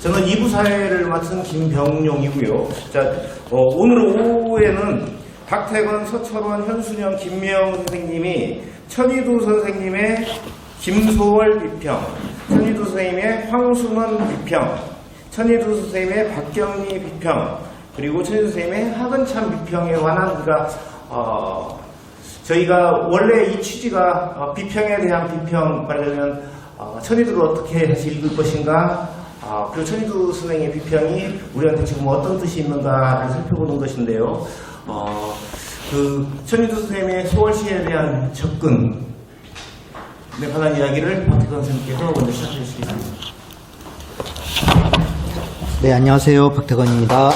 저는 2부 사회를 맡은 김병용이고요. 자, 오늘 오후에는 박태건, 서철원, 현순영, 김명 선생님이 천희두 선생님의 김소월 비평, 천희두 선생님의 황순원 비평, 천희두 선생님의 박경리 비평, 그리고 천희두 선생님의 하근찬 비평에 관한 저희가 원래 이 취지가 비평에 대한 비평 말하자면 천희두를 어떻게 다시 읽을 것인가, 그리고 천희두 선생님의 비평이 우리한테 지금 어떤 뜻이 있는가를 살펴보는 것인데요. 천희두 선생님의 소월시에 대한 접근에 관한 이야기를 박태건 선생님께서 먼저 시작해 주시겠습니다. 네, 안녕하세요. 박태건입니다.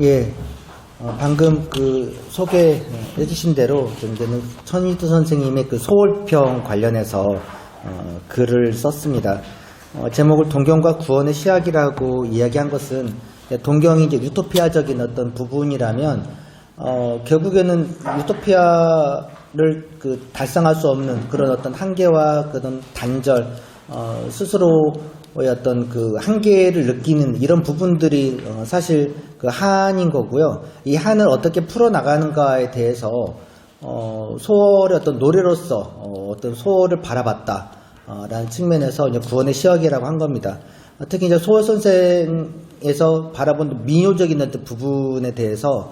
예, 방금 소개해 주신 대로 이제는 천희두 선생님의 소월평 관련해서 글을 썼습니다. 제목을 동경과 구원의 시작이라고 이야기한 것은 동경이 이제 유토피아적인 어떤 부분이라면 결국에는 유토피아를 달성할 수 없는 그런 어떤 한계와 그런 단절, 스스로의 어떤 한계를 느끼는 이런 부분들이 사실 한인 거고요. 이 한을 어떻게 풀어나가는가에 대해서 소월의 어떤 노래로서 어떤 소월을 바라봤다 라는 측면에서 이제 구원의 시작이라고 한 겁니다. 특히 이제 소월 선생에서 바라본 민요적인 어떤 부분에 대해서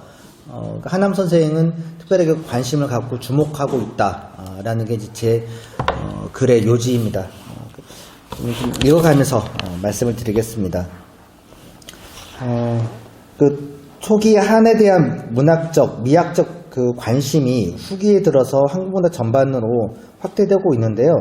하남 선생은 특별하게 관심을 갖고 주목하고 있다라는 게 이제 제 글의 요지입니다. 읽어가면서 말씀을 드리겠습니다. 초기 한에 대한 문학적, 미학적 관심이 후기에 들어서 한국 문화 전반으로 확대되고 있는데요.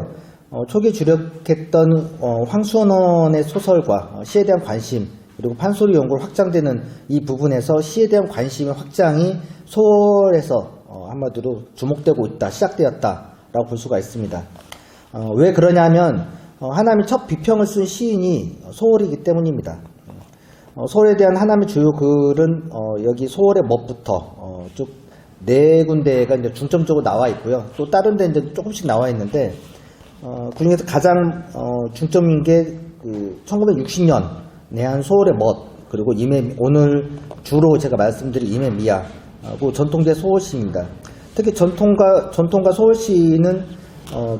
초기에 주력했던 황수원의 소설과 시에 대한 관심, 그리고 판소리 연구를 확장되는 이 부분에서 시에 대한 관심의 확장이 소월에서 한마디로 주목되고 있다, 시작되었다라고 볼 수가 있습니다. 왜 그러냐면 하남이 첫 비평을 쓴 시인이 소월이기 때문입니다. 소월에 대한 하남의 주요 글은 여기 소월의 멋부터 쭉 네 군데가 이제 중점적으로 나와 있고요. 또 다른 데 이제 조금씩 나와 있는데 그중에서 가장 중점인 게 1960년 내한 소월의 멋, 그리고 오늘 주로 제가 말씀드릴 임해미야하고 전통대 소월시입니다. 특히 전통가 소월시는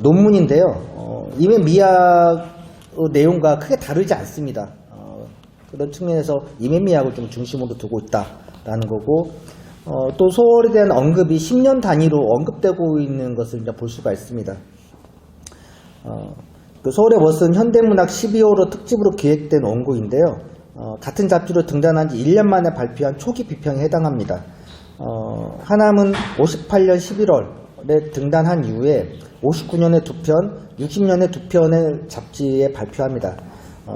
논문인데요. 임해미야 내용과 크게 다르지 않습니다. 그런 측면에서 임해미야를 좀 중심으로 두고 있다라는 거고, 또 소월에 대한 언급이 10년 단위로 언급되고 있는 것을 이제 볼 수가 있습니다. 소월의 멋은 현대문학 12호로 특집으로 기획된 원고인데요. 같은 잡지로 등단한 지 1년 만에 발표한 초기 비평에 해당합니다. 하남은 58년 11월에 등단한 이후에 59년에 2편, 60년에 2편의 잡지에 발표합니다.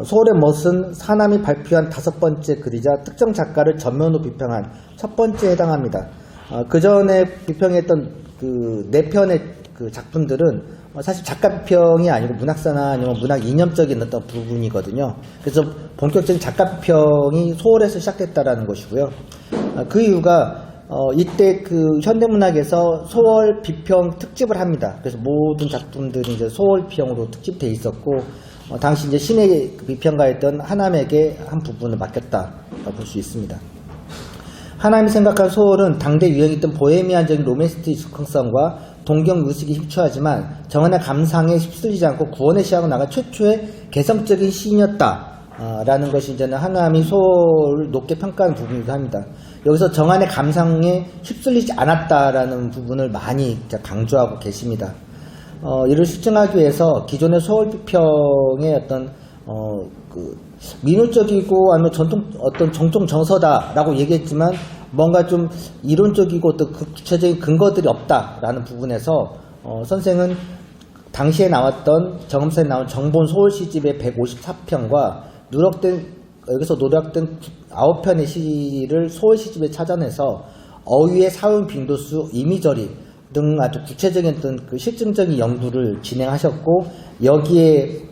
소월의 멋은 하남이 발표한 5번째 글이자 특정 작가를 전면으로 비평한 첫 번째에 해당합니다. 그 전에 비평했던 4편의 작품들은 사실 작가 비평이 아니고 문학사나 아니면 문학 이념적인 어떤 부분이거든요. 그래서 본격적인 작가 비평이 소월에서 시작됐다라는 것이고요. 그 이유가 이때 현대문학에서 소월 비평 특집을 합니다. 그래서 모든 작품들이 이제 소월 비평으로 특집돼 있었고, 당시 이제 신의 비평가였던 하남에게 한 부분을 맡겼다고 볼 수 있습니다. 하남이 생각한 소월은 당대 유행했던 보헤미안적인 로맨스틱 즉흥성과 동경 의식이 휩초하지만 정한의 감상에 휩쓸리지 않고 구원의 시작으로 나간 최초의 개성적인 시인이었다라는 것이 이제는 하남이 소월을 높게 평가하는 부분이기도 합니다. 여기서 정한의 감상에 휩쓸리지 않았다라는 부분을 많이 강조하고 계십니다. 이를 실증하기 위해서 기존의 소월 비평의 어떤 민요적이고 아니면 어떤 정통 정서다라고 얘기했지만 뭔가 좀 이론적이고 또 구체적인 근거들이 없다라는 부분에서 선생은 당시에 나왔던 정음사에 나온 정본 소월시집의 154편과 여기서 노력된 9편의 시를 소월시집에 찾아내서 어휘의 사용 빈도수, 이미저리 등 아주 구체적인 어떤 실증적인 연구를 진행하셨고, 여기에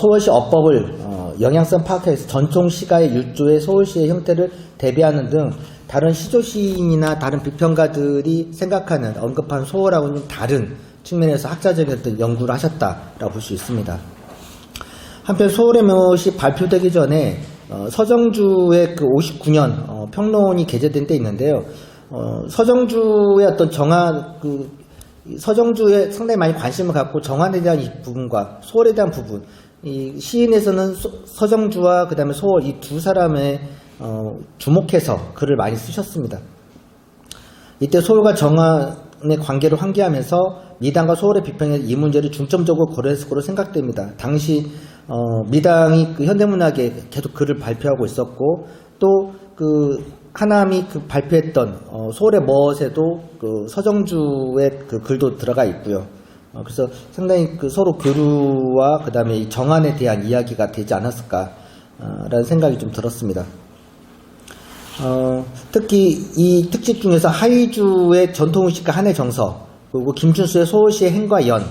소월시 어법을 영향성 파악해서 전통 시가의 율조의 소월시의 형태를 대비하는 등 다른 시조 시인이나 다른 비평가들이 생각하는 언급한 소월하고는 다른 측면에서 학자적인 어떤 연구를 하셨다라고 볼 수 있습니다. 한편 소홀의 묘시 발표되기 전에 서정주의 그 59년 평론이 게재된 데 있는데요. 서정주의 어떤 서정주에 상당히 많이 관심을 갖고 정환에 대한 이 부분과 소홀에 대한 부분, 이 시인에서는 서정주와 그 다음에 소홀 이 두 사람의 주목해서 글을 많이 쓰셨습니다. 이때 소홀과 정환의 관계를 환기하면서 미당과 소홀의 비평에 이 문제를 중점적으로 고려했을 것으로 생각됩니다. 당시 미당이 그 현대문학에 계속 글을 발표하고 있었고, 또 그 하남이 그 발표했던 소홀의 멋에도 그 서정주의 그 글도 들어가 있고요. 그래서 상당히 그 서로 교류와 그 다음에 이 정환에 대한 이야기가 되지 않았을까라는 생각이 좀 들었습니다. 특히 이 특집 중에서 하이주의 전통의식과 한해 정서, 그리고 김춘수의 소홀시의 행과 연,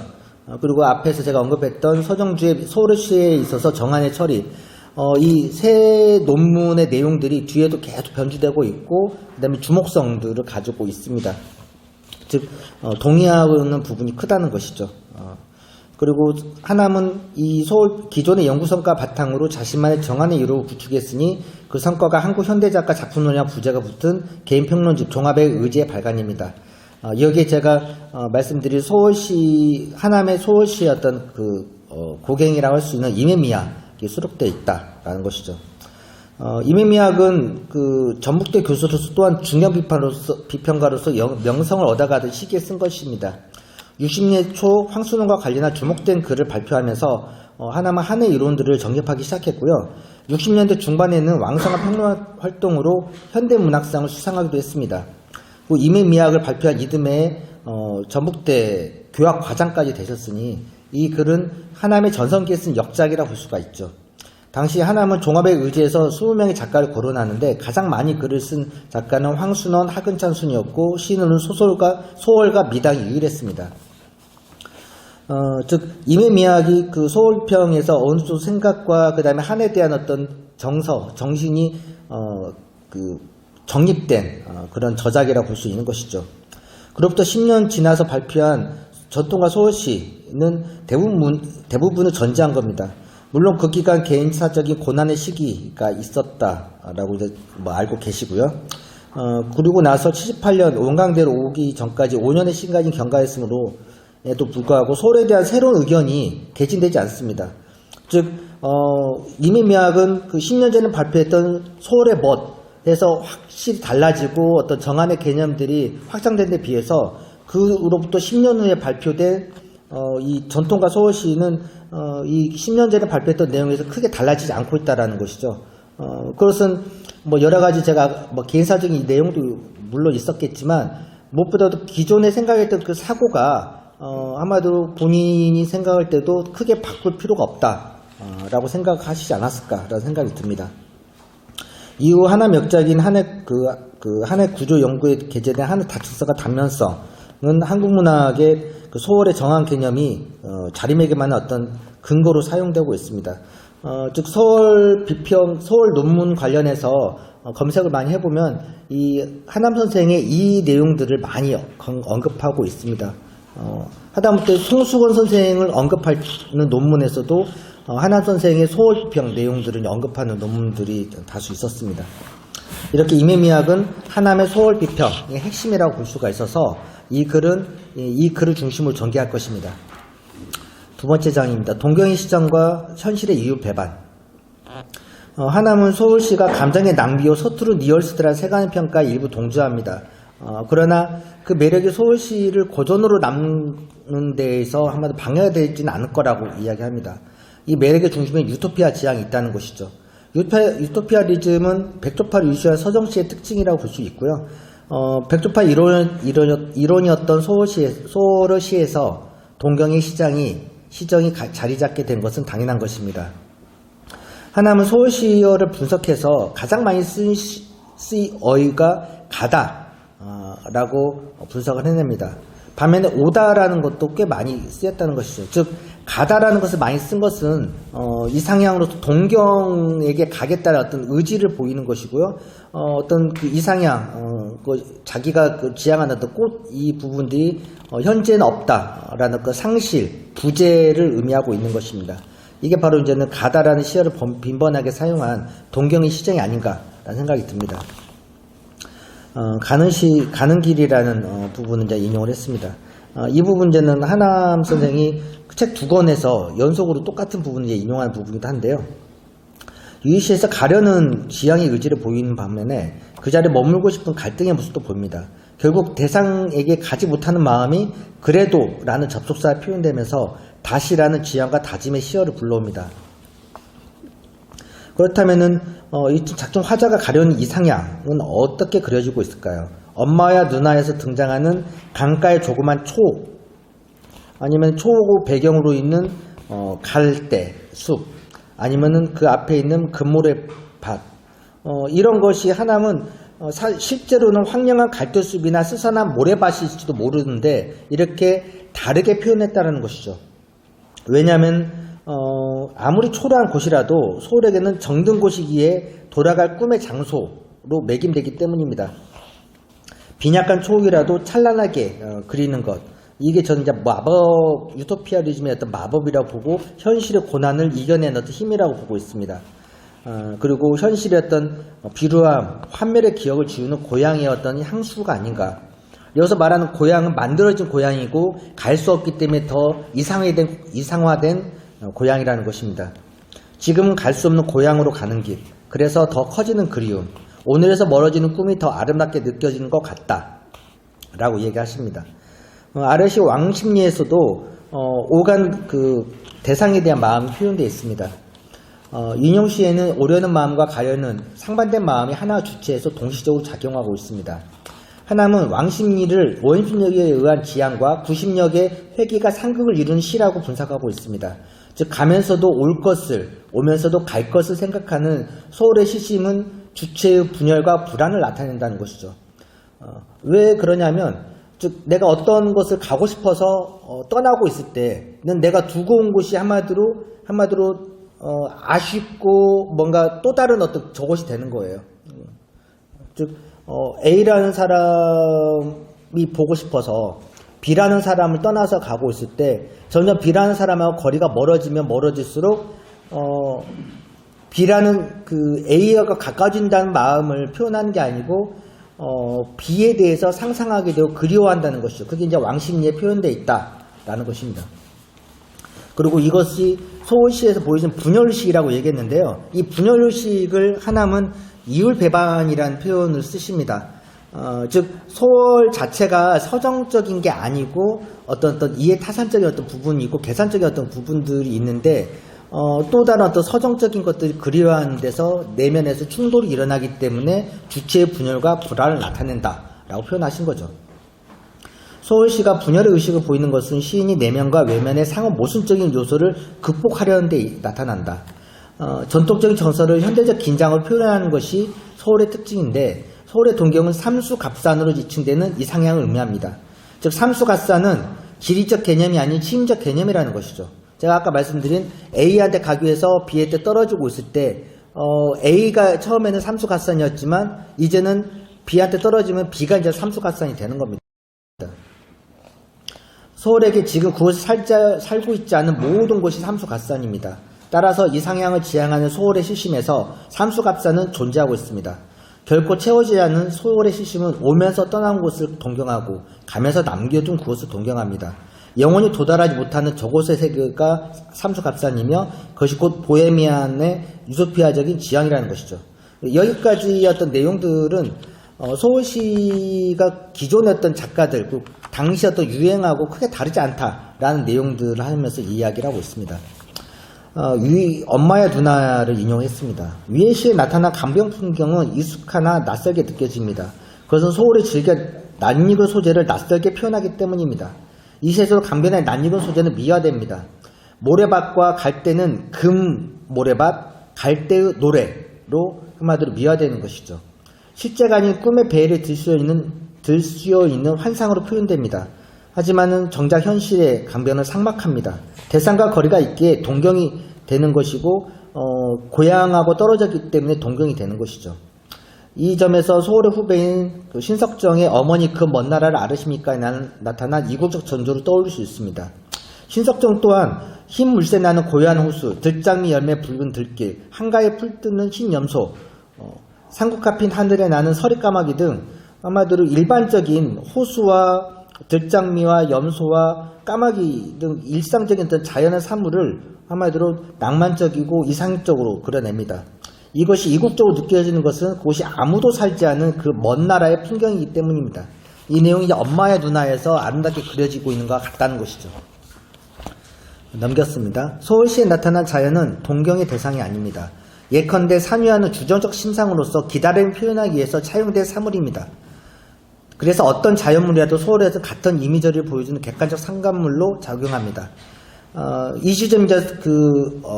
그리고 앞에서 제가 언급했던 서정주의 소홀시에 있어서 정환의 처리, 이 세 논문의 내용들이 뒤에도 계속 변주되고 있고, 그 다음에 주목성들을 가지고 있습니다. 즉 동의하는 부분이 크다는 것이죠. 그리고 하남은 이 소홀 기존의 연구 성과 바탕으로 자신만의 정환의 이론을 구축했으니 그 성과가 한국 현대작가 작품론이랑 부제가 붙은 개인 평론집 종합의 의지의 발간입니다. 여기에 제가 말씀드릴 소홀시, 하남의 소홀시의 어떤 그 고갱이라고 할 수 있는 임해미학이 수록되어 있다라는 것이죠. 임해미학은 그 전북대 교수로서 또한 중요 비평가로서 명성을 얻어가던 시기에 쓴 것입니다. 60년 초 황순원과 관련한 주목된 글을 발표하면서 하나만 한해 이론들을 정립하기 시작했고요. 60년대 중반에는 왕성한 평론 활동으로 현대문학상을 수상하기도 했습니다. 그 임해미학을 발표한 이듬해에 전북대 교학과장까지 되셨으니 이 글은 하남의 전성기에 쓴 역작이라고 볼 수가 있죠. 당시 하남은 종합의 의지에서 20명의 작가를 거론하는데 가장 많이 글을 쓴 작가는 황순원, 하근찬 순이었고 시인으로는 소홀과 미당이 유일했습니다. 즉 임해미학이 그 소홀평에서 어느 정도 생각과 그 다음에 한에 대한 어떤 정신이 그 정립된 그런 저작이라고 볼 수 있는 것이죠. 그로부터 10년 지나서 발표한 전통과 소홀시는 대부분을 전제한 겁니다. 물론 그 기간 개인사적인 고난의 시기가 있었다라고 이제 알고 계시고요. 그리고 나서 78년 원광대로 오기 전까지 5년의 시간이 경과했으므로 에도 불구하고 소홀에 대한 새로운 의견이 개진되지 않습니다. 즉 임해미학은 그 10년 전에 발표했던 소홀의 멋에서 확실히 달라지고 어떤 정한의 개념들이 확장된 데 비해서 그로부터 10년 후에 발표된 이 전통과 소홀시는 이 10년 전에 발표했던 내용에서 크게 달라지지 않고 있다라는 것이죠. 그것은 뭐 여러 가지 제가 뭐 개인사적인 내용도 물론 있었겠지만 무엇보다도 기존에 생각했던 그 사고가 아마도 본인이 생각할 때도 크게 바꿀 필요가 없다라고 생각하시지 않았을까라는 생각이 듭니다. 이후 하남 역작인 한해 구조 연구에 게재된 한해 다층서가 단면성은 한국 문학의 그 소홀의 정한 개념이 자림에게만 어떤 근거로 사용되고 있습니다. 즉 소홀 비평, 소홀 논문 관련해서 검색을 많이 해보면 이 하남 선생의 이 내용들을 많이 언급하고 있습니다. 하다못해 송수건 선생을 언급하는 논문에서도 하남 선생의 소홀 비평 내용들을 언급하는 논문들이 다수 있었습니다. 이렇게 임해미학은 하남의 소홀 비평의 핵심이라고 볼 수가 있어서 이 글을 중심으로 전개할 것입니다. 두 번째 장입니다. 동경의 시점과 현실의 이유 배반. 하남은 소홀시가 감정의 낭비요 서투른 뉘앙스들한 세간의 평가에 일부 동조합니다. 그러나 그 매력이 소홀시를 고전으로 남는 데에서 한마디로 방해가 되지는 않을 거라고 이야기합니다. 이 매력의 중심에 유토피아 지향이 있다는 것이죠. 유토피아리즘은 백조파를 유시한 서정시의 특징이라고 볼 수 있고요. 백조파 이론이었던 소홀시에서 동경의 시정이 자리 잡게 된 것은 당연한 것입니다. 하남은 소홀시어를 분석해서 가장 많이 쓴 어휘가 가다라고 분석을 해냅니다. 반면에 오다라는 것도 꽤 많이 쓰였다는 것이죠. 즉 가다라는 것을 많이 쓴 것은 이상향으로서 동경에게 가겠다는 어떤 의지를 보이는 것이고요. 어떤 그 이상향, 자기가 그 지향하는 어떤 꽃 이 부분들이 현재는 없다라는 그 상실, 부재를 의미하고 있는 것입니다. 이게 바로 이제는 가다라는 시어를 빈번하게 사용한 동경의 시정이 아닌가라는 생각이 듭니다. 가는 길이라는 부분은 이제 인용을 했습니다. 이 부분 이제는 하남 선생이 책 2권에서 연속으로 똑같은 부분을 이제 인용하는 부분이기도 한데요. 유희시에서 가려는 지향의 의지를 보이는 반면에 그 자리에 머물고 싶은 갈등의 모습도 보입니다. 결국 대상에게 가지 못하는 마음이 그래도 라는 접속사에 표현되면서 다시라는 지향과 다짐의 시어를 불러옵니다. 그렇다면은 이 작중 화자가 가려는 이상향은 어떻게 그려지고 있을까요? 엄마와 누나에서 등장하는 강가의 조그만 초, 아니면 초 배경으로 있는 갈대, 숲, 아니면은 그 앞에 있는 금모래 밭, 이런 것이 하나는 실제로는 황량한 갈대숲이나 스산한 모래밭일지도 모르는데 이렇게 다르게 표현했다는 것이죠. 왜냐하면 아무리 초라한 곳이라도 소울에게는 정든 곳이기에 돌아갈 꿈의 장소로 매김되기 때문입니다. 빈약한 초옥이라도 찬란하게 그리는 것, 이게 저는 이제 마법, 유토피아리즘의 어떤 마법이라고 보고 현실의 고난을 이겨내는 어떤 힘이라고 보고 있습니다. 그리고 현실의 어떤 비루함, 환멸의 기억을 지우는 고향의 어떤 향수가 아닌가. 여기서 말하는 고향은 만들어진 고향이고 갈 수 없기 때문에 더 이상화된 고향이라는 것입니다. 지금은 갈 수 없는 고향으로 가는 길, 그래서 더 커지는 그리움, 오늘에서 멀어지는 꿈이 더 아름답게 느껴지는 것 같다 라고 얘기하십니다. 아르시 왕십리에서도 오간 그 대상에 대한 마음이 표현되어 있습니다. 윤용시에는 오려는 마음과 가려는 상반된 마음이 하나 주체에서 동시적으로 작용하고 있습니다. 하나는 왕십리를 원십력에 의한 지향과 구십력의 회귀가 상극을 이루는 시라고 분석하고 있습니다. 즉 가면서도 올 것을, 오면서도 갈 것을 생각하는 소울의 시심은 주체의 분열과 불안을 나타낸다는 것이죠. 왜 그러냐면 즉 내가 어떤 것을 가고 싶어서 떠나고 있을 때는 내가 두고 온 곳이 한마디로 아쉽고 뭔가 또 다른 어떤 저것이 되는 거예요. 즉 A라는 사람이 보고 싶어서 B라는 사람을 떠나서 가고 있을 때 점점 B라는 사람하고 거리가 멀어지면 멀어질수록 B라는 그 A가 가까워진다는 마음을 표현하는 게 아니고 B에 대해서 상상하게 되고 그리워한다는 것이죠. 그게 이제 왕십리에 표현되어 있다라는 것입니다. 그리고 이것이 소원시에서 보여준 분열의식이라고 얘기했는데요. 이 분열의식을 하남은 이율배반이라는 표현을 쓰십니다. 즉 소월 자체가 서정적인 게 아니고 어떤 이해타산적인 어떤 부분이 있고 계산적인 어떤 부분들이 있는데 또 다른 어떤 서정적인 것들이 그리워하는 데서 내면에서 충돌이 일어나기 때문에 주체의 분열과 불안을 나타낸다라고 표현하신 거죠. 소월시가 분열의 의식을 보이는 것은 시인이 내면과 외면의 상호 모순적인 요소를 극복하려는 데 나타난다. 전통적인 정서를 현대적 긴장을 표현하는 것이 소월의 특징인데 소월의 동경은 삼수갑산으로 지칭되는 이 상향을 의미합니다. 즉 삼수갑산은 지리적 개념이 아닌 심적 개념이라는 것이죠. 제가 아까 말씀드린 A한테 가기 위해서 B한테 떨어지고 있을 때 A가 처음에는 삼수갑산이었지만 이제는 B한테 떨어지면 B가 이제 삼수갑산이 되는 겁니다. 소월에게 지금 그곳에 살고 있지 않은 모든 곳이 삼수갑산입니다. 따라서 이 상향을 지향하는 소월의 시심에서 삼수갑산은 존재하고 있습니다. 결코 채워지지 않는 소월의 시심은 오면서 떠난 곳을 동경하고 가면서 남겨둔 그곳을 동경합니다. 영원히 도달하지 못하는 저곳의 세계가 삼수갑산이며 그것이 곧 보헤미안의 유토피아적인 지향이라는 것이죠. 여기까지 어떤 내용들은 소월시가 기존의 어떤 작가들, 당시 어떤 유행하고 크게 다르지 않다라는 내용들을 하면서 이야기를 하고 있습니다. 엄마의 누나를 인용했습니다. 위의 시에 나타난 감병 풍경은 익숙하나 낯설게 느껴집니다. 그것은 소월이 즐겨 낯익은 소재를 낯설게 표현하기 때문입니다. 이 시에서 강변의 낯익은 소재는 미화됩니다. 모래밭과 갈대는 금 모래밭, 갈대의 노래로 한마디로 미화되는 것이죠. 실제가 아닌 꿈의 배를 들쑤여 있는 환상으로 표현됩니다. 하지만은 정작 현실의 강변은 삭막합니다. 대상과 거리가 있기에 동경이 되는 것이고 고향하고 떨어졌기 때문에 동경이 되는 것이죠. 이 점에서 소월의 후배인 그 신석정의 어머니 그 먼 나라를 아르십니까? 나타난 이국적 전조를 떠올릴 수 있습니다. 신석정 또한 흰 물새 나는 고요한 호수, 들장미 열매 붉은 들길, 한가에 풀 뜨는 흰 염소, 산국화 핀 하늘에 나는 서리까마귀 등 아마도 일반적인 호수와 들장미와 염소와 까마귀 등 일상적인 어떤 자연의 사물을 한마디로 낭만적이고 이상적으로 그려냅니다. 이것이 이국적으로 느껴지는 것은 그곳이 아무도 살지 않은 그 먼 나라의 풍경이기 때문입니다. 이 내용이 이제 엄마의 눈화에서 아름답게 그려지고 있는 것 같다는 것이죠. 넘겼습니다. 서울시에 나타난 자연은 동경의 대상이 아닙니다. 예컨대 산유하는 주정적 심상으로서 기다림을 표현하기 위해서 차용된 사물입니다. 그래서 어떤 자연물이라도 서울에서 같은 이미지를 보여주는 객관적 상관물로 작용합니다. 이 지점이 이제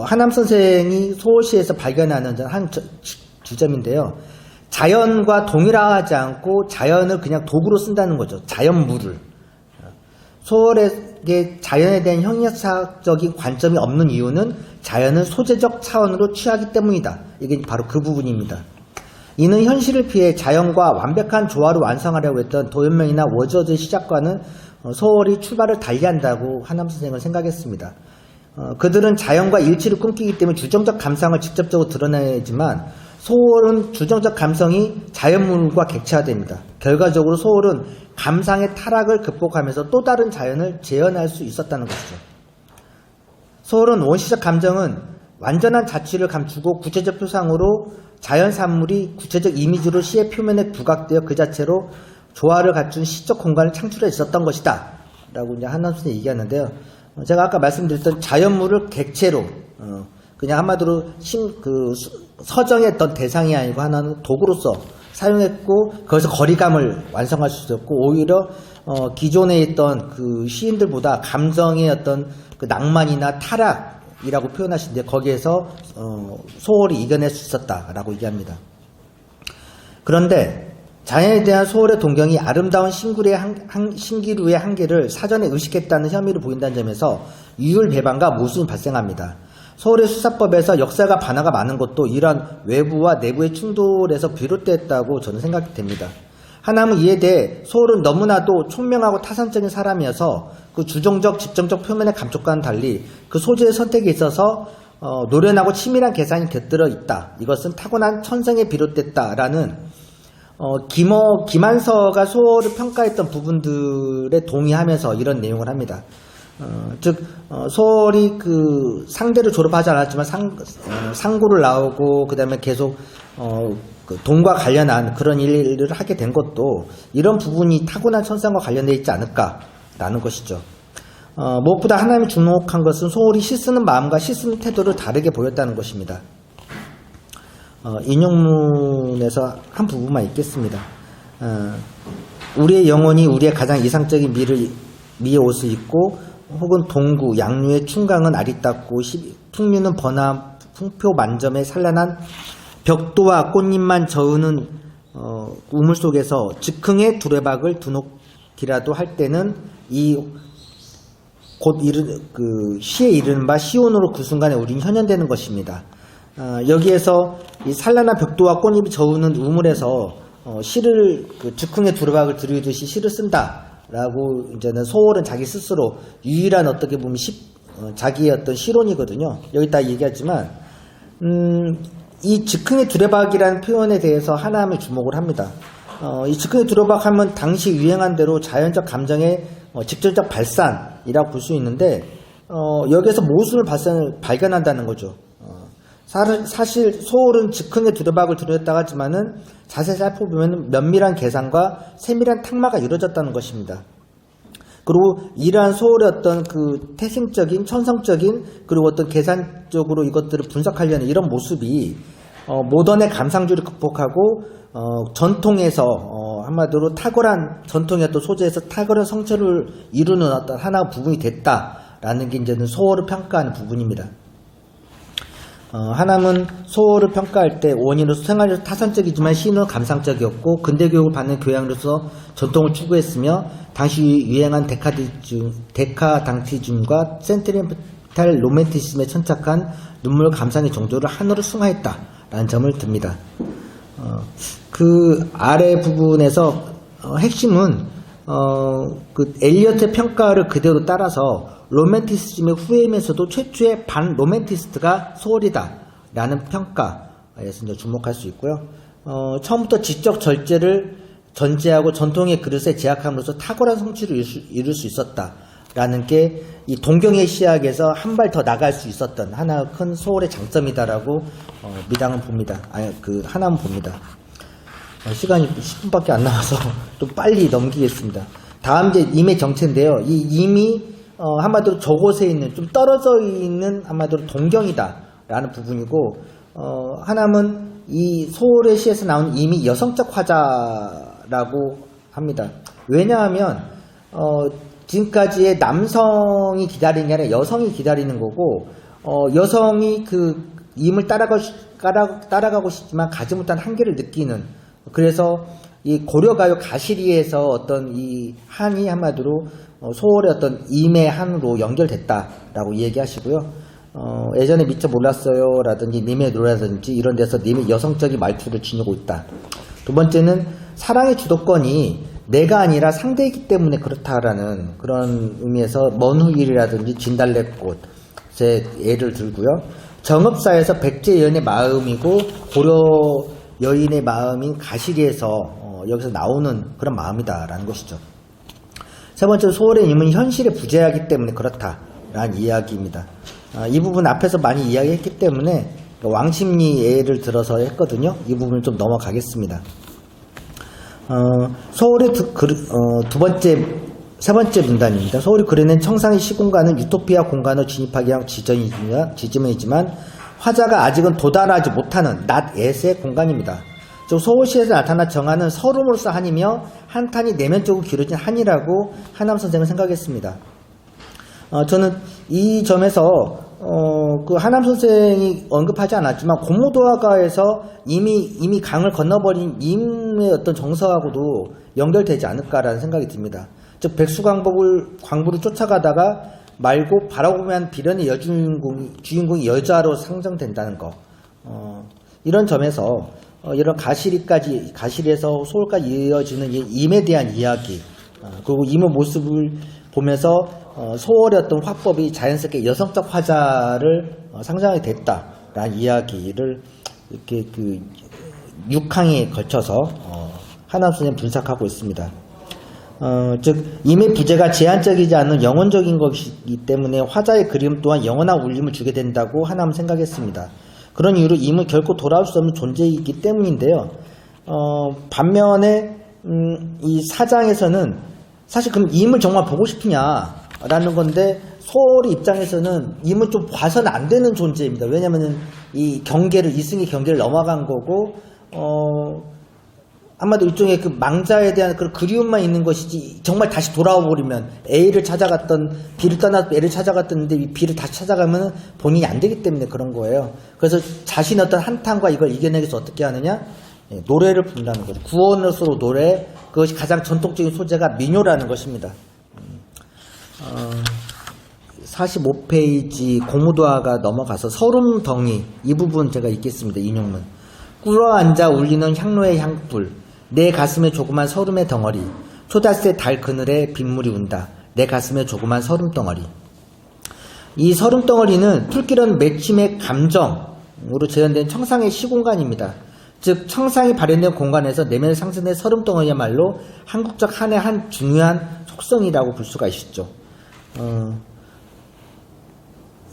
하남 선생이 서울시에서 발견하는 한 주점인데요. 자연과 동일하지 않고 자연을 그냥 도구로 쓴다는 거죠. 자연물을. 서울의 자연에 대한 형이상적인 관점이 없는 이유는 자연을 소재적 차원으로 취하기 때문이다. 이게 바로 그 부분입니다. 이는 현실을 피해 자연과 완벽한 조화를 완성하려고 했던 도연명이나 워즈워드의 시작과는 소월이 출발을 달리한다고 하남 선생은 생각했습니다. 그들은 자연과 일치를 꿈꾸기 때문에 주정적 감상을 직접적으로 드러내지만 소월은 주정적 감성이 자연물과 객체화됩니다. 결과적으로 소월은 감상의 타락을 극복하면서 또 다른 자연을 재현할 수 있었다는 것이죠. 소월은 원시적 감정은 완전한 자취를 감추고 구체적 표상으로 자연산물이 구체적 이미지로 시의 표면에 부각되어 그 자체로 조화를 갖춘 시적 공간을 창출해 있었던 것이다 라고 이제 한남 선생님이 얘기하는데요. 제가 아까 말씀드렸던 자연물을 객체로 그냥 한마디로 서정의 어떤 대상이 아니고 하나는 도구로서 사용했고 거기서 거리감을 완성할 수 있었고 오히려 기존에 있던 그 시인들보다 감정의 어떤 그 낭만이나 타락이라고 표현하시는데 거기에서 소월이 이겨낼 수 있었다라고 얘기합니다. 그런데 자연에 대한 소월의 동경이 아름다운 신기루의 한계를 사전에 의식했다는 혐의를 보인다는 점에서 유율배반과 모순이 발생합니다. 서울의 수사법에서 역사가 반화가 많은 것도 이러한 외부와 내부의 충돌에서 비롯됐다고 저는 생각이 됩니다. 하나는 이에 대해 서울은 너무나도 총명하고 타산적인 사람이어서 그 주정적, 집정적 표면의 감촉과는 달리 그 소재의 선택에 있어서 노련하고 치밀한 계산이 곁들여 있다. 이것은 타고난 천성에 비롯됐다라는 김한서가 소월을 평가했던 부분들에 동의하면서 이런 내용을 합니다. 즉 소월이 그 상대를 졸업하지 않았지만 상고를 나오고 그 다음에 계속 그 돈과 관련한 그런 일을 하게 된 것도 이런 부분이 타고난 천성과 관련되어 있지 않을까라는 것이죠. 무엇보다 하나님이 주목한 것은 소월이 시 쓰는 마음과 시 쓰는 태도를 다르게 보였다는 것입니다. 인용문에서 한 부분만 읽겠습니다. 우리의 영혼이 우리의 가장 이상적인 미의 옷을 입고 혹은 동구, 양류의 충강은 아리따고 풍류는 번화, 풍표 만점의 산란한 벽도와 꽃잎만 저으는 우물 속에서 즉흥의 두레박을 두놓기라도 할 때는 시에 이르는 바 시온으로 그 순간에 우리는 현현되는 것입니다. 여기에서 이 산란한 벽도와 꽃잎이 저으는 우물에서 시를 즉흥의 두레박을 들이듯이 시를 쓴다라고 이제는 소월은 자기 스스로 유일한 어떻게 보면 자기의 어떤 시론이거든요. 여기다 얘기하지만 이 즉흥의 두레박이라는 표현에 대해서 하나님이 주목을 합니다. 이 즉흥의 두레박 하면 당시 유행한 대로 자연적 감정의 직접적 발산이라고 볼 수 있는데 여기에서 모순을 발견한다는 거죠. 사실 소월은 즉흥의 두레박을 들였다고 하지만은 자세히 살펴보면 면밀한 계산과 세밀한 탁마가 이루어졌다는 것입니다. 그리고 이러한 소월의 어떤 그 태생적인 천성적인 그리고 어떤 계산적으로 이것들을 분석하려는 이런 모습이 모던의 감상주의를 극복하고 전통에서 한마디로 탁월한 전통의 어떤 소재에서 탁월한 성체를 이루는 어떤 하나의 부분이 됐다라는 게 이제는 소월을 평가하는 부분입니다. 하남은 소호를 평가할 때 원인으로서 생활에서 타선적이지만 시는 감상적이었고 근대교육을 받는 교양으로서 전통을 추구했으며 당시 유행한 데카당티즘과 센티멘탈 로맨티즘에 천착한 눈물 감상의 정도를 한으로 승화했다라는 점을 듭니다. 그 아래 부분에서 핵심은 그 엘리어트의 평가를 그대로 따라서 로맨티시즘의 후예면서도 최초의 반 로맨티스트가 소홀이다 라는 평가에서 이제 주목할 수 있고요. 처음부터 지적 절제를 전제하고 전통의 그릇에 제약함으로써 탁월한 성취를 이룰 수 있었다 라는 게 이 동경의 시학에서 한 발 더 나갈 수 있었던 하나 큰 소홀의 장점이다라고 미당은 봅니다. 하나는 봅니다. 시간이 10분밖에 안 남아서 좀 빨리 넘기겠습니다. 다음 이제 임의 정체인데요. 이 임이 한마디로 저곳에 있는 좀 떨어져 있는 한마디로 동경이다라는 부분이고 하남은 이 소홀의 시에서 나온 임이 여성적 화자라고 합니다. 왜냐하면 지금까지의 남성이 기다리는 게 아니라 여성이 기다리는 거고 여성이 그 임을 따라가고 싶지만 가지 못한 한계를 느끼는 그래서 이 고려가요 가시리에서 어떤 이 한이 한마디로 소월의 어떤 임의 한으로 연결됐다라고 얘기하시고요. 예전에 미처 몰랐어요 라든지 님의 노래라든지 이런 데서 님의 여성적인 말투를 지니고 있다. 두 번째는 사랑의 주도권이 내가 아니라 상대이기 때문에 그렇다라는 그런 의미에서 먼 후일이라든지 진달래꽃 제 예를 들고요. 정읍사에서 백제여인의 마음이고 고려 여인의 마음인 가시리에서 여기서 나오는 그런 마음이다라는 것이죠. 세 번째로 소월의 임은 현실에 부재하기 때문에 그렇다라는 이야기입니다. 이 부분 앞에서 많이 이야기했기 때문에 왕십리 예를 들어서 했거든요. 이 부분을 좀 넘어가겠습니다. 소월의 세 번째 문단입니다. 소월이 그려낸 청상의 시공간은 유토피아 공간으로 진입하기 위한 지점이지만 화자가 아직은 도달하지 못하는 낮 에스의 공간입니다. 즉 소월시에서 나타난 정한은 서름으로서 한이며 한탄이 내면적으로 길어진 한이라고 하남 선생은 생각했습니다. 저는 이 점에서 그 하남 선생이 언급하지 않았지만 고무도화가에서 이미 강을 건너버린 임의 어떤 정서하고도 연결되지 않을까라는 생각이 듭니다. 즉 백수광부를 쫓아가다가 말고 바라보면 비련의 주인공이 여자로 상정된다는 거. 이런 점에서 이런 가시리에서 소월까지 이어지는 임에 대한 이야기 그리고 임의 모습을 보면서 소월의 어떤 화법이 자연스럽게 여성적 화자를 상상하게 됐다라는 이야기를 이렇게 그 6항에 걸쳐서 하남 선생님 분석하고 있습니다. 즉 임의 부재가 제한적이지 않은 영혼적인 것이기 때문에 화자의 그림 또한 영원한 울림을 주게 된다고 하남 생각했습니다. 그런 이유로 임은 결코 돌아올 수 없는 존재이기 때문인데요. 반면에 이 사장에서는 사실 그럼 임을 정말 보고 싶으냐라는 건데 소월의 입장에서는 임은 좀 봐서는 안 되는 존재입니다. 왜냐하면 이 이승의 경계를 넘어간 거고 아마도 일종의 그 망자에 대한 그런 그리움만 있는 것이지 정말 다시 돌아와 버리면 A를 찾아갔던 B를 떠나서 A를 찾아갔던데 이 B를 다시 찾아가면 본인이 안 되기 때문에 그런 거예요. 그래서 자신의 어떤 한탄과 이걸 이겨내기 위해서 어떻게 하느냐? 노래를 부른다는 거죠. 구원으로 노래, 그것이 가장 전통적인 소재가 민요라는 것입니다. 45페이지 고무도화가 넘어가서 서름덩이 이 부분 제가 읽겠습니다. 인용문. 꿇어앉아 울리는 향로의 향불 내 가슴에 조그만 서름의 덩어리 초다새 달 그늘에 빗물이 운다 내 가슴에 조그만 서름덩어리. 이 서름덩어리는 풀기런 매침의 감정으로 재현된 청상의 시공간입니다. 즉 청상이 발현된 공간에서 내면에 상승된 서름덩어리야말로 한국적 한의 한 중요한 속성이라고 볼 수가 있죠.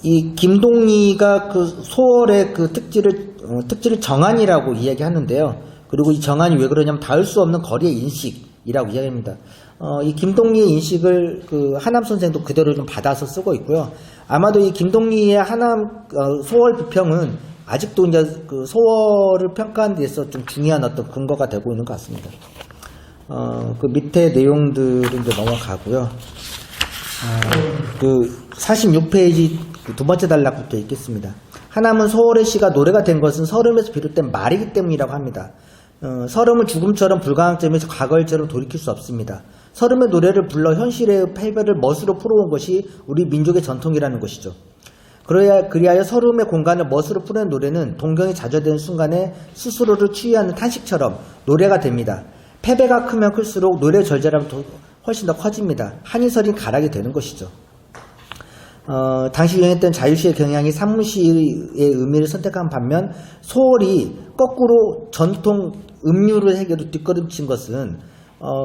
이 김동리가 그 소월의 그 특질을 정한이라고 이야기하는데요. 그리고 이 정한이 왜 그러냐면 닿을 수 없는 거리의 인식이라고 이야기합니다. 이 김동리의 인식을 그 하남 선생도 그대로 좀 받아서 쓰고 있고요. 아마도 이 김동리의 하남 소월 비평은 아직도 이제 그 소월을 평가하는 데서 좀 중요한 어떤 근거가 되고 있는 것 같습니다. 그 밑에 내용들은 이제 넘어가고요. 그 46페이지 두 번째 단락부터 읽겠습니다. 하남은 소월의 시가 노래가 된 것은 서름에서 비롯된 말이기 때문이라고 합니다. 서름은 죽음처럼 불가항 점에서 과거일처럼 돌이킬 수 없습니다. 서름의 노래를 불러 현실의 패배를 멋으로 풀어온 것이 우리 민족의 전통이라는 것이죠. 그리하여 서름의 공간을 멋으로 풀어낸 노래는 동경이 자저되는 순간에 스스로를 치유하는 탄식처럼 노래가 됩니다. 패배가 크면 클수록 노래의 절절함은 훨씬 더 커집니다. 한이 서린 가락이 되는 것이죠. 당시 유행했던 자유시의 경향이 산문시의 의미를 선택한 반면 소월이 거꾸로 전통 음유를 해결로 뒷걸음친 것은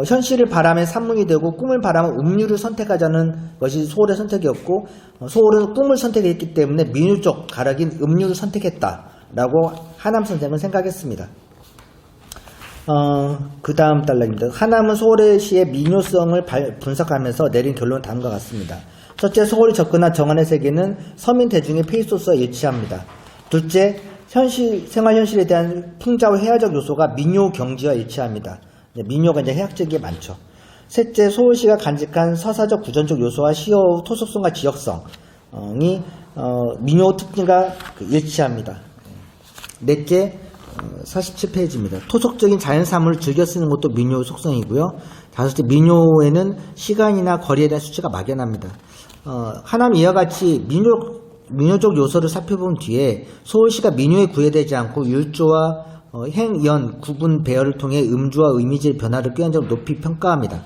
현실을 바라면 산문이 되고 꿈을 바라면 음유를 선택하자는 것이 소월의 선택이었고 소월은 꿈을 선택했기 때문에 민요 쪽 가락인 음유를 선택했다라고 하남 선생은 생각했습니다. 그 다음 단락입니다. 하남은 소월의 시의 민요성을 분석하면서 내린 결론은 다음과 같습니다. 첫째, 소월이 접근한 정안의 세계는 서민 대중의 페이소스와 일치합니다. 둘째, 생활 현실에 대한 풍자와 해화적 요소가 민요 경지와 일치합니다. 민요가 이제 해학적인 게 많죠. 셋째, 소월시가 간직한 서사적 구전적 요소와 시어의 토속성과 지역성이 민요 특징과 일치합니다. 넷째, 47페이지입니다. 토속적인 자연사물을 즐겨 쓰는 것도 민요의 속성이고요. 다섯째, 민요에는 시간이나 거리에 대한 수치가 막연합니다. 하남 이와 같이 민요적 요소를 살펴본 뒤에 소월시가 민요에 구애되지 않고 율조와 행, 연, 구분, 배열을 통해 음주와 의미질 변화를 꾀한 점을 높이 평가합니다.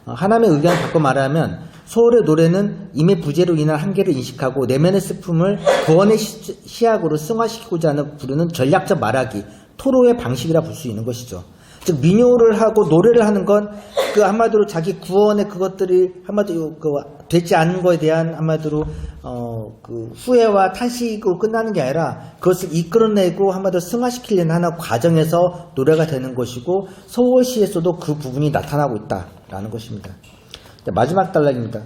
하남의 의견을 바꿔 말하면 소월의 노래는 임의 부재로 인한 한계를 인식하고 내면의 슬픔을 구원의 시약으로 승화시키고자 하는 부르는 전략적 말하기, 토로의 방식이라 볼 수 있는 것이죠. 즉 민요를 하고 노래를 하는 건 그 한마디로 자기 구원의 그것들이 한마디로 되지 않는 것에 대한 한마디로 그 후회와 탄식으로 끝나는 게 아니라 그것을 이끌어내고 한마디로 승화시키려는 하나 과정에서 노래가 되는 것이고 소월시에서도 그 부분이 나타나고 있다라는 것입니다. 마지막 단락입니다.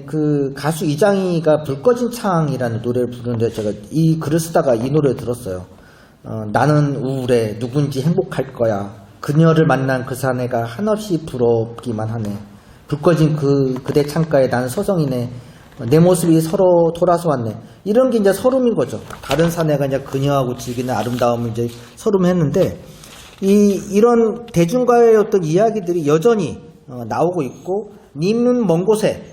그 가수 이장희가 불 꺼진 창이라는 노래를 부르는데 제가 이 글을 쓰다가 이 노래를 들었어요. 나는 우울해 누군지 행복할 거야. 그녀를 만난 그 사내가 한없이 부럽기만 하네. 불 꺼진 그대 창가에 나는 서성이네. 내 모습이 서로 돌아서 왔네. 이런 게 이제 서름인 거죠. 다른 사내가 이제 그녀하고 즐기는 아름다움을 이제 서름했는데 이런 대중과의 어떤 이야기들이 여전히 나오고 있고 님은 먼 곳에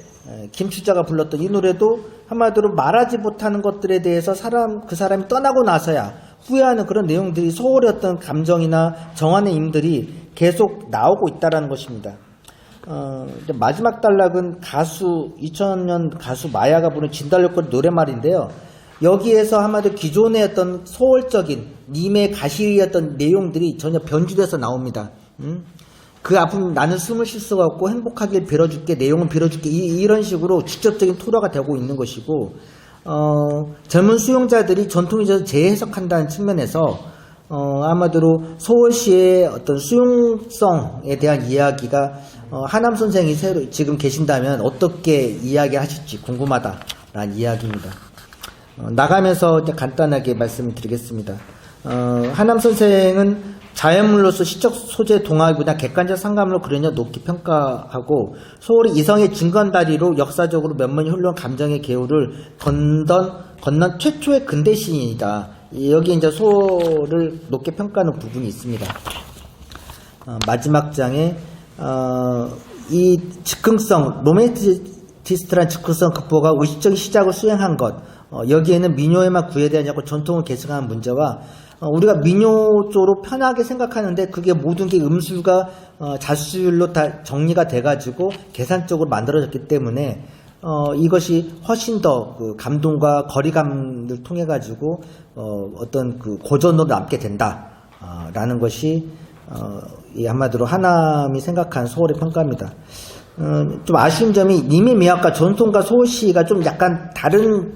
김추자가 불렀던 이 노래도 한마디로 말하지 못하는 것들에 대해서 그 사람이 떠나고 나서야 후회하는 그런 내용들이 소월의 어떤 감정이나 정안의 임들이 계속 나오고 있다는 것입니다. 마지막 단락은 2000년 가수 마야가 부른 진달래꽃 노래말인데요. 여기에서 한마디로 기존의 어떤 소월적인 님의 가시였던 내용들이 전혀 변주돼서 나옵니다. 그 아픔 나는 숨을 쉴 수가 없고 행복하길 빌어줄게 내용은 빌어줄게 이런 식으로 직접적인 토로가 되고 있는 것이고 젊은 수용자들이 전통에 대해서 재해석한다는 측면에서 아마도 소월시의 어떤 수용성에 대한 이야기가 하남 선생이 새로 지금 계신다면 어떻게 이야기하실지 궁금하다라는 이야기입니다. 나가면서 이제 간단하게 말씀을 드리겠습니다. 하남 선생은 자연물로서 시적 소재 동화보다 객관적 상감으로 그러냐 높게 평가하고 소월이 이성의 증거다리로 역사적으로 몇몇이 흘러온 감정의 계율을 건넌 최초의 근대 시인이다. 여기 이제 소월을 높게 평가하는 부분이 있습니다. 마지막 장에 이 즉흥성, 로맨티스트란 즉흥성 극보가 의식적인 시작을 수행한 것, 여기에는 민요에만 구애되지 않고 전통을 계승하는 문제와 우리가 민요 쪽으로 편하게 생각하는데 그게 모든 게 음수가 자수율로 다 정리가 돼가지고 계산적으로 만들어졌기 때문에 이것이 훨씬 더 그 감동과 거리감을 통해 가지고 어떤 그 고전으로 남게 된다라는 것이 이 한마디로 하남이 생각한 소월의 평가입니다. 좀 아쉬운 점이 님의 미학과 전통과 소월시가 좀 약간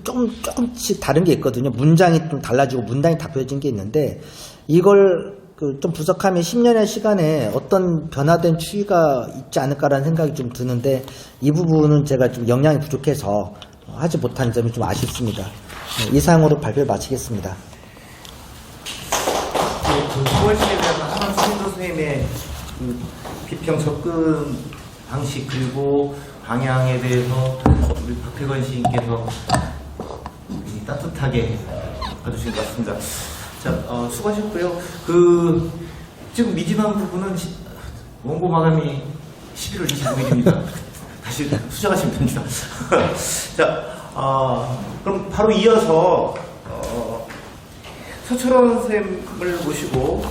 조금씩 다른 게 있거든요. 문장이 좀 달라지고 문단이 답해진 게 있는데 이걸 좀 분석하면 10년의 시간에 어떤 변화된 추이가 있지 않을까라는 생각이 좀 드는데 이 부분은 제가 좀 역량이 부족해서 하지 못한 점이 좀 아쉽습니다. 이상으로 발표를 마치겠습니다. 소월시에 대한 하남 신도 선생님의 비평 접근 방식 그리고 방향에 대해서 우리 박태건 시인께서 따뜻한 따뜻하게 봐주신 것 같습니다. 자, 수고하셨고요. 지금 미진한 부분은 원고 마감이 11월 25일입니다. 다시 수정하시면 됩니다. 자, 그럼 바로 이어서 서철원 선생님을 모시고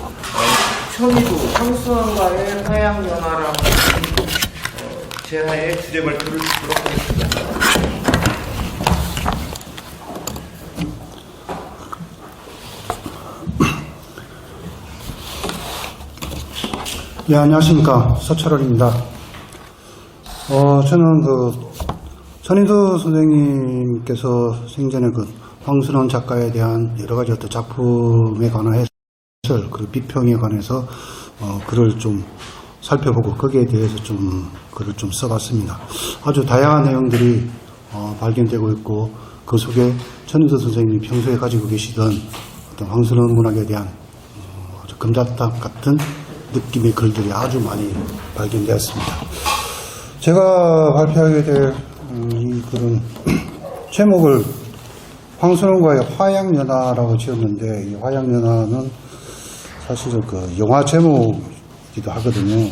천이도 황수원과의 화양연화라는 제하의 주제 발표를 듣도록 하겠습니다. 네, 안녕하십니까. 서철원입니다. 저는 천인도 선생님께서 생전에 황순원 작가에 대한 여러 가지 어떤 작품에 관한 해설, 그리고 비평에 관해서, 글을 좀 살펴보고 거기에 대해서 좀 글을 좀 써봤습니다. 아주 다양한 내용들이, 발견되고 있고, 그 속에 천인도 선생님이 평소에 가지고 계시던 어떤 황순원 문학에 대한, 아주 금자탑 같은 느낌의 글들이 아주 많이 발견되었습니다. 제가 발표하게 될 이 글은 제목을 황순원과의 화양연화라고 지었는데, 이 화양연화는 사실은 영화 제목이기도 하거든요.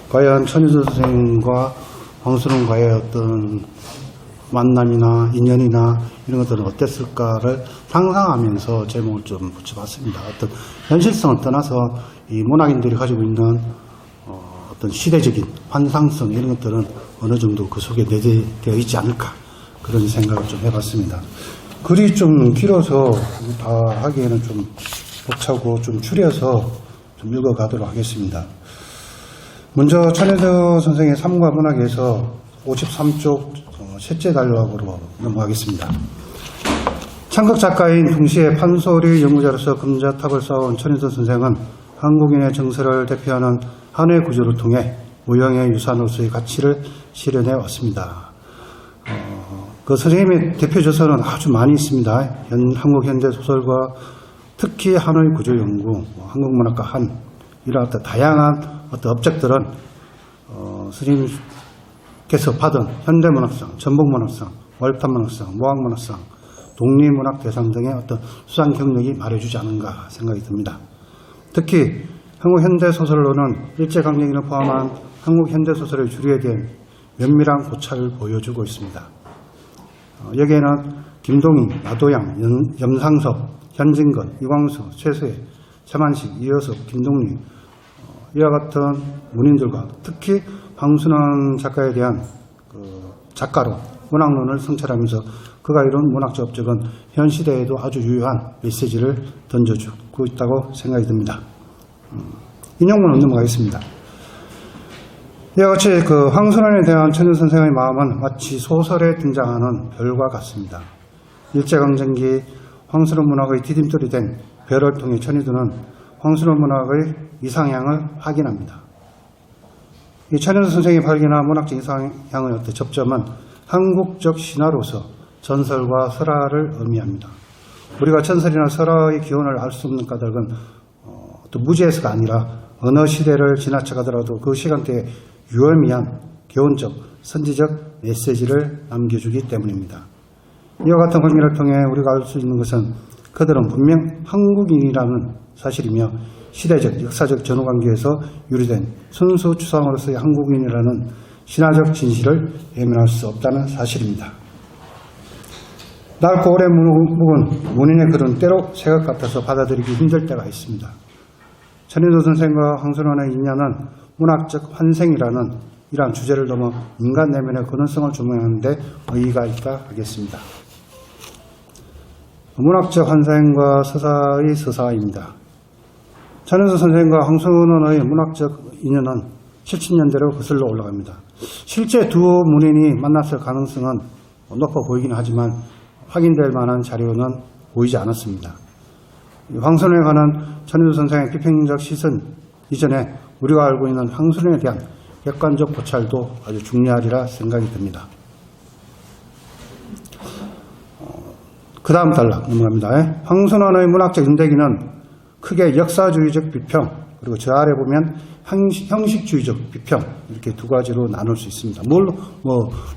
과연 천인도 선생님과 황순원과의 어떤 만남이나 인연이나 이런 것들은 어땠을까를 상상하면서 제목을 좀 붙여봤습니다. 어떤 현실성을 떠나서 이 문학인들이 가지고 있는 어떤 시대적인 환상성 이런 것들은 어느 정도 그 속에 내재되어 있지 않을까, 그런 생각을 좀 해봤습니다. 글이 좀 길어서 다 하기에는 좀 벅차고 좀 줄여서 좀 읽어가도록 하겠습니다. 먼저 천인도 선생의 삶과 문학에서 53쪽 셋째 단락으로 넘어가겠습니다. 창극 작가인 동시에 판소리 연구자로서 금자탑을 쌓아온 천인도 선생은 한국인의 정서를 대표하는 한의 구조를 통해 무형의 유산으로서의 가치를 실현해 왔습니다. 그 선생님의 대표 저서는 아주 많이 있습니다. 한국 현대 소설과 특히 한의 구조 연구, 한국 문학과 한, 이런 어떤 다양한 어떤 업적들은 선생님께서 받은 현대문학상, 전북문학상, 월탄문학상, 모학문학상, 독립문학대상 등의 어떤 수상 경력이 말해주지 않은가 생각이 듭니다. 특히 한국 현대소설로는 일제강점기를 포함한 한국 현대소설의 주류에 대한 면밀한 고찰을 보여주고 있습니다. 여기에는 김동희, 나도양, 염상섭, 현진건, 이광수, 최수혜, 최만식, 이여섭, 김동리 이와 같은 문인들과 특히 황순원 작가에 대한 작가로 문학론을 성찰하면서 그가 이룬 문학적 업적은 현 시대에도 아주 유효한 메시지를 던져주고 있다고 생각이 듭니다. 인용문으로 넘어가겠습니다. 이와 같이 황순원에 대한 천인도 선생의 마음은 마치 소설에 등장하는 별과 같습니다. 일제강점기 황순원 문학의 디딤돌이 된 별을 통해 천인도는 황순원 문학의 이상향을 확인합니다. 이 천인도 선생이 발견한 문학적 이상향의 어떤 접점은 한국적 신화로서 전설과 설화를 의미합니다. 우리가 전설이나 설화의 기원을 알 수 없는 까닭은 또 무지에서가 아니라 어느 시대를 지나쳐 가더라도 그 시간대에 유의미한 교훈적, 선지적 메시지를 남겨주기 때문입니다. 이와 같은 관계를 통해 우리가 알 수 있는 것은 그들은 분명 한국인이라는 사실이며 시대적, 역사적 전후관계에서 유래된 순수 추상으로서의 한국인이라는 신화적 진실을 외면할 수 없다는 사실입니다. 넓고 오래 묵은 문인의 글은 때로 새것 같아서 받아들이기 힘들 때가 있습니다. 천인도 선생과 황순원의 인연은 문학적 환생이라는 이러한 주제를 넘어 인간 내면의 근원성을 조명하는 데 의의가 있다 하겠습니다. 문학적 환생과 서사의 서사입니다. 천인도 선생과 황순원의 문학적 인연은 70년대로 거슬러 올라갑니다. 실제 두 문인이 만났을 가능성은 높아 보이긴 하지만 확인될 만한 자료는 보이지 않았습니다. 황순원에 관한 천인도 선생의 비평적 시선 이전에 우리가 알고 있는 황순원에 대한 객관적 고찰도 아주 중요하리라 생각이 듭니다. 그 다음 단락 넘어갑니다. 황순원의 문학적 인대기는 크게 역사주의적 비평, 그리고 저 아래 보면 형식주의적 비평, 이렇게 두 가지로 나눌 수 있습니다. 물론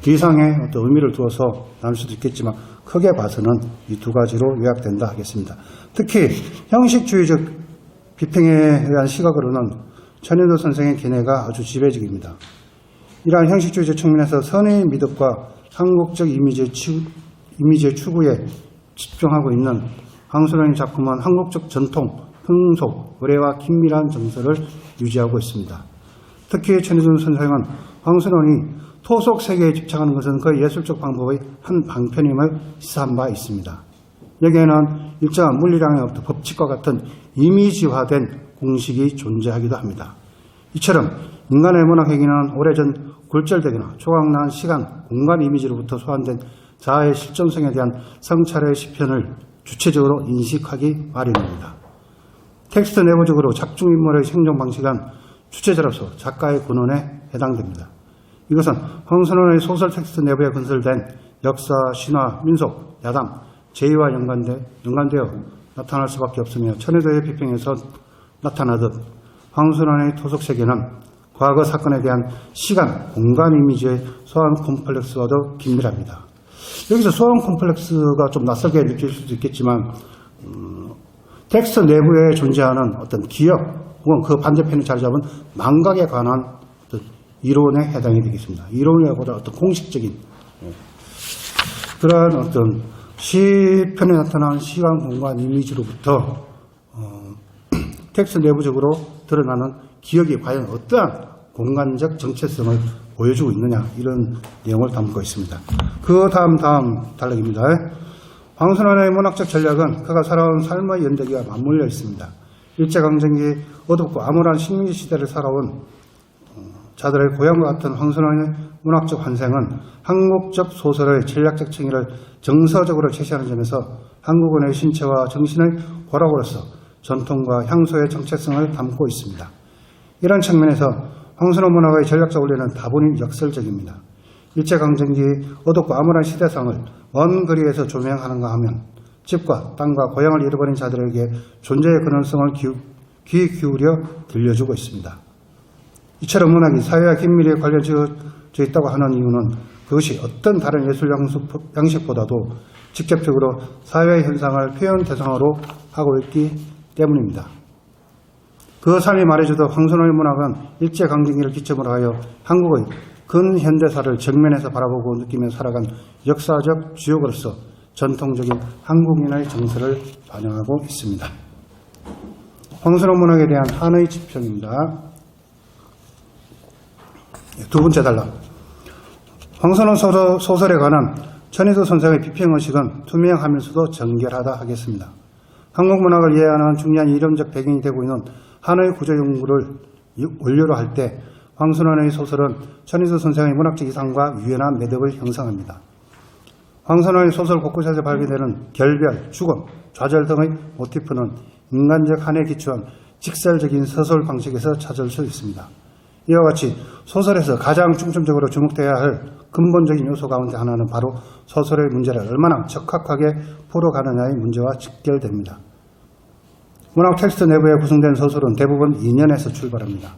리상의 어떤 의미를 두어서 나눌 수도 있겠지만 크게 봐서는 이 두 가지로 요약된다 하겠습니다. 특히 형식주의적 비평에 의한 시각으로는 천인도 선생의 견해가 아주 지배적입니다. 이러한 형식주의적 측면에서 선의의 미덕과 한국적 이미지의 추구에 집중하고 있는 황순원의 작품은 한국적 전통, 풍속, 의례와 긴밀한 정서를 유지하고 있습니다. 특히 천인도 선생은 황순원이 토속 세계에 집착하는 것은 그 예술적 방법의 한 방편임을 시사한 바 있습니다. 여기에는 일정한 물리량의 법칙과 같은 이미지화된 공식이 존재하기도 합니다. 이처럼 인간의 문학 행위는 오래전 굴절되거나 조각난 시간, 공간 이미지로부터 소환된 자아의 실존성에 대한 성찰의 시편을 주체적으로 인식하기 마련입니다. 텍스트 내부적으로 작중인물의 생존 방식은 주체자로서 작가의 근원에 해당됩니다. 이것은 황순원의 소설 텍스트 내부에 건설된 역사, 신화, 민속, 야담, 제의와 연관되어 나타날 수밖에 없으며 천혜도의 비평에서 나타나듯 황순원의 토속세계는 과거 사건에 대한 시간, 공간 이미지의 소환 콤플렉스와도 긴밀합니다. 여기서 소환 콤플렉스가 좀 낯설게 느낄 수도 있겠지만 텍스트 내부에 존재하는 어떤 기억 혹은 그 반대편에 자리 잡은 망각에 관한 어떤 이론에 해당이 되겠습니다. 이론이라기보다 어떤 공식적인 그러한 어떤 시편에 나타나는 시간, 공간 이미지로부터 텍스트 내부적으로 드러나는 기억이 과연 어떠한 공간적 정체성을 보여주고 있느냐 이런 내용을 담고 있습니다. 그 다음 단락입니다. 황순원의 문학적 전략은 그가 살아온 삶의 연대기와 맞물려 있습니다. 일제강점기 어둡고 암울한 식민지 시대를 살아온 자들의 고향과 같은 황순원의 문학적 환생은 한국적 소설의 전략적 청의를 정서적으로 제시하는 점에서 한국인의 신체와 정신의 보락으로서 전통과 향수의 정체성을 담고 있습니다. 이런 측면에서 황순원 문학의 전략적 원리는 다분히 역설적입니다. 일제강점기 어둡고 암울한 시대상을 먼 거리에서 조명하는가 하면 집과 땅과 고향을 잃어버린 자들에게 존재의 근원성을 귀 기울여 들려주고 있습니다. 이처럼 문학이 사회와 긴밀히 관련되어 있다고 하는 이유는 그것이 어떤 다른 예술 양식보다도 직접적으로 사회의 현상을 표현 대상으로 하고 있기 때문입니다. 그 삶이 말해주던 황순원의 문학은 일제강점기를 기점으로 하여 한국의 근현대사를 정면에서 바라보고 느끼며 살아간 역사적 주역으로서 전통적인 한국인의 정서를 반영하고 있습니다. 황순원 문학에 대한 한의 지평입니다. 두 번째 단락. 황순원 소설에 관한 천희도 선생의 비평의식은 투명하면서도 정결하다 하겠습니다. 한국 문학을 이해하는 중요한 이론적 배경이 되고 있는 한의 구조 연구를 원료로 할 때 황순원의 소설은 천희도 선생의 문학적 이상과 유연한 매력을 형성합니다. 황순원의 소설 곳곳에서 발견되는 결별, 죽음, 좌절 등의 모티프는 인간적 한에 기초한 직설적인 서술 방식에서 찾을 수 있습니다. 이와 같이 소설에서 가장 중점적으로 주목되어야 할 근본적인 요소 가운데 하나는 바로 소설의 문제를 얼마나 적합하게 풀어가느냐의 문제와 직결됩니다. 문학 텍스트 내부에 구성된 소설은 대부분 2년에서 출발합니다.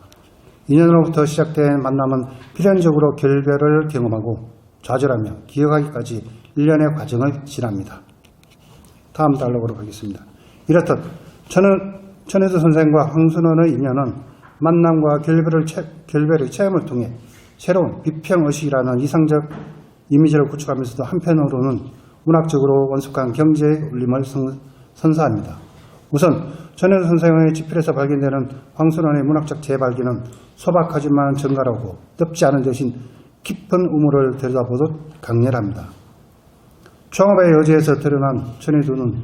2년으로부터 시작된 만남은 필연적으로 결별을 경험하고 좌절하며 기억하기까지 1년의 과정을 지납니다. 다음 단락으로 가겠습니다. 이렇듯 천혜도 선생과 황순원의 인연은 만남과 결별의 체험을 통해 새로운 비평의식이라는 이상적 이미지를 구축하면서도 한편으로는 문학적으로 원숙한 경제의 울림을 선사합니다. 우선 천혜도 선생의 집필에서 발견되는 황순원의 문학적 재발견은 소박하지만 정갈하고 뜬지 않은 대신 깊은 우물을 들여다보듯 강렬합니다. 총합의 여지에서 천혜도는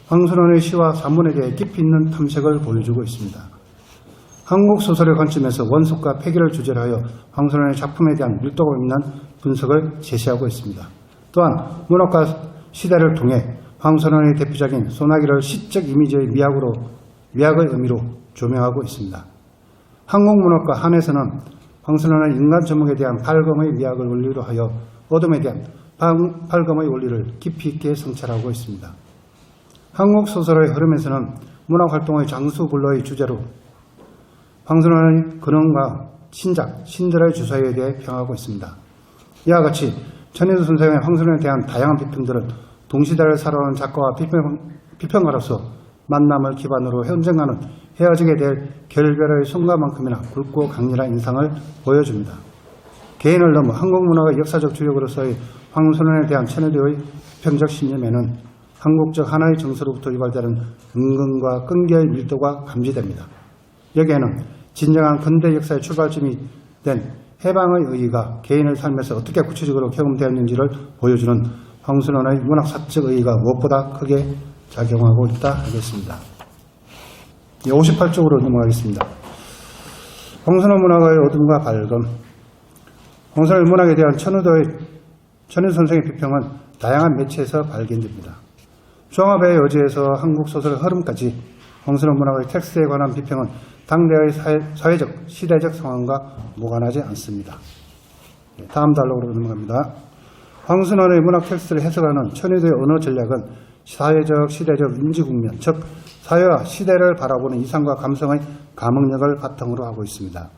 황순원의 시와 산문에 대해 깊이 있는 탐색을 보여주고 있습니다. 한국 소설의 관점에서 원숙과 폐기를 주제로 하여 황순원의 작품에 대한 밀도가 있는 분석을 제시하고 있습니다. 또한 문학과 시대를 통해 황순원의 대표작인 소나기를 시적 이미지의 미학의 의미로 조명하고 있습니다. 한국 문학과 한에서는 황순원의 인간 전목에 대한 발검의 미학을 원리로 하여 어둠에 대한 발검의 원리를 깊이 있게 성찰하고 있습니다. 한국 소설의 흐름에서는 문학활동의 장수불러의 주제로 황순원의 근원과 신작, 신들의 주사에 대해 평하고 있습니다. 이와 같이 천인수 선생의 황순원에 대한 다양한 비평들은 동시대를 살아온 작가와 비평가로서 만남을 기반으로 언젠가는 헤어지게 될 결별의 순간만큼이나 굵고 강렬한 인상을 보여줍니다. 개인을 넘어 한국문화의 역사적 주역으로서의 황순원에 대한 천혜도의 비평적 신념에는 한국적 하나의 정서로부터 유발되는 은근과 끈기의 밀도가 감지됩니다. 여기에는 진정한 근대 역사의 출발점이 된 해방의 의의가 개인의 삶에서 어떻게 구체적으로 경험되었는지를 보여주는 황순원의 문학사적 의의가 무엇보다 크게 작용하고 있다 하겠습니다. 58쪽으로 넘어가겠습니다. 황순원 문학의 어둠과 밝음. 황순원 문학에 대한 천우 선생의 비평은 다양한 매체에서 발견됩니다. 종합의 여지에서 한국 소설의 흐름까지 황순원 문학의 텍스트에 관한 비평은 당대의 사회적, 시대적 상황과 무관하지 않습니다. 다음 단락으로 넘어갑니다. 황순원의 문학 텍스트를 해석하는 천혜도의 언어 전략은 사회적, 시대적 인지 국면, 즉 사회와 시대를 바라보는 이상과 감성의 감흥력을 바탕으로 하고 있습니다.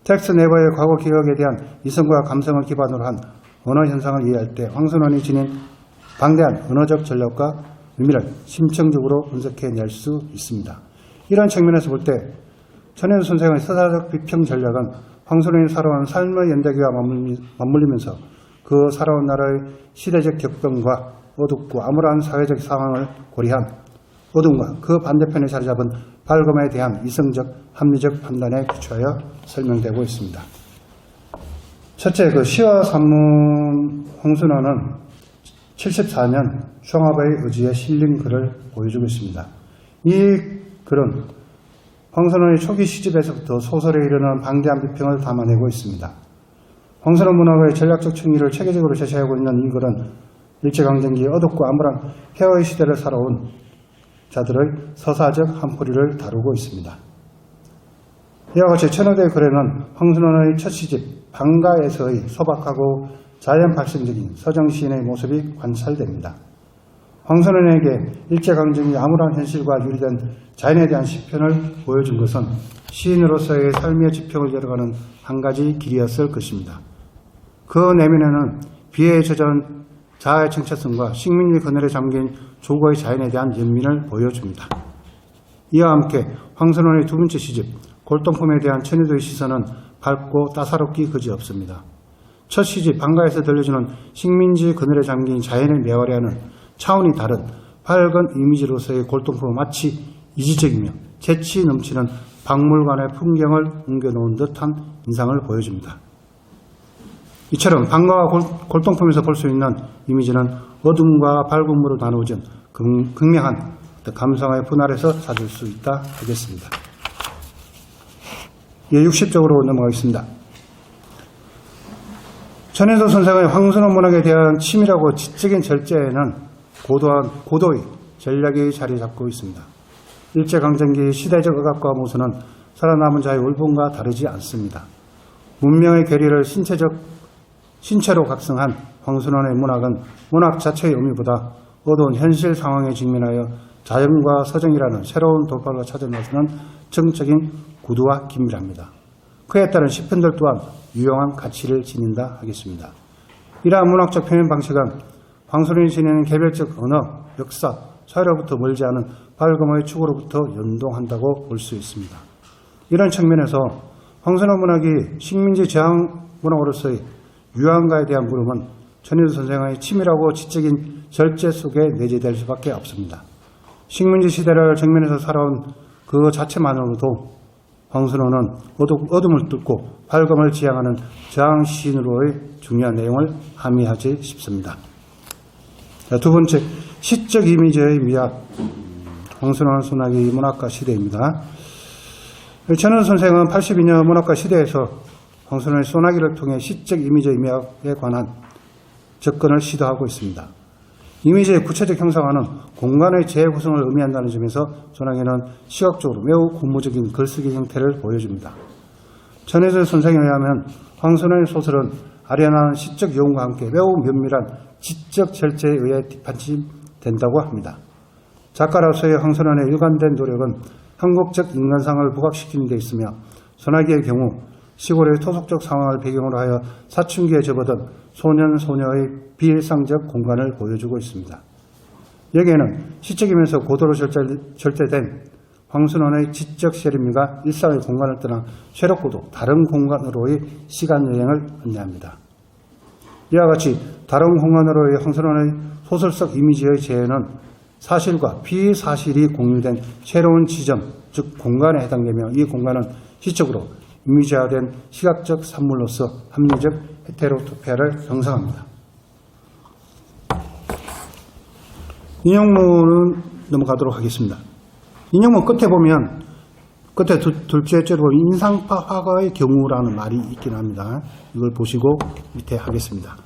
텍스트 내부의 과거 기억에 대한 이성과 감성을 기반으로 한 언어 현상을 이해할 때 황순원이 지닌 방대한 언어적 전략과 의미를 심층적으로 분석해낼 수 있습니다. 이런 측면에서 볼 때 천혜도 선생의 서사적 비평 전략은 황순원이 살아온 삶의 연대기와 맞물리면서 그 살아온 나라의 시대적 격변과 어둡고 암울한 사회적 상황을 고려한 어둠과 그 반대편에 자리 잡은 밝음에 대한 이성적, 합리적 판단에 기초하여 설명되고 있습니다. 첫째, 시와 산문 황순원은 74년 종합의 의지에 실린 글을 보여주고 있습니다. 이 글은 황순원의 초기 시집에서부터 소설에 이르는 방대한 비평을 담아내고 있습니다. 황순원 문학의 전략적 충의를 체계적으로 제시하고 있는 이 글은 일제강점기 어둡고 암울한 폐허의 시대를 살아온 자들의 서사적 한포리를 다루고 있습니다. 이와 같이 천호대의 글에는 황순원의 첫 시집 방가에서의 소박하고 자연 발생적인 서정시인의 모습이 관찰됩니다. 황순원에게 일제강점기 암울한 현실과 유리된 자연에 대한 시편을 보여준 것은 시인으로서의 삶의 지평을 열어가는 한 가지 길이었을 것입니다. 그 내면에는 비에 젖은 자아의 정체성과 식민지 그늘에 잠긴 조국의 자연에 대한 연민을 보여줍니다. 이와 함께 황순원의 두 번째 시집 골동품에 대한 천혜도의 시선은 밝고 따사롭기 그지없습니다. 첫 시집 방가에서 들려주는 식민지 그늘에 잠긴 자연을 메아리하는 차원이 다른 밝은 이미지로서의 골동품은 마치 이지적이며 재치 넘치는 박물관의 풍경을 옮겨놓은 듯한 인상을 보여줍니다. 이처럼 방가와 골동품에서 볼 수 있는 이미지는 어둠과 밝음으로 나누어진 극명한 감성의 분할에서 찾을 수 있다 하겠습니다. 60쪽으로 넘어가겠습니다. 천혜도 선생의 황순원 문학에 대한 치밀하고 지적인 절제에는 고도의 전략이 자리 잡고 있습니다. 일제강점기 시대적 억압과 모순은 살아남은 자의 울분과 다르지 않습니다. 문명의 괴리를 신체로 각성한 황순원의 문학은 문학 자체의 의미보다 어두운 현실 상황에 직면하여 자연과 서정이라는 새로운 돌파로 찾아 나서는 정적인 구두와 긴밀합니다. 그에 따른 시편들 또한 유용한 가치를 지닌다 하겠습니다. 이러한 문학적 표현 방식은 황순원이 지니는 개별적 언어, 역사, 사회로부터 멀지 않은 밝음의 축으로부터 연동한다고 볼 수 있습니다. 이런 측면에서 황순원 문학이 식민지 저항 문학으로서의 유한가에 대한 물음은 천혜도 선생의 치밀하고 지적인 절제 속에 내재될 수밖에 없습니다. 식민지 시대를 정면에서 살아온 그 자체만으로도 황순원은 어둠을 뚫고 밝음을 지향하는 저항 시인으로의 중요한 내용을 함의하지 싶습니다. 두 번째, 시적 이미지의 미학. 황순원 소나기 문학과 시대입니다. 천혜도 선생은 82년 문학과 시대에서 황순원의 소나기를 통해 시적 이미지의 미학에 관한 접근을 시도하고 있습니다. 이미지의 구체적 형상화는 공간의 재구성을 의미한다는 점에서 소나기는 시각적으로 매우 고무적인 글쓰기 형태를 보여줍니다. 천혜도 선생에 의하면 황순원의 소설은 아련한 시적 요원과 함께 매우 면밀한 지적 절제에 의해 뒷받침된다고 합니다. 작가로서의 황순원의 일관된 노력은 한국적 인간상을 부각시키는 데 있으며 소나기의 경우 시골의 토속적 상황을 배경으로 하여 사춘기에 접어든 소년, 소녀의 비일상적 공간을 보여주고 있습니다. 여기에는 시적이면서 고도로 절제된 황순원의 지적 세림미가 일상의 공간을 떠나 새롭고도 다른 공간으로의 시간여행을 안내합니다. 이와 같이 다른 공간으로의 황순원의 소설 속 이미지의 재현은 사실과 비사실이 공유된 새로운 지점, 즉 공간에 해당되며 이 공간은 시적으로 이미지화된 시각적 산물로서 합리적 헤테로토피아를 형성합니다. 인용문은 넘어가도록 하겠습니다. 인용문 끝에 보면 끝에 둘째 줄에 보면 인상파 화가의 경우라는 말이 있긴 합니다. 이걸 보시고 밑에 하겠습니다.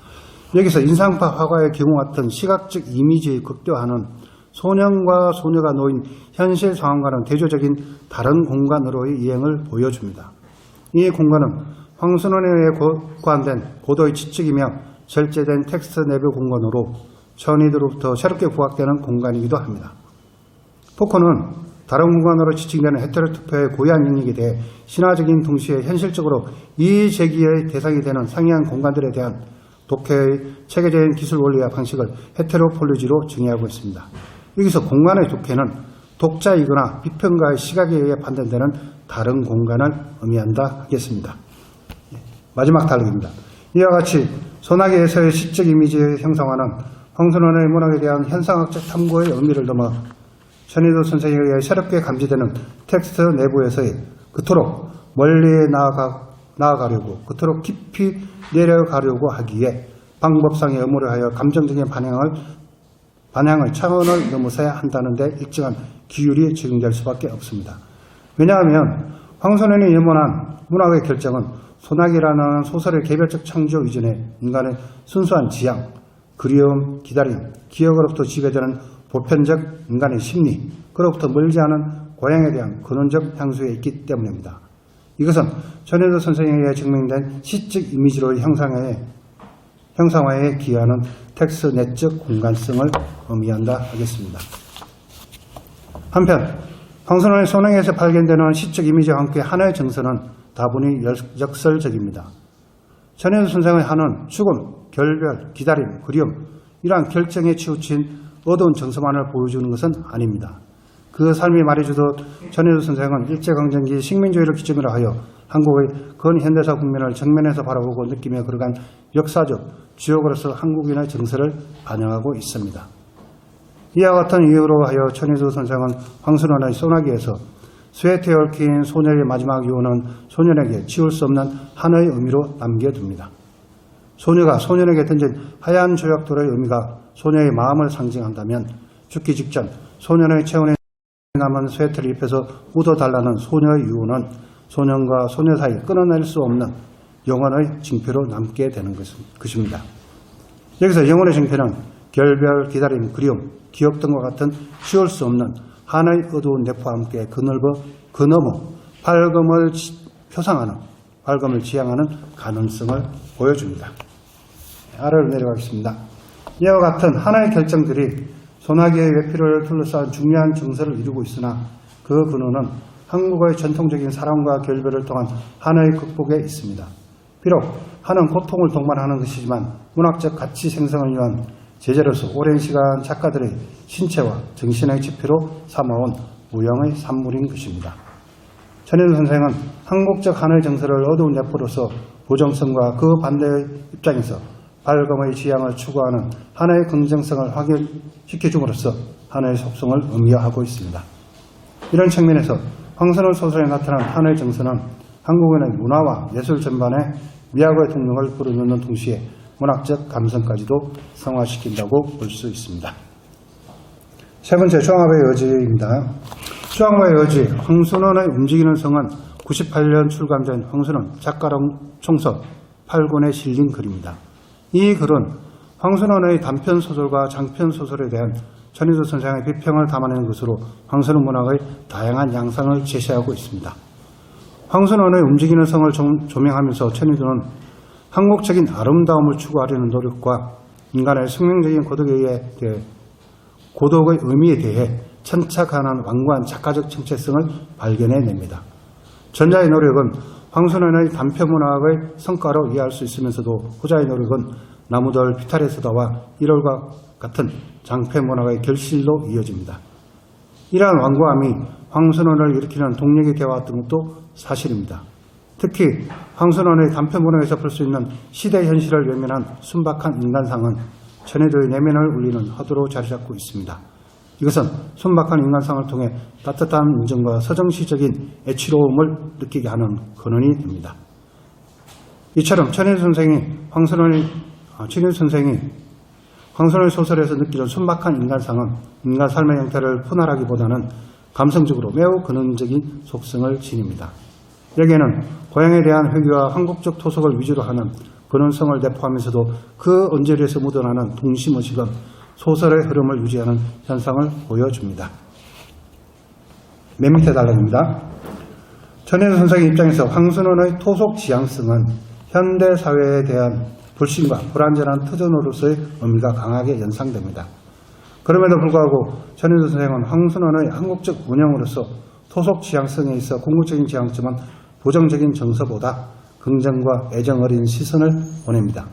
여기서 인상파 화가의 경우 같은 시각적 이미지의 극대화는 소년과 소녀가 놓인 현실 상황과는 대조적인 다른 공간으로의 이행을 보여줍니다. 이 공간은 황순원에 의해 고안된 고도의 지적이며 절제된 텍스트 내부 공간으로 천의도로부터 새롭게 부각되는 공간이기도 합니다. 포커는 다른 공간으로 지칭되는 헤테로토피아의 고유한 영역에 대해 신화적인 동시에 현실적으로 이의 제기의 대상이 되는 상이한 공간들에 대한 독해의 체계적인 기술 원리와 방식을 헤테로폴리지로 정의하고 있습니다. 여기서 공간의 독해는 독자이거나 비평가의 시각에 의해 판단되는 다른 공간을 의미한다 하겠습니다. 마지막 단락입니다. 이와 같이 소나기에서의 시적 이미지의 형성화는 황순원의 문학에 대한 현상학적 탐구의 의미를 넘어 천의도 선생에 의해 새롭게 감지되는 텍스트 내부에서의 그토록 멀리 나아가려고 그토록 깊이 내려가려고 하기에 방법상의 의무를 하여 감정적인 반향을 차원을 넘어서야 한다는 데 일정한 기율이 적용될 수밖에 없습니다. 왜냐하면 황순원이 예문한 문학의 결정은 소나기라는 소설의 개별적 창조 이전에 인간의 순수한 지향, 그리움, 기다림, 기억으로부터 지배되는 보편적 인간의 심리, 그로부터 멀지 않은 고향에 대한 근원적 향수에 있기 때문입니다. 이것은 전혜도 선생에 의해 증명된 시적 이미지로의 형상화에 기여하는 텍스트 내적 공간성을 의미한다 하겠습니다. 한편 황순원의 소능에서 발견되는 시적 이미지와 함께 한의 정서는 다분히 역설적입니다. 전혜도 선생의 한은 죽음, 결별, 기다림, 그리움 이러한 결정에 치우친 어두운 정서만을 보여주는 것은 아닙니다. 그 삶이 말해주듯 전혜도 선생은 일제강점기 식민주의를 기점으로 하여 한국의 근현대사 국면을 정면에서 바라보고 느끼며 걸어간 역사적 주역으로서 한국인의 정서를 반영하고 있습니다. 이와 같은 이유로 하여 천혜도 선생은 황순원의 소나기에서 스웨트에 얽힌 소녀의 마지막 유언은 소년에게 지울 수 없는 한의 의미로 남겨둡니다. 소녀가 소년에게 던진 하얀 조약돌의 의미가 소녀의 마음을 상징한다면 죽기 직전 소년의 체온에 남은 스웨트를 입혀서 묻어달라는 소녀의 유언은 소년과 소녀 사이 끊어낼 수 없는 영원의 징표로 남게 되는 것입니다. 여기서 영원의 징표는 결별, 기다림, 그리움, 기억 등과 같은 지울 수 없는 한의 어두운 내포와 함께 그 너머 밝음을 표상하는, 밝음을 지향하는 가능성을 보여줍니다. 아래로 내려가겠습니다. 이와 같은 하나의 결정들이 소나기의 외피를 둘러싼 중요한 정서를 이루고 있으나 그 근원은 한국의 전통적인 사랑과 결별을 통한 한의 극복에 있습니다. 비록 한은 고통을 동반하는 것이지만 문학적 가치 생성을 위한 제재로서 오랜 시간 작가들의 신체와 정신의 지표로 삼아온 무형의 산물인 것입니다. 천혜도 선생은 한국적 한의 정서를 어두운 내포로서 보정성과 그 반대의 입장에서 밝음의 지향을 추구하는 하나의 긍정성을 확인시켜줌으로써 하나의 속성을 의미하고 있습니다. 이런 측면에서 황순원 소설에 나타난 하나의 정서는 한국인의 문화와 예술 전반에 미학의 동력을 불어넣는 동시에 문학적 감성까지도 성화시킨다고 볼 수 있습니다. 세 번째, 조항합의 여지입니다. 조항합의 여지, 황순원의 움직이는 성은 98년 출간된 황순원 작가론 총서 8권에 실린 글입니다. 이 글은 황순원의 단편소설과 장편소설에 대한 천의도 선생의 비평을 담아낸 것으로 황순원 문학의 다양한 양상을 제시하고 있습니다. 황순원의 움직이는 성을 조명하면서 천의도는 한국적인 아름다움을 추구하려는 노력과 인간의 숙명적인 고독의 의미에 대해 천착하는 완고한 작가적 정체성을 발견해냅니다. 전자의 노력은 황순원의 단편문학의 성과로 이해할 수 있으면서도 후자의 노력은 나무들 피타레스다와 1월과 같은 장패 문화의 결실로 이어집니다. 이러한 완고함이 황선원을 일으키는 동력이 되어왔던 것도 사실입니다. 특히 황선원의 단편 문학에서 볼 수 있는 시대 현실을 외면한 순박한 인간상은 천혜도의 내면을 울리는 화두로 자리잡고 있습니다. 이것은 순박한 인간상을 통해 따뜻한 인정과 서정시적인 애취로움을 느끼게 하는 근원이 됩니다. 이처럼 천혜도 선생이 황선원의 소설에서 느끼는 순박한 인간상은 인간 삶의 형태를 분할하기보다는 감성적으로 매우 근원적인 속성을 지닙니다. 여기에는 고향에 대한 회귀와 한국적 토속을 위주로 하는 근원성을 내포하면서도 그 언저리에서 묻어나는 동심의식은 소설의 흐름을 유지하는 현상을 보여줍니다. 맨 밑에 달락입니다. 천혜도 선생의 입장에서 황선원의 토속 지향성은 현대사회에 대한 불신과 불안전한 터전으로서의 의미가 강하게 연상됩니다. 그럼에도 불구하고 천혜도 선생은 황선원의 한국적 운영으로서 토속 지향성에 있어 궁극적인 지향점은 부정적인 정서보다 긍정과 애정 어린 시선을 보냅니다.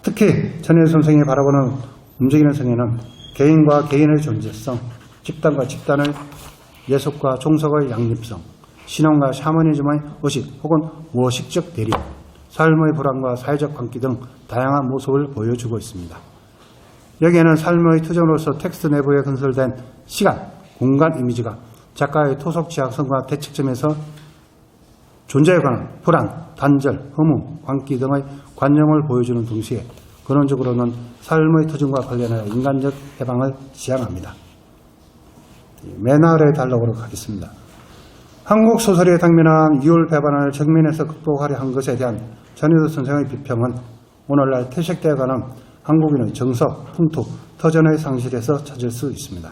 특히 천혜도 선생이 바라보는 움직이는 성에는 개인과 개인의 존재성, 집단과 집단의 예속과 종속의 양립성, 신앙과 샤머니즘의 의식 혹은 무의식적 대립, 삶의 불안과 사회적 관계 등 다양한 모습을 보여주고 있습니다. 여기에는 삶의 투전으로서 텍스트 내부에 건설된 시간, 공간 이미지가 작가의 토속 지향성과 대척점에서 존재에 관한 불안, 단절, 허무, 광기 등의 관념을 보여주는 동시에 근원적으로는 삶의 터전과 관련하여 인간적 해방을 지향합니다. 맨 아래에 달라고 하겠습니다. 한국 소설에 당면한 이율 배반을 정면에서 극복하려 한 것에 대한 천혜도 선생의 비평은 오늘날 퇴색되어 가는 한국인의 정서, 풍토, 터전의 상실에서 찾을 수 있습니다.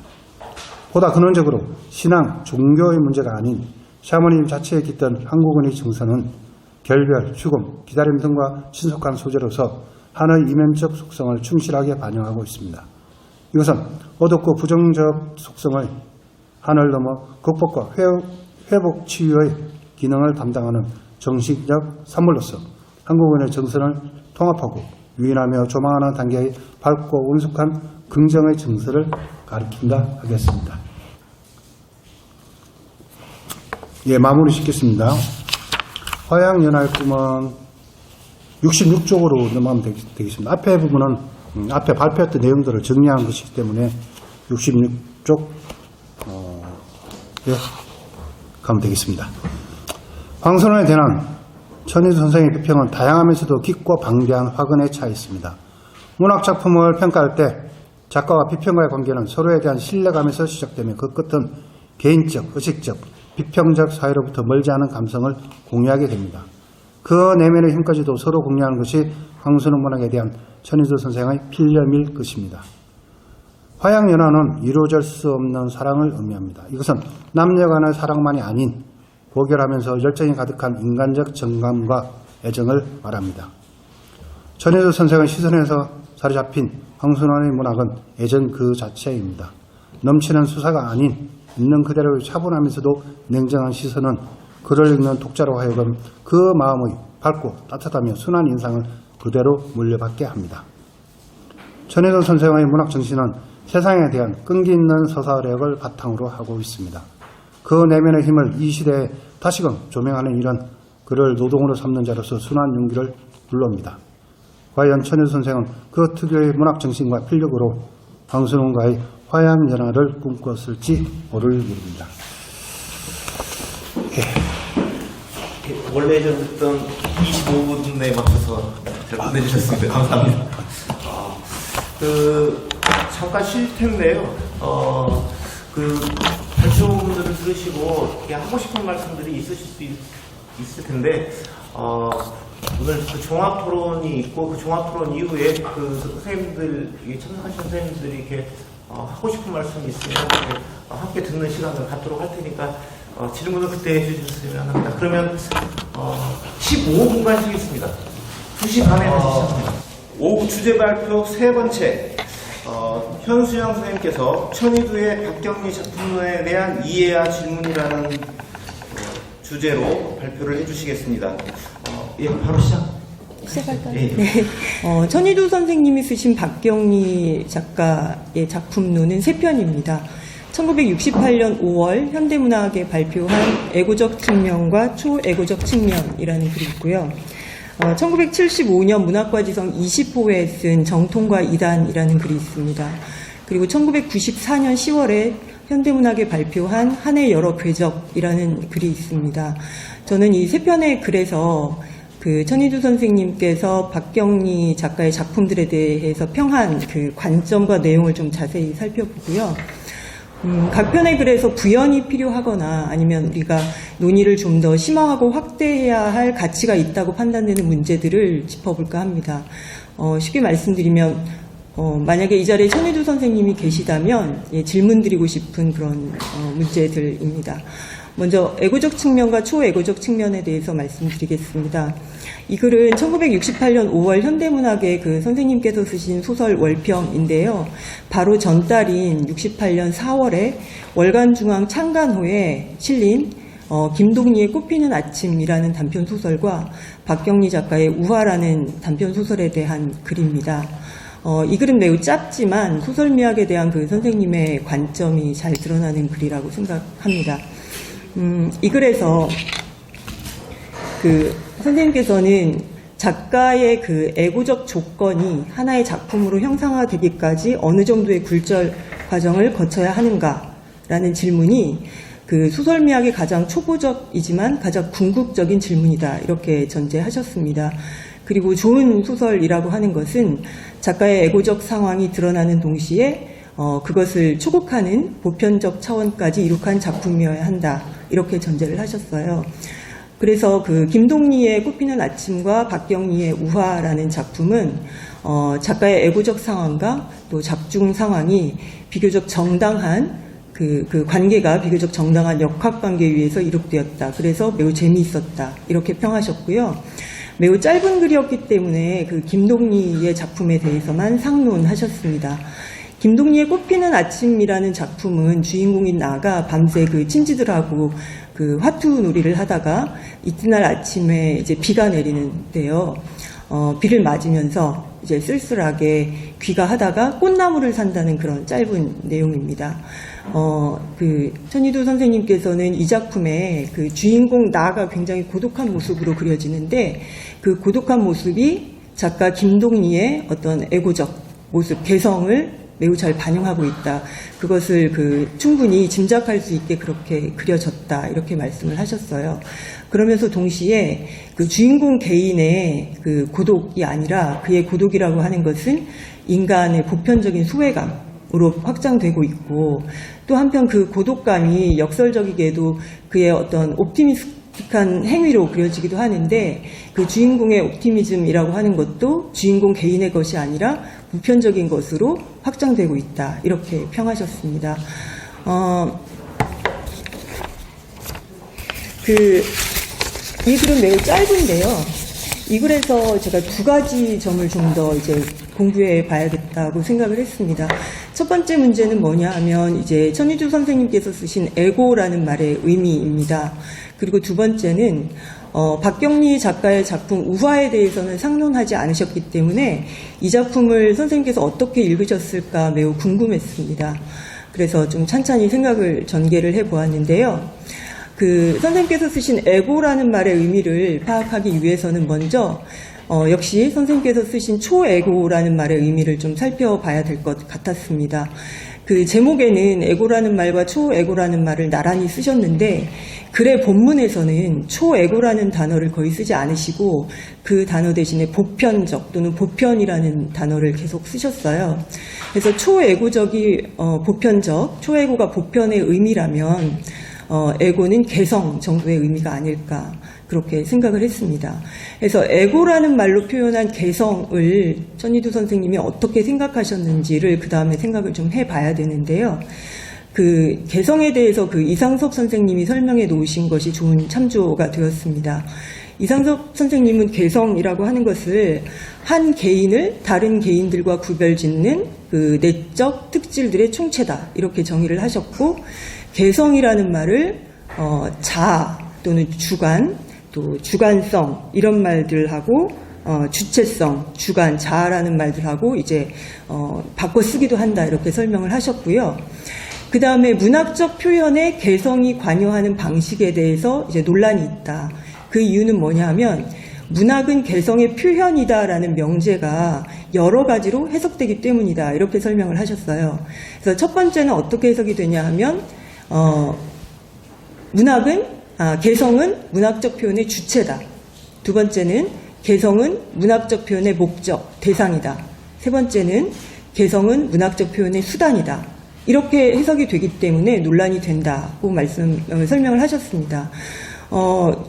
보다 근원적으로 신앙, 종교의 문제가 아닌 샤머니즘 자체에 깃든 한국인의 정서는 결별, 죽음, 기다림 등과 친속한 소재로서 한의 이면적 속성을 충실하게 반영하고 있습니다. 이것은 어둡고 부정적 속성의 한을 넘어 극복과 회복 치유의 기능을 담당하는 정신적 산물로서 한국인의 정서를 통합하고 유인하며 조망하는 단계의 밝고 온숙한 긍정의 정서를 가리킨다 하겠습니다. 예, 마무리 짓겠습니다. 화양연화의 꿈은 66쪽으로 넘어가면 되겠습니다. 앞에 부분은 앞에 발표했던 내용들을 정리한 것이기 때문에 66쪽 예, 가면 되겠습니다. 황선원에 대한 천혜도 선생의 비평은 다양하면서도 깊고 방대한 화근에 차 있습니다. 문학작품을 평가할 때 작가와 비평가의 관계는 서로에 대한 신뢰감에서 시작되며 그 끝은 개인적, 의식적, 비평적 사회로부터 멀지 않은 감성을 공유하게 됩니다. 그 내면의 힘까지도 서로 공유하는 것이 황선원 문학에 대한 천혜도 선생의 필름일 것입니다. 화양연화는 이루어질 수 없는 사랑을 의미합니다. 이것은 남녀 간의 사랑만이 아닌 고결하면서 열정이 가득한 인간적 정감과 애정을 말합니다. 천혜도 선생의 시선에서 사로잡힌 황선원의 문학은 애정 그 자체입니다. 넘치는 수사가 아닌 있는 그대로의 차분하면서도 냉정한 시선은 글을 읽는 독자로 하여금 그 마음의 밝고 따뜻하며 순한 인상을 그대로 물려받게 합니다. 천혜도 선생의 문학 정신은 세상에 대한 끈기 있는 서사력을 바탕으로 하고 있습니다. 그 내면의 힘을 이 시대에 다시금 조명하는 일은 그를 노동으로 삼는 자로서 순한 용기를 불러옵니다. 과연 천혜도 선생은 그 특유의 문학 정신과 필력으로 황선원과의 화양연화를 꿈꿨을지 모를 일입니다. 원래 예정됐던 25분에 맞춰서 잘 보내주셨습니다. 감사합니다. 잠깐 쉴 텐데요. 발표분들을 들으시고 이렇게 하고 싶은 말씀들이 있으실 수 있을 텐데, 오늘 그 종합 토론이 있고 그 종합 토론 이후에 그 선생님들, 참석하신 선생님들이 이렇게 하고 싶은 말씀이 있으면 함께 듣는 시간을 갖도록 할 테니까 질문을 그때 해주셨으면 합니다. 그러면 15분간 쉬겠습니다. 2시 반에 다시 시작합니다. 오후 주제 발표 세 번째, 현수영 선생님께서 천희두의 박경리 작품에 대한 이해와 질문이라는 주제로 발표를 해주시겠습니다. 예, 바로 시작. 시작할까요? 네. 네. 천희두 선생님이 쓰신 박경리 작가의 작품론은 3편입니다. 1968년 5월 현대문학에 발표한 애고적 측면과 초애고적 측면이라는 글이 있고요. 1975년 문학과지성 20호에 쓴 정통과 이단이라는 글이 있습니다. 그리고 1994년 10월에 현대문학에 발표한 한의 여러 궤적이라는 글이 있습니다. 저는 이 3편의 글에서 그 천희두 선생님께서 박경리 작가의 작품들에 대해서 평한 그 관점과 내용을 좀 자세히 살펴보고요. 각 편의 글에서 부연이 필요하거나 아니면 우리가 논의를 좀 더 심화하고 확대해야 할 가치가 있다고 판단되는 문제들을 짚어볼까 합니다. 쉽게 말씀드리면 만약에 이 자리에 천희두 선생님이 계시다면 질문 드리고 싶은 그런 문제들입니다. 먼저 애고적 측면과 초애고적 측면에 대해서 말씀드리겠습니다. 이 글은 1968년 5월 현대문학의 그 선생님께서 쓰신 소설 월평인데요. 바로 전달인 68년 4월에 월간중앙 창간호에 실린 김동리의 꽃피는 아침이라는 단편 소설과 박경리 작가의 우화라는 단편 소설에 대한 글입니다. 이 글은 매우 짧지만 소설미학에 대한 그 선생님의 관점이 잘 드러나는 글이라고 생각합니다. 이 글에서 그 선생님께서는 작가의 그 애고적 조건이 하나의 작품으로 형상화되기까지 어느 정도의 굴절 과정을 거쳐야 하는가라는 질문이 그 소설미학의 가장 초보적이지만 가장 궁극적인 질문이다 이렇게 전제하셨습니다. 그리고 좋은 소설이라고 하는 것은 작가의 애고적 상황이 드러나는 동시에 그것을 초국하는 보편적 차원까지 이룩한 작품이어야 한다 이렇게 전제를 하셨어요. 그래서 그 김동리의 꽃피는 아침과 박경리의 우화라는 작품은 작가의 애고적 상황과 또 작중 상황이 비교적 정당한 그 관계가 비교적 정당한 역학관계 위에서 이룩되었다. 그래서 매우 재미있었다. 이렇게 평하셨고요. 매우 짧은 글이었기 때문에 그 김동리의 작품에 대해서만 상론하셨습니다. 김동리의 꽃피는 아침이라는 작품은 주인공인 나가 밤새 그 친지들하고 그 화투놀이를 하다가 이튿날 아침에 이제 비가 내리는데요. 비를 맞으면서 이제 쓸쓸하게 귀가하다가 꽃나무를 산다는 그런 짧은 내용입니다. 그 천희두 선생님께서는 이 작품에 그 주인공 나가 굉장히 고독한 모습으로 그려지는데 그 고독한 모습이 작가 김동리의 어떤 애고적 모습, 개성을 매우 잘 반영하고 있다. 그것을 그 충분히 짐작할 수 있게 그렇게 그려졌다. 이렇게 말씀을 하셨어요. 그러면서 동시에 그 주인공 개인의 그 고독이 아니라 그의 고독이라고 하는 것은 인간의 보편적인 소외감으로 확장되고 있고 또 한편 그 고독감이 역설적이게도 그의 어떤 옵티미스틱한 행위로 그려지기도 하는데 그 주인공의 옵티미즘이라고 하는 것도 주인공 개인의 것이 아니라 보편적인 것으로 확장되고 있다. 이렇게 평하셨습니다. 이 글은 매우 짧은데요. 이 글에서 제가 2가지 점을 좀 더 이제 공부해 봐야겠다고 생각을 했습니다. 첫 번째 문제는 뭐냐 하면 이제 천희두 선생님께서 쓰신 애고라는 말의 의미입니다. 그리고 두 번째는 박경리 작가의 작품 우화에 대해서는 상론하지 않으셨기 때문에 이 작품을 선생님께서 어떻게 읽으셨을까 매우 궁금했습니다. 그래서 좀 찬찬히 생각을 전개를 해보았는데요. 그 선생님께서 쓰신 애고라는 말의 의미를 파악하기 위해서는 먼저 역시 선생님께서 쓰신 초애고라는 말의 의미를 좀 살펴봐야 될 것 같았습니다. 그 제목에는 애고라는 말과 초애고라는 말을 나란히 쓰셨는데 글의 본문에서는 초애고라는 단어를 거의 쓰지 않으시고 그 단어 대신에 보편적 또는 보편이라는 단어를 계속 쓰셨어요. 그래서 초애고적이 보편적, 초애고가 보편의 의미라면 애고는 개성 정도의 의미가 아닐까 그렇게 생각을 했습니다. 그래서 애고라는 말로 표현한 개성을 천희두 선생님이 어떻게 생각하셨는지를 그 다음에 생각을 좀 해봐야 되는데요. 그 개성에 대해서 그 이상섭 선생님이 설명해 놓으신 것이 좋은 참조가 되었습니다. 이상섭 선생님은 개성이라고 하는 것을 한 개인을 다른 개인들과 구별짓는 그 내적 특질들의 총체다 이렇게 정의를 하셨고 개성이라는 말을 자아 또는 주관 또 주관성 이런 말들하고 주체성, 주관, 자아라는 말들하고 이제 바꿔 쓰기도 한다 이렇게 설명을 하셨고요. 그 다음에 문학적 표현에 개성이 관여하는 방식에 대해서 이제 논란이 있다. 그 이유는 뭐냐 하면 문학은 개성의 표현이다라는 명제가 여러 가지로 해석되기 때문이다. 이렇게 설명을 하셨어요. 그래서 첫 번째는 어떻게 해석이 되냐 하면 개성은 문학적 표현의 주체다. 두 번째는 개성은 문학적 표현의 목적, 대상이다. 세 번째는 개성은 문학적 표현의 수단이다. 이렇게 해석이 되기 때문에 논란이 된다고 설명을 하셨습니다.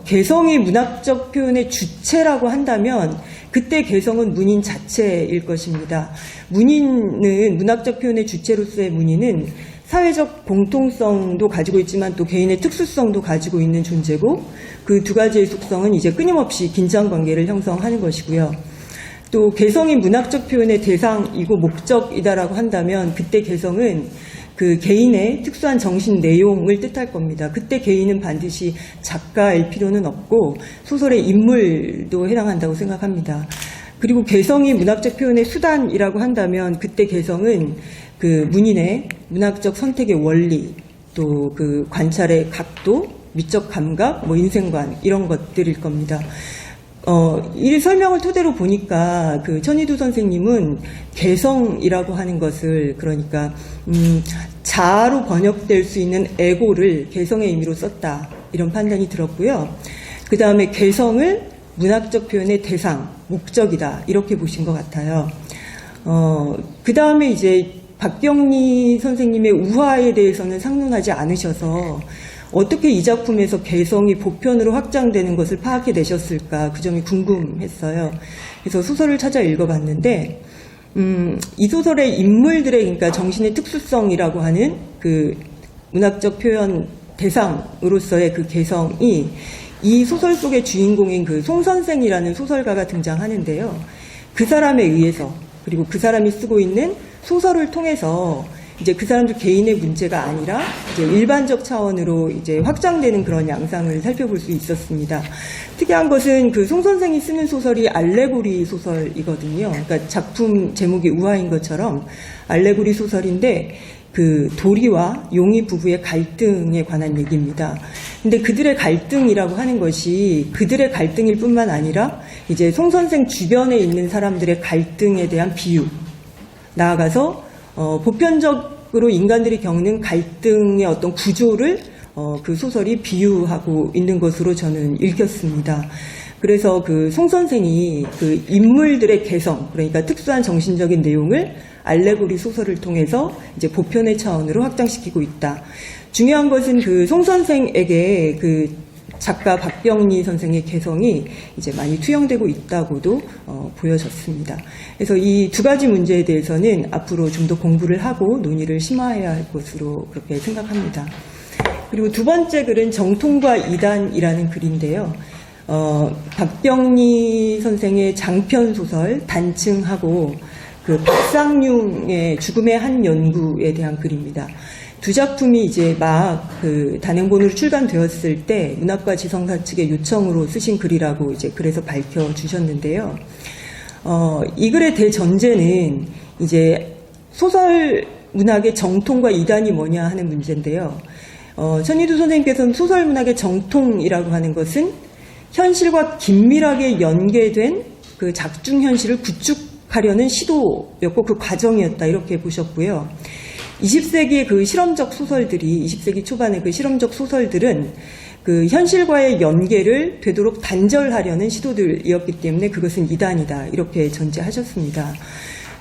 개성이 문학적 표현의 주체라고 한다면 그때 개성은 문인 자체일 것입니다. 문학적 표현의 주체로서의 문인은 사회적 공통성도 가지고 있지만 또 개인의 특수성도 가지고 있는 존재고 그 두 가지의 속성은 이제 끊임없이 긴장 관계를 형성하는 것이고요. 또 개성이 문학적 표현의 대상이고 목적이다라고 한다면 그때 개성은 그 개인의 특수한 정신 내용을 뜻할 겁니다. 그때 개인은 반드시 작가일 필요는 없고 소설의 인물도 해당한다고 생각합니다. 그리고 개성이 문학적 표현의 수단이라고 한다면 그때 개성은 그 문인의 문학적 선택의 원리, 또 그 관찰의 각도, 미적 감각, 인생관 이런 것들일 겁니다. 이 설명을 토대로 보니까 그 천희두 선생님은 개성이라고 하는 것을 그러니까 자아로 번역될 수 있는 에고를 개성의 의미로 썼다 이런 판단이 들었고요. 그 다음에 개성을 문학적 표현의 대상, 목적이다 이렇게 보신 것 같아요. 그 다음에 이제 박경리 선생님의 우화에 대해서는 상론하지 않으셔서 어떻게 이 작품에서 개성이 보편으로 확장되는 것을 파악해내셨을까 그 점이 궁금했어요. 그래서 소설을 찾아 읽어봤는데 이 소설의 인물들의 그러니까 정신의 특수성이라고 하는 그 문학적 표현 대상으로서의 그 개성이 이 소설 속의 주인공인 그 송선생이라는 소설가가 등장하는데요. 그 사람에 의해서 그리고 그 사람이 쓰고 있는 소설을 통해서 이제 그 사람들 개인의 문제가 아니라 이제 일반적 차원으로 이제 확장되는 그런 양상을 살펴볼 수 있었습니다. 특이한 것은 그 송 선생이 쓰는 소설이 알레고리 소설이거든요. 그러니까 작품 제목이 우화인 것처럼 알레고리 소설인데 그 도리와 용의 부부의 갈등에 관한 얘기입니다. 근데 그들의 갈등이라고 하는 것이 그들의 갈등일 뿐만 아니라 이제 송 선생 주변에 있는 사람들의 갈등에 대한 비유, 나아가서 보편적으로 인간들이 겪는 갈등의 어떤 구조를 그 소설이 비유하고 있는 것으로 저는 읽혔습니다. 그래서 그 송 선생이 그 인물들의 개성, 그러니까 특수한 정신적인 내용을 알레고리 소설을 통해서 이제 보편의 차원으로 확장시키고 있다. 중요한 것은 그 송 선생에게 그 작가 박경리 선생의 개성이 이제 많이 투영되고 있다고도 보여졌습니다. 그래서 이 두 가지 문제에 대해서는 앞으로 좀 더 공부를 하고 논의를 심화해야 할 것으로 그렇게 생각합니다. 그리고 두 번째 글은 정통과 이단이라는 글인데요. 박경리 선생의 장편 소설 단층하고 그 박상융의 죽음의 한 연구에 대한 글입니다. 두 작품이 이제 막 그 단행본으로 출간되었을 때 문학과 지성사 측의 요청으로 쓰신 글이라고 이제 그래서 밝혀주셨는데요. 이 글의 대전제는 이제 소설 문학의 정통과 이단이 뭐냐 하는 문제인데요. 천희두 선생님께서는 소설 문학의 정통이라고 하는 것은 현실과 긴밀하게 연계된 그 작중 현실을 구축하려는 시도였고 그 과정이었다 이렇게 보셨고요. 20세기의 그 실험적 소설들이 20세기 초반의 그 실험적 소설들은 그 현실과의 연계를 되도록 단절하려는 시도들이었기 때문에 그것은 이단이다 이렇게 전제하셨습니다.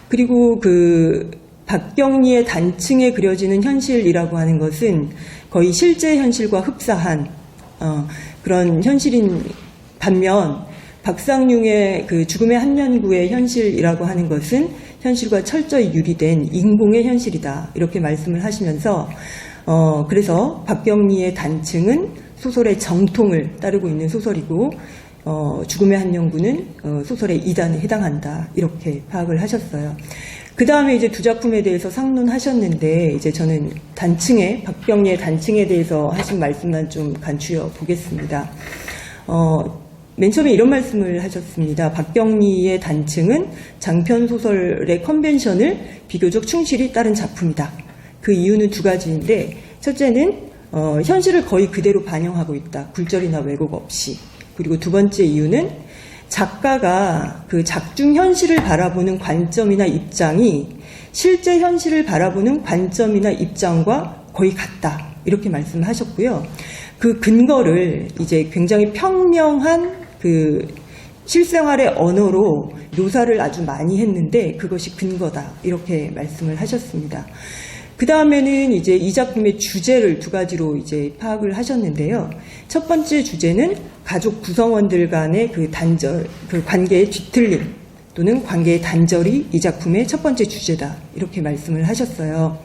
그리고 그 박경리의 단층에 그려지는 현실이라고 하는 것은 거의 실제 현실과 흡사한 그런 현실인 반면 박상융의 그 죽음의 한 연구의 현실이라고 하는 것은 현실과 철저히 유리된 인공의 현실이다 이렇게 말씀을 하시면서 그래서 박경리의 단층은 소설의 정통을 따르고 있는 소설이고 죽음의 한 연구는 소설의 이단에 해당한다 이렇게 파악을 하셨어요. 그 다음에 이제 두 작품에 대해서 상론하셨는데 이제 저는 박경리의 단층에 대해서 하신 말씀만 좀 간추려 보겠습니다. 맨 처음에 이런 말씀을 하셨습니다. 박경리의 단층은 장편 소설의 컨벤션을 비교적 충실히 따른 작품이다. 그 이유는 두 가지인데, 첫째는 현실을 거의 그대로 반영하고 있다. 굴절이나 왜곡 없이. 그리고 두 번째 이유는 작가가 그 작중 현실을 바라보는 관점이나 입장이 실제 현실을 바라보는 관점이나 입장과 거의 같다. 이렇게 말씀을 하셨고요. 그 근거를 이제 굉장히 평명한 그 실생활의 언어로 묘사를 아주 많이 했는데 그것이 근거다. 이렇게 말씀을 하셨습니다. 그 다음에는 이제 이 작품의 주제를 두 가지로 이제 파악을 하셨는데요. 첫 번째 주제는 가족 구성원들 간의 그 단절, 그 관계의 뒤틀림 또는 관계의 단절이 이 작품의 첫 번째 주제다. 이렇게 말씀을 하셨어요.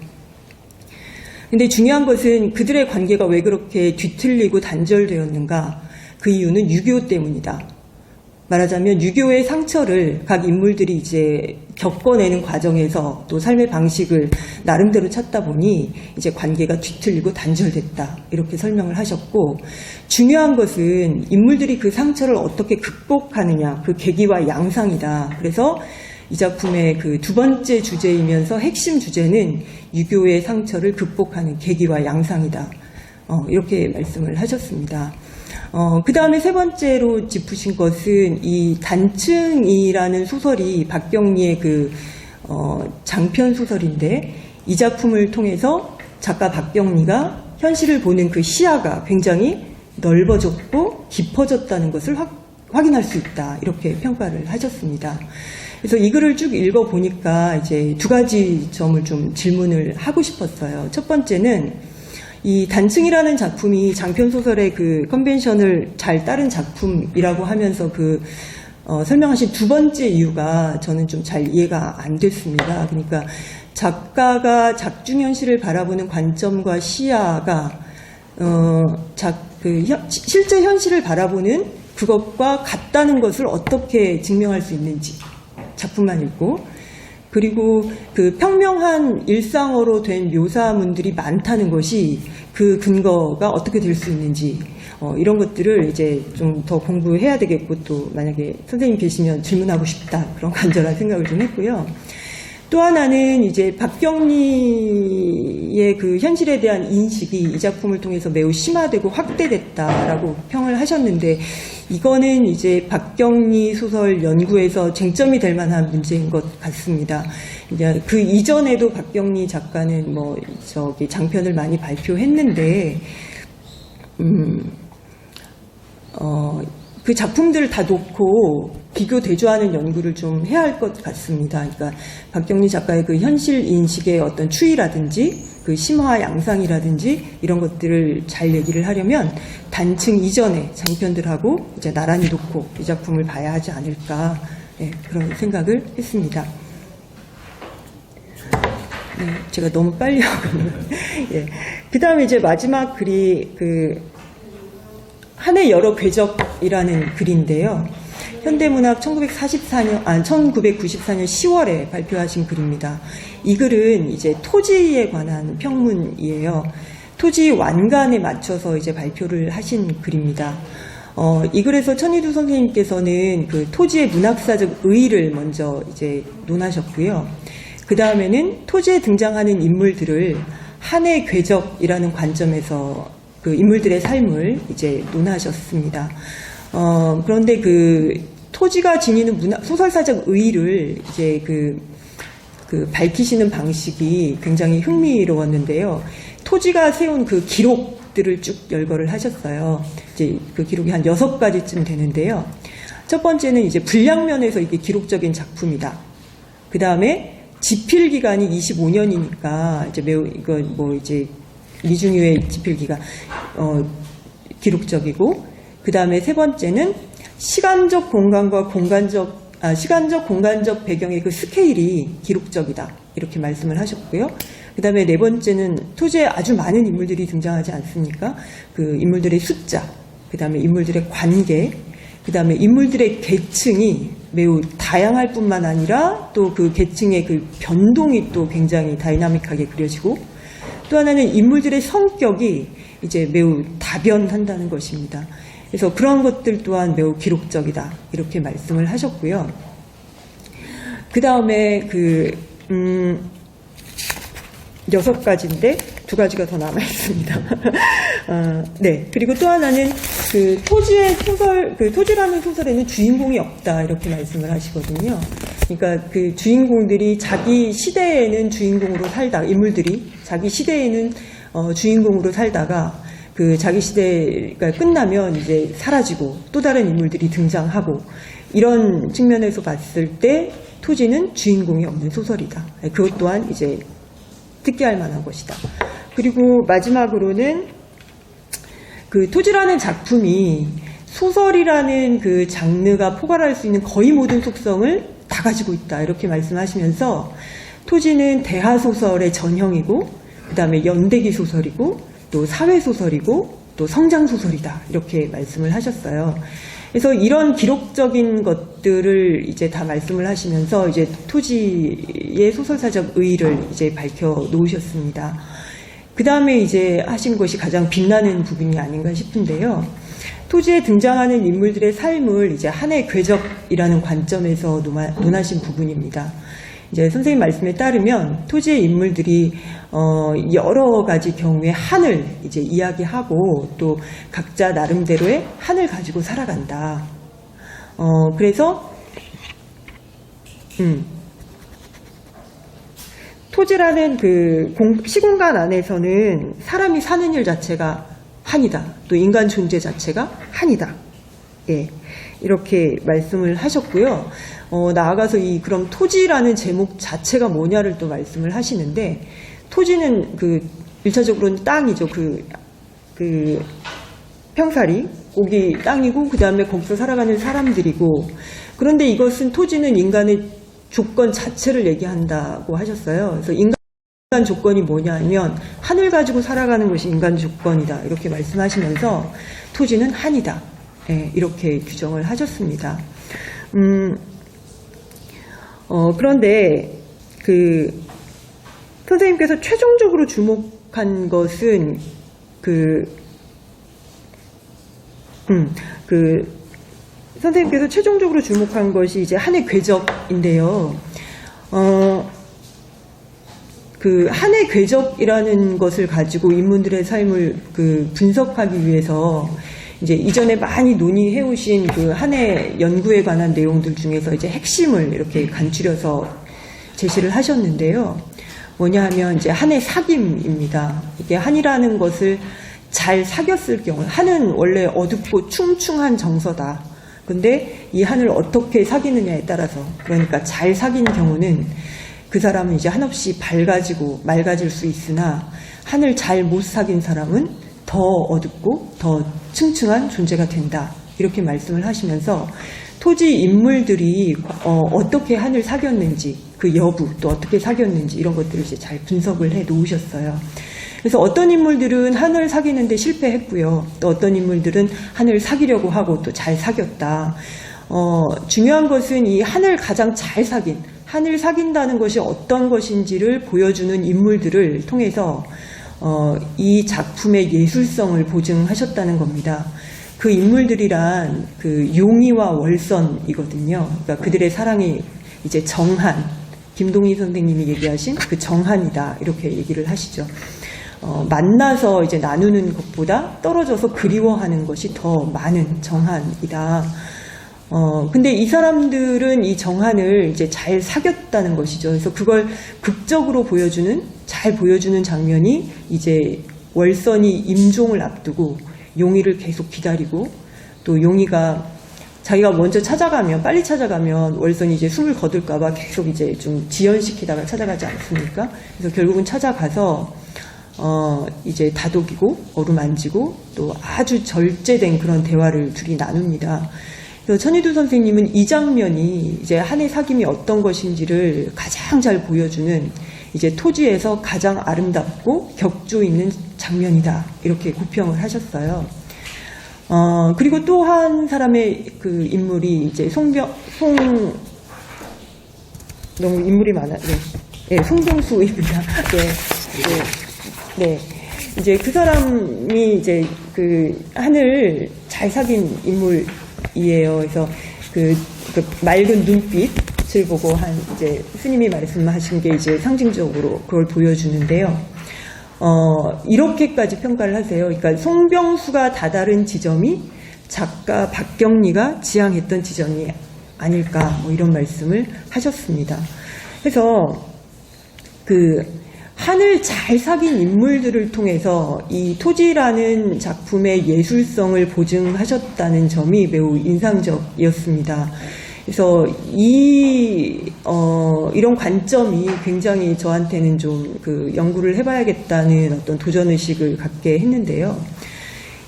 근데 중요한 것은 그들의 관계가 왜 그렇게 뒤틀리고 단절되었는가? 그 이유는 유교 때문이다. 말하자면 유교의 상처를 각 인물들이 이제 겪어내는 과정에서 또 삶의 방식을 나름대로 찾다 보니 이제 관계가 뒤틀리고 단절됐다. 이렇게 설명을 하셨고, 중요한 것은 인물들이 그 상처를 어떻게 극복하느냐, 그 계기와 양상이다. 그래서 이 작품의 그 두 번째 주제이면서 핵심 주제는 유교의 상처를 극복하는 계기와 양상이다. 이렇게 말씀을 하셨습니다. 그 다음에 세 번째로 짚으신 것은 이 단층이라는 소설이 박경리의 그, 장편 소설인데 이 작품을 통해서 작가 박경리가 현실을 보는 그 시야가 굉장히 넓어졌고 깊어졌다는 것을 확인할 수 있다. 이렇게 평가를 하셨습니다. 그래서 이 글을 쭉 읽어보니까 이제 두 가지 점을 좀 질문을 하고 싶었어요. 첫 번째는 이 단층이라는 작품이 장편소설의 그 컨벤션을 잘 따른 작품이라고 하면서 설명하신 두 번째 이유가 저는 좀 잘 이해가 안 됐습니다. 그러니까 작가가 작중현실을 바라보는 관점과 시야가, 실제 현실을 바라보는 그것과 같다는 것을 어떻게 증명할 수 있는지 작품만 읽고, 그리고 그 평명한 일상어로 된 묘사문들이 많다는 것이 그 근거가 어떻게 될 수 있는지, 이런 것들을 이제 좀 더 공부해야 되겠고, 또 만약에 선생님 계시면 질문하고 싶다. 그런 간절한 생각을 좀 했고요. 또 하나는 이제 박경리의 그 현실에 대한 인식이 이 작품을 통해서 매우 심화되고 확대됐다라고 평을 하셨는데, 이거는 이제 박경리 소설 연구에서 쟁점이 될 만한 문제인 것 같습니다. 이제 그 이전에도 박경리 작가는 장편을 많이 발표했는데, 그 작품들을 다 놓고 비교 대조하는 연구를 좀 해야 할 것 같습니다. 그러니까 박경리 작가의 그 현실 인식의 어떤 추이라든지 그 심화 양상이라든지 이런 것들을 잘 얘기를 하려면 단층 이전의 장편들하고 이제 나란히 놓고 이 작품을 봐야 하지 않을까, 그런 생각을 했습니다. 제가 너무 빨리 하군요. 그 다음에 이제 마지막 글이 한해 여러 궤적이라는 글인데요. 현대문학 1994년 10월에 발표하신 글입니다. 이 글은 이제 토지에 관한 평문이에요. 토지 완간에 맞춰서 이제 발표를 하신 글입니다. 이 글에서 천희두 선생님께서는 그 토지의 문학사적 의의를 먼저 이제 논하셨고요. 그 다음에는 토지에 등장하는 인물들을 한해 궤적이라는 관점에서 그 인물들의 삶을 이제 논하셨습니다. 그런데 그 토지가 지니는 소설사적 의의를 이제 밝히시는 방식이 굉장히 흥미로웠는데요. 토지가 세운 그 기록들을 쭉 열거를 하셨어요. 이제 그 기록이 한 6가지쯤 되는데요. 첫 번째는 이제 분량면에서 이게 기록적인 작품이다. 그 다음에 집필 기간이 25년이니까 이제 매우 이제 이중유의 집필기가 기록적이고, 그 다음에 세 번째는 시간적 공간적 배경의 그 스케일이 기록적이다. 이렇게 말씀을 하셨고요. 그 다음에 네 번째는 토지에 아주 많은 인물들이 등장하지 않습니까? 그 인물들의 숫자, 그 다음에 인물들의 관계, 그 다음에 인물들의 계층이 매우 다양할 뿐만 아니라 또 그 계층의 그 변동이 또 굉장히 다이나믹하게 그려지고, 또 하나는 인물들의 성격이 이제 매우 다변한다는 것입니다. 그래서 그런 것들 또한 매우 기록적이다. 이렇게 말씀을 하셨고요. 그 다음에 6가지인데 2가지가 더 남아 있습니다. 네. 그리고 또 하나는 그 토지의 소설, 그 토지라는 소설에는 주인공이 없다. 이렇게 말씀을 하시거든요. 그러니까 그 주인공들이 자기 시대에는 주인공으로 살다가, 인물들이 자기 시대에는 주인공으로 살다가 그 자기 시대가 끝나면 이제 사라지고 또 다른 인물들이 등장하고, 이런 측면에서 봤을 때 토지는 주인공이 없는 소설이다. 그것 또한 이제 특기할 만한 것이다. 그리고 마지막으로는 그 토지라는 작품이 소설이라는 그 장르가 포괄할 수 있는 거의 모든 속성을 다 가지고 있다. 이렇게 말씀하시면서 토지는 대하소설의 전형이고, 그 다음에 연대기 소설이고, 또 사회소설이고, 또 성장소설이다. 이렇게 말씀을 하셨어요. 그래서 이런 기록적인 것들을 이제 다 말씀을 하시면서 이제 토지의 소설사적 의의를 이제 밝혀 놓으셨습니다. 그 다음에 이제 하신 것이 가장 빛나는 부분이 아닌가 싶은데요. 토지에 등장하는 인물들의 삶을 이제 한의 궤적이라는 관점에서 논하신 부분입니다. 이제 선생님 말씀에 따르면 토지의 인물들이 여러 가지 경우에 한을 이제 이야기하고 또 각자 나름대로의 한을 가지고 살아간다. 그래서 토지라는 그 시공간 안에서는 사람이 사는 일 자체가 한이다. 또 인간 존재 자체가 한이다. 예, 이렇게 말씀을 하셨고요. 나아가서 그럼 토지라는 제목 자체가 뭐냐를 또 말씀을 하시는데, 토지는 그 1차적으로는 땅이죠. 그 평사리, 거기 땅이고, 그 다음에 거기서 살아가는 사람들이고, 그런데 이것은 토지는 인간의 조건 자체를 얘기한다고 하셨어요. 그래서 인간 조건이 뭐냐면 한을 가지고 살아가는 것이 인간 조건이다. 이렇게 말씀하시면서 토지는 한이다. 예, 이렇게 규정을 하셨습니다. 그런데 선생님께서 최종적으로 주목한 것은 선생님께서 최종적으로 주목한 것이 이제 한의 궤적인데요. 한의 궤적이라는 것을 가지고 인물들의 삶을 분석하기 위해서 이제 이전에 많이 논의해 오신 한의 연구에 관한 내용들 중에서 이제 핵심을 이렇게 간추려서 제시를 하셨는데요. 뭐냐 하면 이제 한의 사귐입니다. 이게 한이라는 것을 잘 사귀었을 경우, 한은 원래 어둡고 충충한 정서다. 근데 이 한을 어떻게 사귀느냐에 따라서, 그러니까 잘 사귄 경우는 그 사람은 이제 한없이 밝아지고 맑아질 수 있으나, 한을 잘 못 사귄 사람은 더 어둡고 더 층층한 존재가 된다. 이렇게 말씀을 하시면서 토지 인물들이 어떻게 한을 사귀었는지, 그 여부, 또 어떻게 사귀었는지 이런 것들을 이제 잘 분석을 해 놓으셨어요. 그래서 어떤 인물들은 한을 사귀는데 실패했고요. 또 어떤 인물들은 한을 사귀려고 하고 또 잘 사귀었다. 중요한 것은 이 한을 가장 잘 사귄, 한을 사귄다는 것이 어떤 것인지를 보여주는 인물들을 통해서 이 작품의 예술성을 보증하셨다는 겁니다. 그 인물들이란 용의와 월선이거든요. 그러니까 그들의 사랑이 이제 정한, 김동희 선생님이 얘기하신 그 정한이다. 이렇게 얘기를 하시죠. 만나서 이제 나누는 것보다 떨어져서 그리워하는 것이 더 많은 정한이다. 근데 이 사람들은 이 정한을 이제 잘 사귀었다는 것이죠. 그래서 그걸 극적으로 잘 보여주는 장면이 이제 월선이 임종을 앞두고 용의를 계속 기다리고, 또 용의가 자기가 먼저 빨리 찾아가면 월선이 이제 숨을 거둘까봐 계속 이제 좀 지연시키다가 찾아가지 않습니까? 그래서 결국은 찾아가서 이제 다독이고 어루만지고 또 아주 절제된 그런 대화를 둘이 나눕니다. 그래서 천희두 선생님은 이 장면이 이제 한의 사귐이 어떤 것인지를 가장 잘 보여주는 이제 토지에서 가장 아름답고 격조 있는 장면이다. 이렇게 고평을 하셨어요. 그리고 또 한 사람의 그 인물이 이제 너무 인물이 많아요. 네, 송병수입니다. 네. 이제 그 사람이 이제 그 한을 잘 잘 사귄 인물이에요. 그래서 그 맑은 눈빛을 보고 이제 스님이 말씀하신 게 이제 상징적으로 그걸 보여주는데요. 이렇게까지 평가를 하세요. 그러니까 송병수가 다다른 지점이 작가 박경리가 지향했던 지점이 아닐까, 뭐 이런 말씀을 하셨습니다. 그래서 한을 잘 사귄 인물들을 통해서 이 토지라는 작품의 예술성을 보증하셨다는 점이 매우 인상적이었습니다. 그래서 이런 관점이 굉장히 저한테는 좀 연구를 해봐야겠다는 어떤 도전의식을 갖게 했는데요.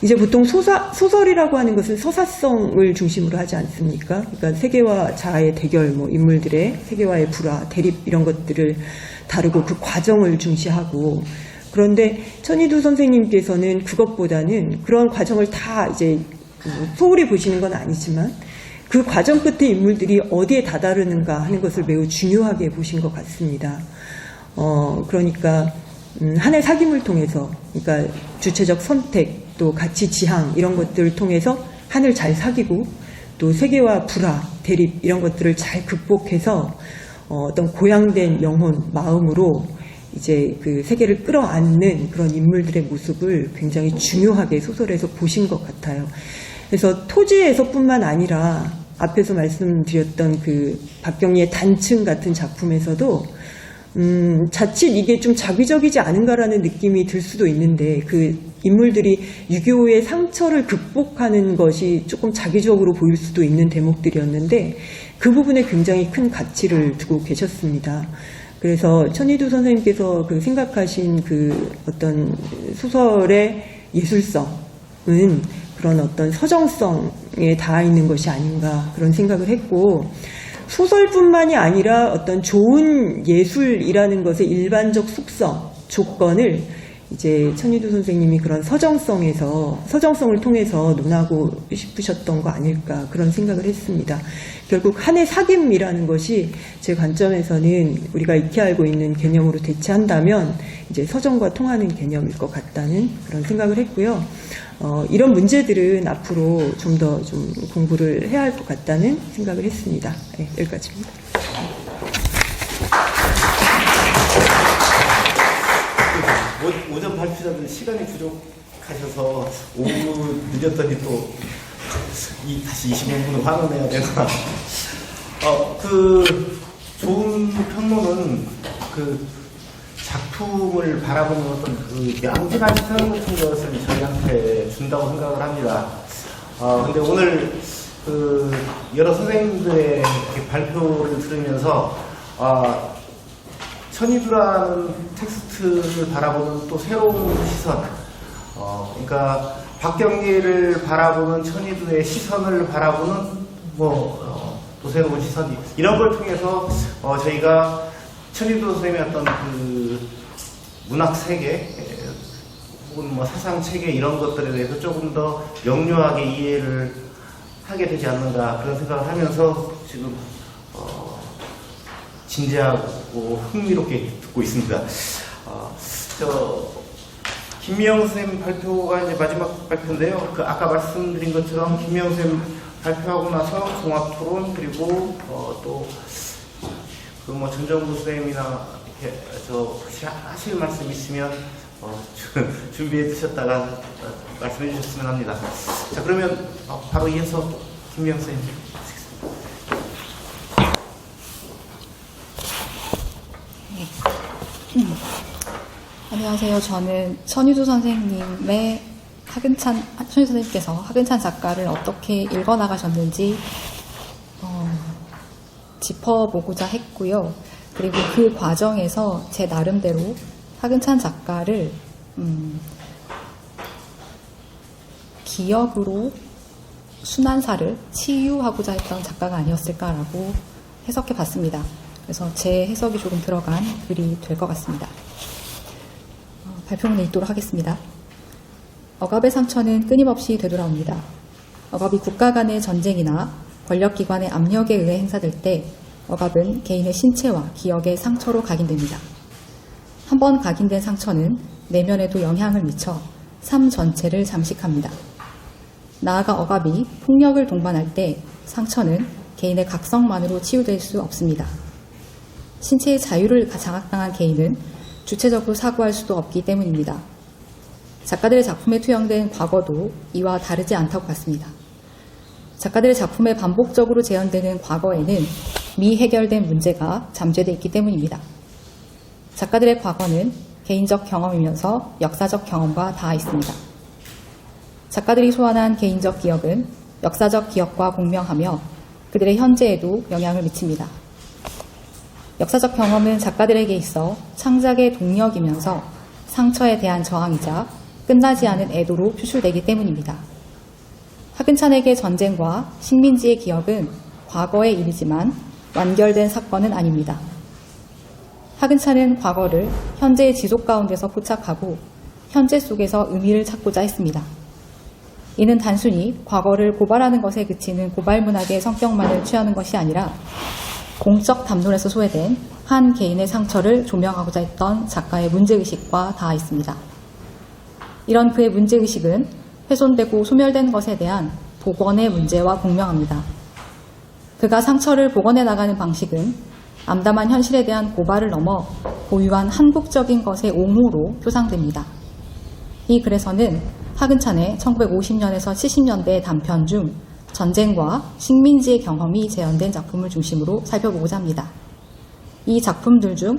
이제 보통 소설이라고 하는 것은 서사성을 중심으로 하지 않습니까? 그러니까 세계와 자아의 대결, 뭐 인물들의 세계와의 불화, 대립 이런 것들을 다루고 그 과정을 중시하고, 그런데 천이두 선생님께서는 그것보다는 그런 과정을 다 이제 소홀히 보시는 건 아니지만 그 과정 끝에 인물들이 어디에 다다르는가 하는 것을 매우 중요하게 보신 것 같습니다. 그러니까 한의 사귐을 통해서, 그러니까 주체적 선택, 또 가치 지향 이런 것들을 통해서 한을 잘 사귀고 또 세계와 불화, 대립 이런 것들을 잘 극복해서 어떤 고양된 영혼, 마음으로 이제 그 세계를 끌어안는 그런 인물들의 모습을 굉장히 중요하게 소설에서 보신 것 같아요. 그래서 토지에서뿐만 아니라 앞에서 말씀드렸던 박경리의 단층 같은 작품에서도 자칫 이게 좀 자기적이지 않은가라는 느낌이 들 수도 있는데, 그 인물들이 6.25의 상처를 극복하는 것이 조금 자기적으로 보일 수도 있는 대목들이었는데 그 부분에 굉장히 큰 가치를 두고 계셨습니다. 그래서 천이두 선생님께서 생각하신 어떤 소설의 예술성은 그런 어떤 서정성에 닿아 있는 것이 아닌가, 그런 생각을 했고, 소설뿐만이 아니라 어떤 좋은 예술이라는 것의 일반적 속성, 조건을 이제 천이두 선생님이 그런 서정성을 통해서 논하고 싶으셨던 거 아닐까, 그런 생각을 했습니다. 결국 한의 사귐이라는 것이 제 관점에서는 우리가 익히 알고 있는 개념으로 대체한다면 이제 서정과 통하는 개념일 것 같다는 그런 생각을 했고요. 이런 문제들은 앞으로 좀 더 공부를 해야 할 것 같다는 생각을 했습니다. 네, 여기까지입니다. 오전 발표자들 시간이 부족하셔서 오후 늦었더니 또 다시 25분을 환원해야 되나. 좋은 평론은 작품을 바라보는 어떤 명징한 시선 같은 것을 저희한테 준다고 생각을 합니다. 근데 오늘 여러 선생님들의 발표를 들으면서 천이두라는 텍스트를 바라보는 또 새로운 시선, 그러니까 박경리를 바라보는 천이두의 시선을 바라보는 또 새로운 시선, 이런 걸 통해서 저희가 천이두 선생님의 어떤 문학 세계 혹은 사상 체계 이런 것들에 대해서 조금 더 명료하게 이해를 하게 되지 않는가, 그런 생각을 하면서 지금 진지하고 흥미롭게 듣고 있습니다. 김미영 선생님 발표가 이제 마지막 발표인데요. 아까 말씀드린 것처럼 김미영 선생님 발표하고 나서 종합토론, 그리고 또 전정구 선생님이나 이렇게 혹시 하실 말씀 있으면 준비해 두셨다가 말씀해 주셨으면 합니다. 자, 그러면 바로 이어서 김미영 선생님. 안녕하세요. 저는 천이두 선생님께서 하근찬 작가를 어떻게 읽어나가셨는지 짚어보고자 했고요. 그리고 그 과정에서 제 나름대로 하근찬 작가를 기억으로 순환사를 치유하고자 했던 작가가 아니었을까라고 해석해 봤습니다. 그래서 제 해석이 조금 들어간 글이 될 것 같습니다. 발표문에 읽도록 하겠습니다. 억압의 상처는 끊임없이 되돌아옵니다. 억압이 국가 간의 전쟁이나 권력기관의 압력에 의해 행사될 때 억압은 개인의 신체와 기억의 상처로 각인됩니다. 한 번 각인된 상처는 내면에도 영향을 미쳐 삶 전체를 잠식합니다. 나아가 억압이 폭력을 동반할 때 상처는 개인의 각성만으로 치유될 수 없습니다. 신체의 자유를 장악당한 개인은 주체적으로 사고할 수도 없기 때문입니다. 작가들의 작품에 투영된 과거도 이와 다르지 않다고 봤습니다. 작가들의 작품에 반복적으로 재현되는 과거에는 미해결된 문제가 잠재되어 있기 때문입니다. 작가들의 과거는 개인적 경험이면서 역사적 경험과 닿아 있습니다. 작가들이 소환한 개인적 기억은 역사적 기억과 공명하며 그들의 현재에도 영향을 미칩니다. 역사적 경험은 작가들에게 있어 창작의 동력이면서 상처에 대한 저항이자 끝나지 않은 애도로 표출되기 때문입니다. 하근찬에게 전쟁과 식민지의 기억은 과거의 일이지만 완결된 사건은 아닙니다. 하근찬은 과거를 현재의 지속 가운데서 포착하고 현재 속에서 의미를 찾고자 했습니다. 이는 단순히 과거를 고발하는 것에 그치는 고발문학의 성격만을 취하는 것이 아니라 공적 담론에서 소외된 한 개인의 상처를 조명하고자 했던 작가의 문제의식과 닿아 있습니다. 이런 그의 문제의식은 훼손되고 소멸된 것에 대한 복원의 문제와 공명합니다. 그가 상처를 복원해 나가는 방식은 암담한 현실에 대한 고발을 넘어 고유한 한국적인 것의 옹호로 표상됩니다. 이 글에서는 하근찬의 1950년에서 70년대 단편 중 전쟁과 식민지의 경험이 재현된 작품을 중심으로 살펴보고자 합니다. 이 작품들 중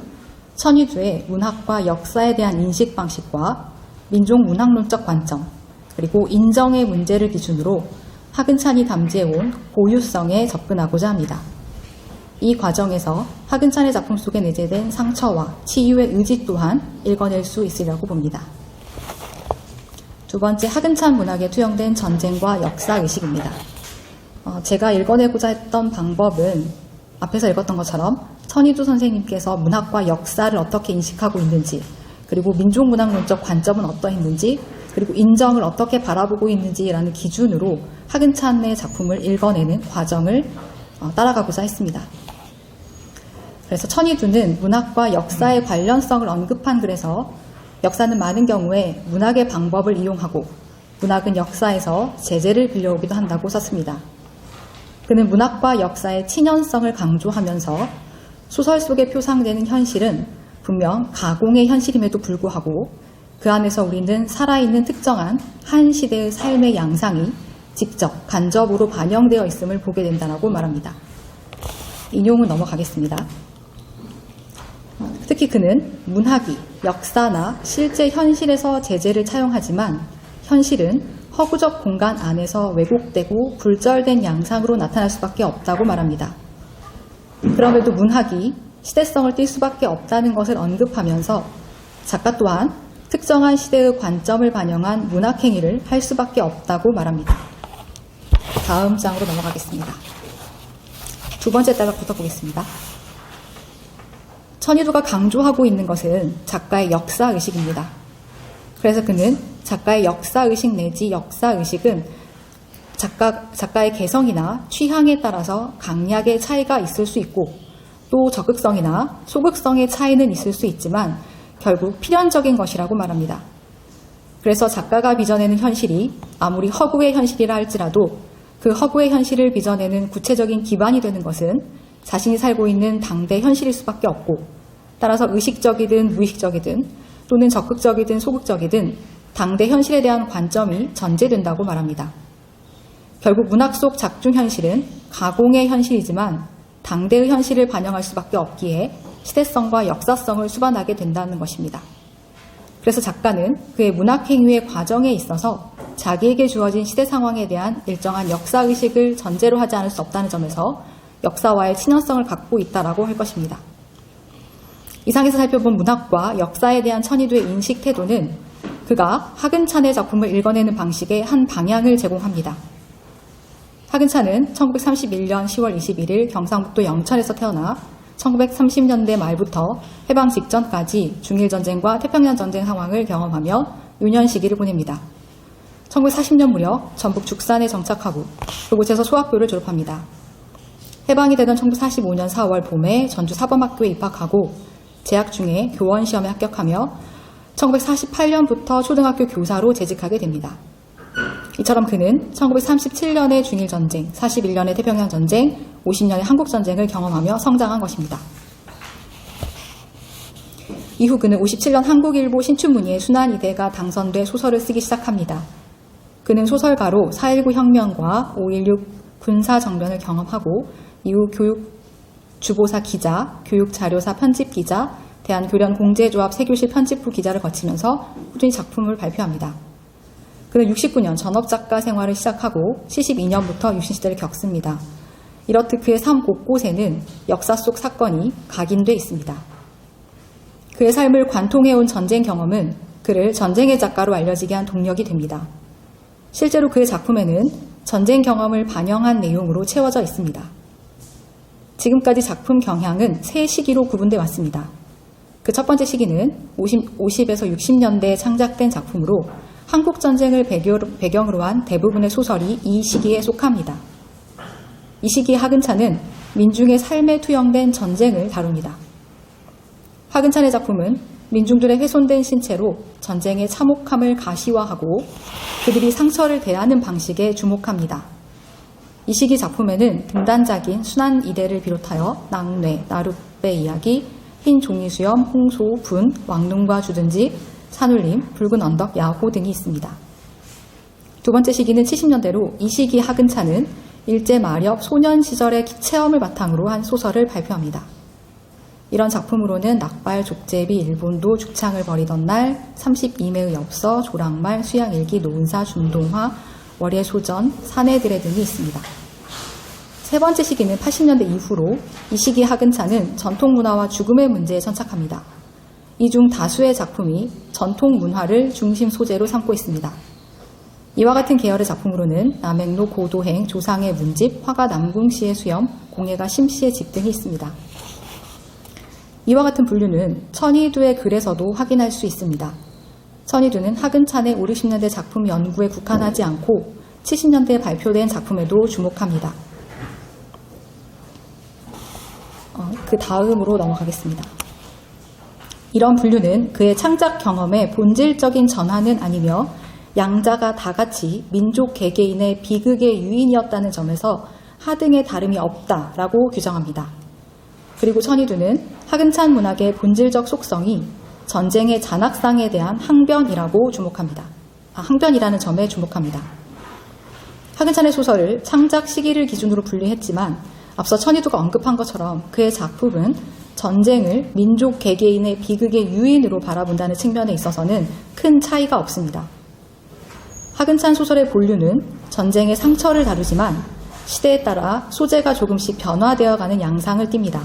천이두의 문학과 역사에 대한 인식 방식과 민족 문학론적 관점, 그리고 인정의 문제를 기준으로 하근찬이 담지해온 고유성에 접근하고자 합니다. 이 과정에서 하근찬의 작품 속에 내재된 상처와 치유의 의지 또한 읽어낼 수 있으려고 봅니다. 두 번째, 하근찬 문학에 투영된 전쟁과 역사의식입니다. 제가 읽어내고자 했던 방법은 앞에서 읽었던 것처럼 천이두 선생님께서 문학과 역사를 어떻게 인식하고 있는지, 그리고 민족문학론적 관점은 어떠했는지, 그리고 인정을 어떻게 바라보고 있는지라는 기준으로 하근찬의 작품을 읽어내는 과정을 따라가고자 했습니다. 그래서 천이두는 문학과 역사의 관련성을 언급한 글에서 역사는 많은 경우에 문학의 방법을 이용하고 문학은 역사에서 제재를 빌려오기도 한다고 썼습니다. 그는 문학과 역사의 친연성을 강조하면서 소설 속에 표상되는 현실은 분명 가공의 현실임에도 불구하고 그 안에서 우리는 살아있는 특정한 한 시대의 삶의 양상이 직접 간접으로 반영되어 있음을 보게 된다고 말합니다. 인용을 넘어가겠습니다. 특히 그는 문학이 역사나 실제 현실에서 제재를 차용하지만 현실은 허구적 공간 안에서 왜곡되고 불절된 양상으로 나타날 수밖에 없다고 말합니다. 그럼에도 문학이 시대성을 띌 수밖에 없다는 것을 언급하면서 작가 또한 특정한 시대의 관점을 반영한 문학행위를 할 수밖에 없다고 말합니다. 다음 장으로 넘어가겠습니다. 두 번째 단락부터 보겠습니다. 천이두가 강조하고 있는 것은 작가의 역사의식입니다. 그래서 그는 작가의 역사의식 내지 역사의식은 작가의 개성이나 취향에 따라서 강약의 차이가 있을 수 있고 또 적극성이나 소극성의 차이는 있을 수 있지만 결국 필연적인 것이라고 말합니다. 그래서 작가가 빚어내는 현실이 아무리 허구의 현실이라 할지라도 그 허구의 현실을 빚어내는 구체적인 기반이 되는 것은 자신이 살고 있는 당대 현실일 수밖에 없고 따라서 의식적이든 무의식적이든 또는 적극적이든 소극적이든 당대 현실에 대한 관점이 전제된다고 말합니다. 결국 문학 속 작중 현실은 가공의 현실이지만 당대의 현실을 반영할 수밖에 없기에 시대성과 역사성을 수반하게 된다는 것입니다. 그래서 작가는 그의 문학행위의 과정에 있어서 자기에게 주어진 시대 상황에 대한 일정한 역사의식을 전제로 하지 않을 수 없다는 점에서 역사와의 친연성을 갖고 있다라고 할 것입니다. 이상에서 살펴본 문학과 역사에 대한 천이두의 인식 태도는 그가 하근찬의 작품을 읽어내는 방식의 한 방향을 제공합니다. 하근찬은 1931년 10월 21일 경상북도 영천에서 태어나 1930년대 말부터 해방 직전까지 중일전쟁과 태평양전쟁 상황을 경험하며 유년 시기를 보냅니다. 1940년 무렵 전북 죽산에 정착하고 그곳에서 소학교를 졸업합니다. 해방이 되던 1945년 4월 봄에 전주 사범학교에 입학하고 재학 중에 교원 시험에 합격하며 1948년부터 초등학교 교사로 재직하게 됩니다. 이처럼 그는 1937년의 중일전쟁, 41년의 태평양전쟁, 50년의 한국전쟁을 경험하며 성장한 것입니다. 이후 그는 57년 한국일보 신춘문예에 순환이대가 당선돼 소설을 쓰기 시작합니다. 그는 소설가로 4.19 혁명과 5.16 군사정변을 경험하고 이후 교육주보사 기자, 교육자료사 편집기자, 대한교련공제조합 세교실 편집부 기자를 거치면서 꾸준히 작품을 발표합니다. 그는 69년 전업작가 생활을 시작하고 72년부터 유신시대를 겪습니다. 이렇듯 그의 삶 곳곳에는 역사 속 사건이 각인돼 있습니다. 그의 삶을 관통해온 전쟁 경험은 그를 전쟁의 작가로 알려지게 한 동력이 됩니다. 실제로 그의 작품에는 전쟁 경험을 반영한 내용으로 채워져 있습니다. 지금까지 작품 경향은 세 시기로 구분돼 왔습니다. 그 첫 번째 시기는 50에서 60년대에 창작된 작품으로 한국전쟁을 배경으로 한 대부분의 소설이 이 시기에 속합니다. 이 시기의 하근찬은 민중의 삶에 투영된 전쟁을 다룹니다. 하근찬의 작품은 민중들의 훼손된 신체로 전쟁의 참혹함을 가시화하고 그들이 상처를 대하는 방식에 주목합니다. 이 시기 작품에는 등단작인 순환이대를 비롯하여 낙뢰, 나룻배 이야기, 흰 종이수염, 홍소, 분, 왕눈과 주든지, 산울림, 붉은 언덕, 야호 등이 있습니다. 두 번째 시기는 70년대로 이 시기 하근찬은 일제 마렵 소년 시절의 체험을 바탕으로 한 소설을 발표합니다. 이런 작품으로는 낙발, 족제비, 일본도, 죽창을 버리던 날, 32매의 엽서, 조랑말, 수양일기, 노은사, 중동화, 월의 소전, 사내들의 등이 있습니다. 세 번째 시기는 80년대 이후로 이 시기 하근찬은 전통문화와 죽음의 문제에 천착합니다. 이 중 다수의 작품이 전통문화를 중심 소재로 삼고 있습니다. 이와 같은 계열의 작품으로는 남행로 고도행, 조상의 문집, 화가 남궁시의 수염, 공예가 심시의 집 등이 있습니다. 이와 같은 분류는 천이두의 글에서도 확인할 수 있습니다. 천이두는 하근찬의 5, 60년대 작품 연구에 국한하지 않고 70년대에 발표된 작품에도 주목합니다. 그 다음으로 넘어가겠습니다. 이런 분류는 그의 창작 경험의 본질적인 전환은 아니며 양자가 다 같이 민족 개개인의 비극의 유인이었다는 점에서 하등의 다름이 없다라고 규정합니다. 그리고 천이두는 하근찬 문학의 본질적 속성이 전쟁의 잔악상에 대한 항변이라고 주목합니다. 항변이라는 점에 주목합니다. 하근찬의 소설을 창작 시기를 기준으로 분류했지만 앞서 천이두가 언급한 것처럼 그의 작품은 전쟁을 민족 개개인의 비극의 유인으로 바라본다는 측면에 있어서는 큰 차이가 없습니다. 하근찬 소설의 본류는 전쟁의 상처를 다루지만 시대에 따라 소재가 조금씩 변화되어가는 양상을 띱니다.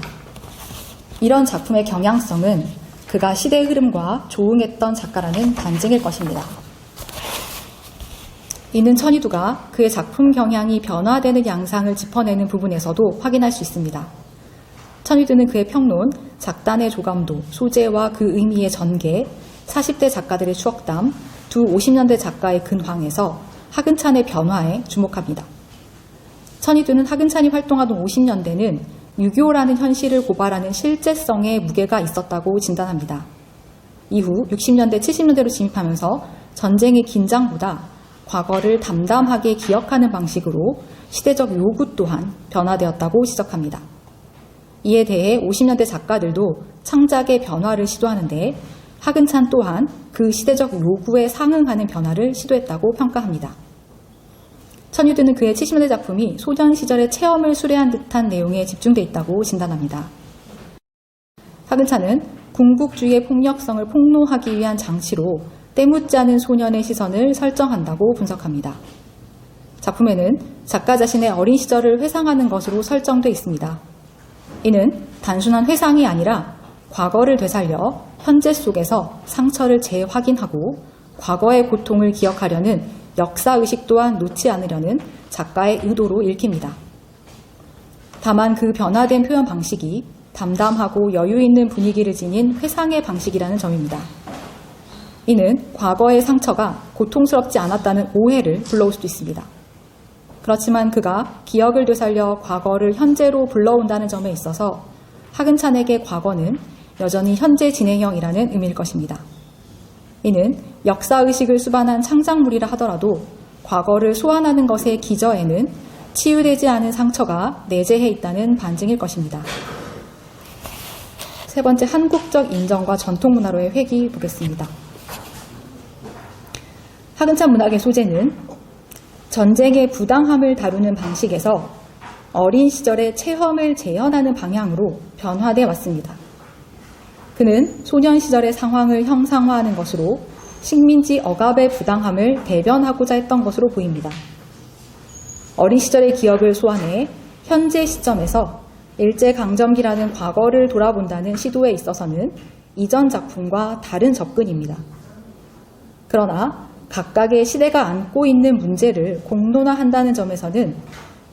이런 작품의 경향성은 그가 시대의 흐름과 조응했던 작가라는 반증일 것입니다. 이는 천이두가 그의 작품 경향이 변화되는 양상을 짚어내는 부분에서도 확인할 수 있습니다. 천이두는 그의 평론, 작단의 조감도, 소재와 그 의미의 전개, 40대 작가들의 추억담, 두 50년대 작가의 근황에서 하근찬의 변화에 주목합니다. 천이두는 하근찬이 활동하던 50년대는 6.25라는 현실을 고발하는 실제성의 무게가 있었다고 진단합니다. 이후 60년대, 70년대로 진입하면서 전쟁의 긴장보다 과거를 담담하게 기억하는 방식으로 시대적 요구 또한 변화되었다고 지적합니다. 이에 대해 50년대 작가들도 창작의 변화를 시도하는데 하근찬 또한 그 시대적 요구에 상응하는 변화를 시도했다고 평가합니다. 천이두는 그의 70년대 작품이 소년 시절의 체험을 수레한 듯한 내용에 집중돼 있다고 진단합니다. 하근찬은 군국주의의 폭력성을 폭로하기 위한 장치로 때묻지 않은 소년의 시선을 설정한다고 분석합니다. 작품에는 작가 자신의 어린 시절을 회상하는 것으로 설정돼 있습니다. 이는 단순한 회상이 아니라 과거를 되살려 현재 속에서 상처를 재확인하고 과거의 고통을 기억하려는 역사의식 또한 놓지 않으려는 작가의 의도로 읽힙니다. 다만 그 변화된 표현 방식이 담담하고 여유 있는 분위기를 지닌 회상의 방식이라는 점입니다. 이는 과거의 상처가 고통스럽지 않았다는 오해를 불러올 수도 있습니다. 그렇지만 그가 기억을 되살려 과거를 현재로 불러온다는 점에 있어서 하근찬에게 과거는 여전히 현재 진행형이라는 의미일 것입니다. 이는 역사의식을 수반한 창작물이라 하더라도 과거를 소환하는 것의 기저에는 치유되지 않은 상처가 내재해 있다는 반증일 것입니다. 세 번째, 한국적 인정과 전통문화로의 회귀 보겠습니다. 하근찬 문학의 소재는 전쟁의 부당함을 다루는 방식에서 어린 시절의 체험을 재현하는 방향으로 변화되어 왔습니다. 그는 소년 시절의 상황을 형상화하는 것으로 식민지 억압의 부당함을 대변하고자 했던 것으로 보입니다. 어린 시절의 기억을 소환해 현재 시점에서 일제강점기라는 과거를 돌아본다는 시도에 있어서는 이전 작품과 다른 접근입니다. 그러나 각각의 시대가 안고 있는 문제를 공론화한다는 점에서는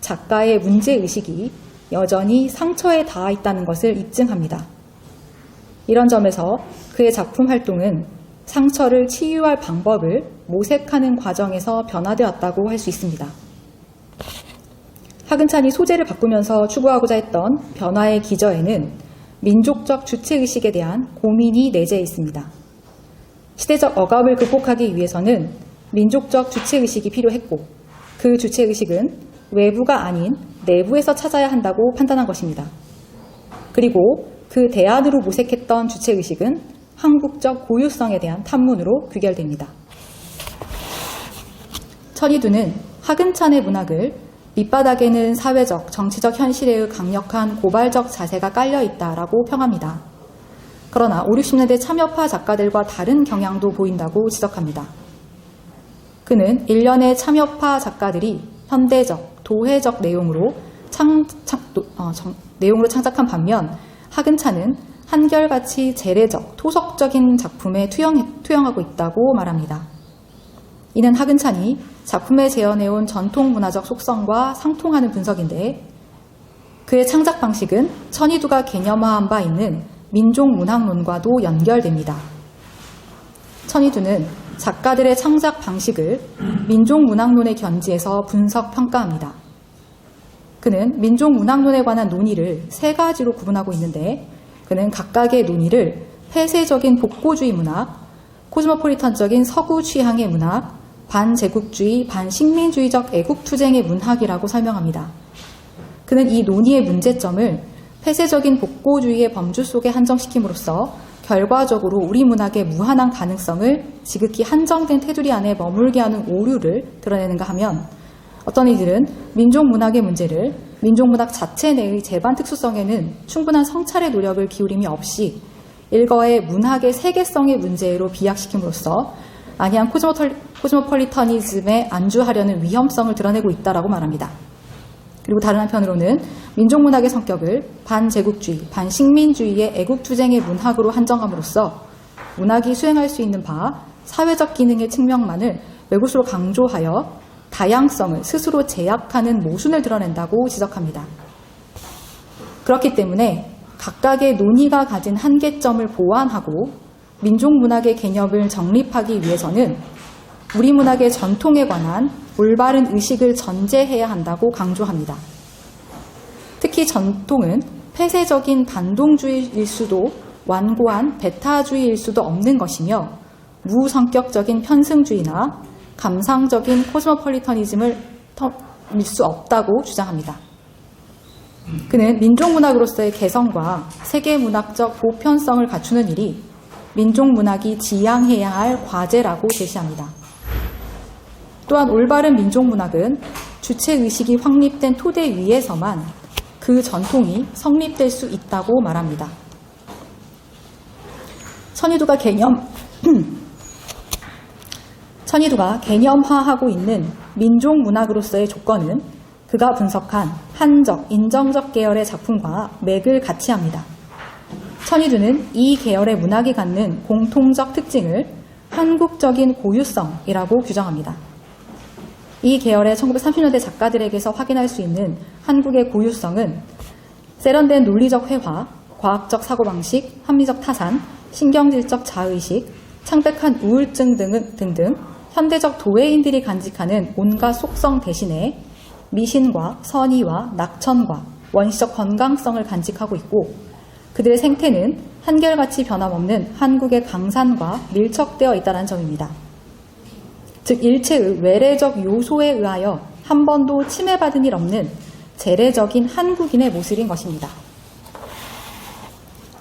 작가의 문제의식이 여전히 상처에 닿아 있다는 것을 입증합니다. 이런 점에서 그의 작품 활동은 상처를 치유할 방법을 모색하는 과정에서 변화되었다고 할 수 있습니다. 하근찬이 소재를 바꾸면서 추구하고자 했던 변화의 기저에는 민족적 주체의식에 대한 고민이 내재해 있습니다. 시대적 억압을 극복하기 위해서는 민족적 주체의식이 필요했고 그 주체의식은 외부가 아닌 내부에서 찾아야 한다고 판단한 것입니다. 그리고 그 대안으로 모색했던 주체의식은 한국적 고유성에 대한 탐문으로 귀결됩니다. 천이두는 하근찬의 문학을 밑바닥에는 사회적, 정치적 현실의 강력한 고발적 자세가 깔려있다라고 평합니다. 그러나 5, 60년대 참여파 작가들과 다른 경향도 보인다고 지적합니다. 그는 일련의 참여파 작가들이 현대적, 도회적 내용으로 창작한 반면 하근찬은 한결같이 재래적, 토속적인 작품에 투영하고 있다고 말합니다. 이는 하근찬이 작품에 재현해온 전통문화적 속성과 상통하는 분석인데 그의 창작 방식은 천이두가 개념화한 바 있는 민족문학론과도 연결됩니다. 천이두는 작가들의 창작 방식을 민족문학론의 견지에서 분석, 평가합니다. 그는 민족문학론에 관한 논의를 세 가지로 구분하고 있는데 그는 각각의 논의를 폐쇄적인 복고주의 문학, 코스모폴리탄적인 서구 취향의 문학, 반제국주의, 반식민주의적 애국투쟁의 문학이라고 설명합니다. 그는 이 논의의 문제점을 폐쇄적인 복고주의의 범주 속에 한정시킴으로써 결과적으로 우리 문학의 무한한 가능성을 지극히 한정된 테두리 안에 머물게 하는 오류를 드러내는가 하면 어떤 이들은 민족문학의 문제를 민족문학 자체 내의 재반 특수성에는 충분한 성찰의 노력을 기울임이 없이 일거의 문학의 세계성의 문제로 비약시킴으로써 안이한 코스모폴리터니즘에 안주하려는 위험성을 드러내고 있다라고 말합니다. 그리고 다른 한편으로는 민족문학의 성격을 반제국주의, 반식민주의의 애국투쟁의 문학으로 한정함으로써 문학이 수행할 수 있는 바 사회적 기능의 측면만을 외구수로 강조하여 다양성을 스스로 제약하는 모순을 드러낸다고 지적합니다. 그렇기 때문에 각각의 논의가 가진 한계점을 보완하고 민족문학의 개념을 정립하기 위해서는 우리 문학의 전통에 관한 올바른 의식을 전제해야 한다고 강조합니다. 특히 전통은 폐쇄적인 반동주의일 수도 완고한 배타주의일 수도 없는 것이며 무성격적인 편승주의나 감상적인 코스모폴리터니즘을 밀 수 없다고 주장합니다. 그는 민족문학으로서의 개성과 세계문학적 보편성을 갖추는 일이 민족문학이 지향해야 할 과제라고 제시합니다. 또한 올바른 민족문학은 주체의식이 확립된 토대 위에서만 그 전통이 성립될 수 있다고 말합니다. 천이두가 개념화하고 있는 민족문학으로서의 조건은 그가 분석한 한적, 인정적 계열의 작품과 맥을 같이 합니다. 천이두는 이 계열의 문학이 갖는 공통적 특징을 한국적인 고유성이라고 규정합니다. 이 계열의 1930년대 작가들에게서 확인할 수 있는 한국의 고유성은 세련된 논리적 회화, 과학적 사고방식, 합리적 타산, 신경질적 자의식, 창백한 우울증 등등 현대적 도회인들이 간직하는 온갖 속성 대신에 미신과 선의와 낙천과 원시적 건강성을 간직하고 있고 그들의 생태는 한결같이 변함없는 한국의 강산과 밀착되어 있다는 점입니다. 즉 일체의 외래적 요소에 의하여 한 번도 침해받은 일 없는 재래적인 한국인의 모습인 것입니다.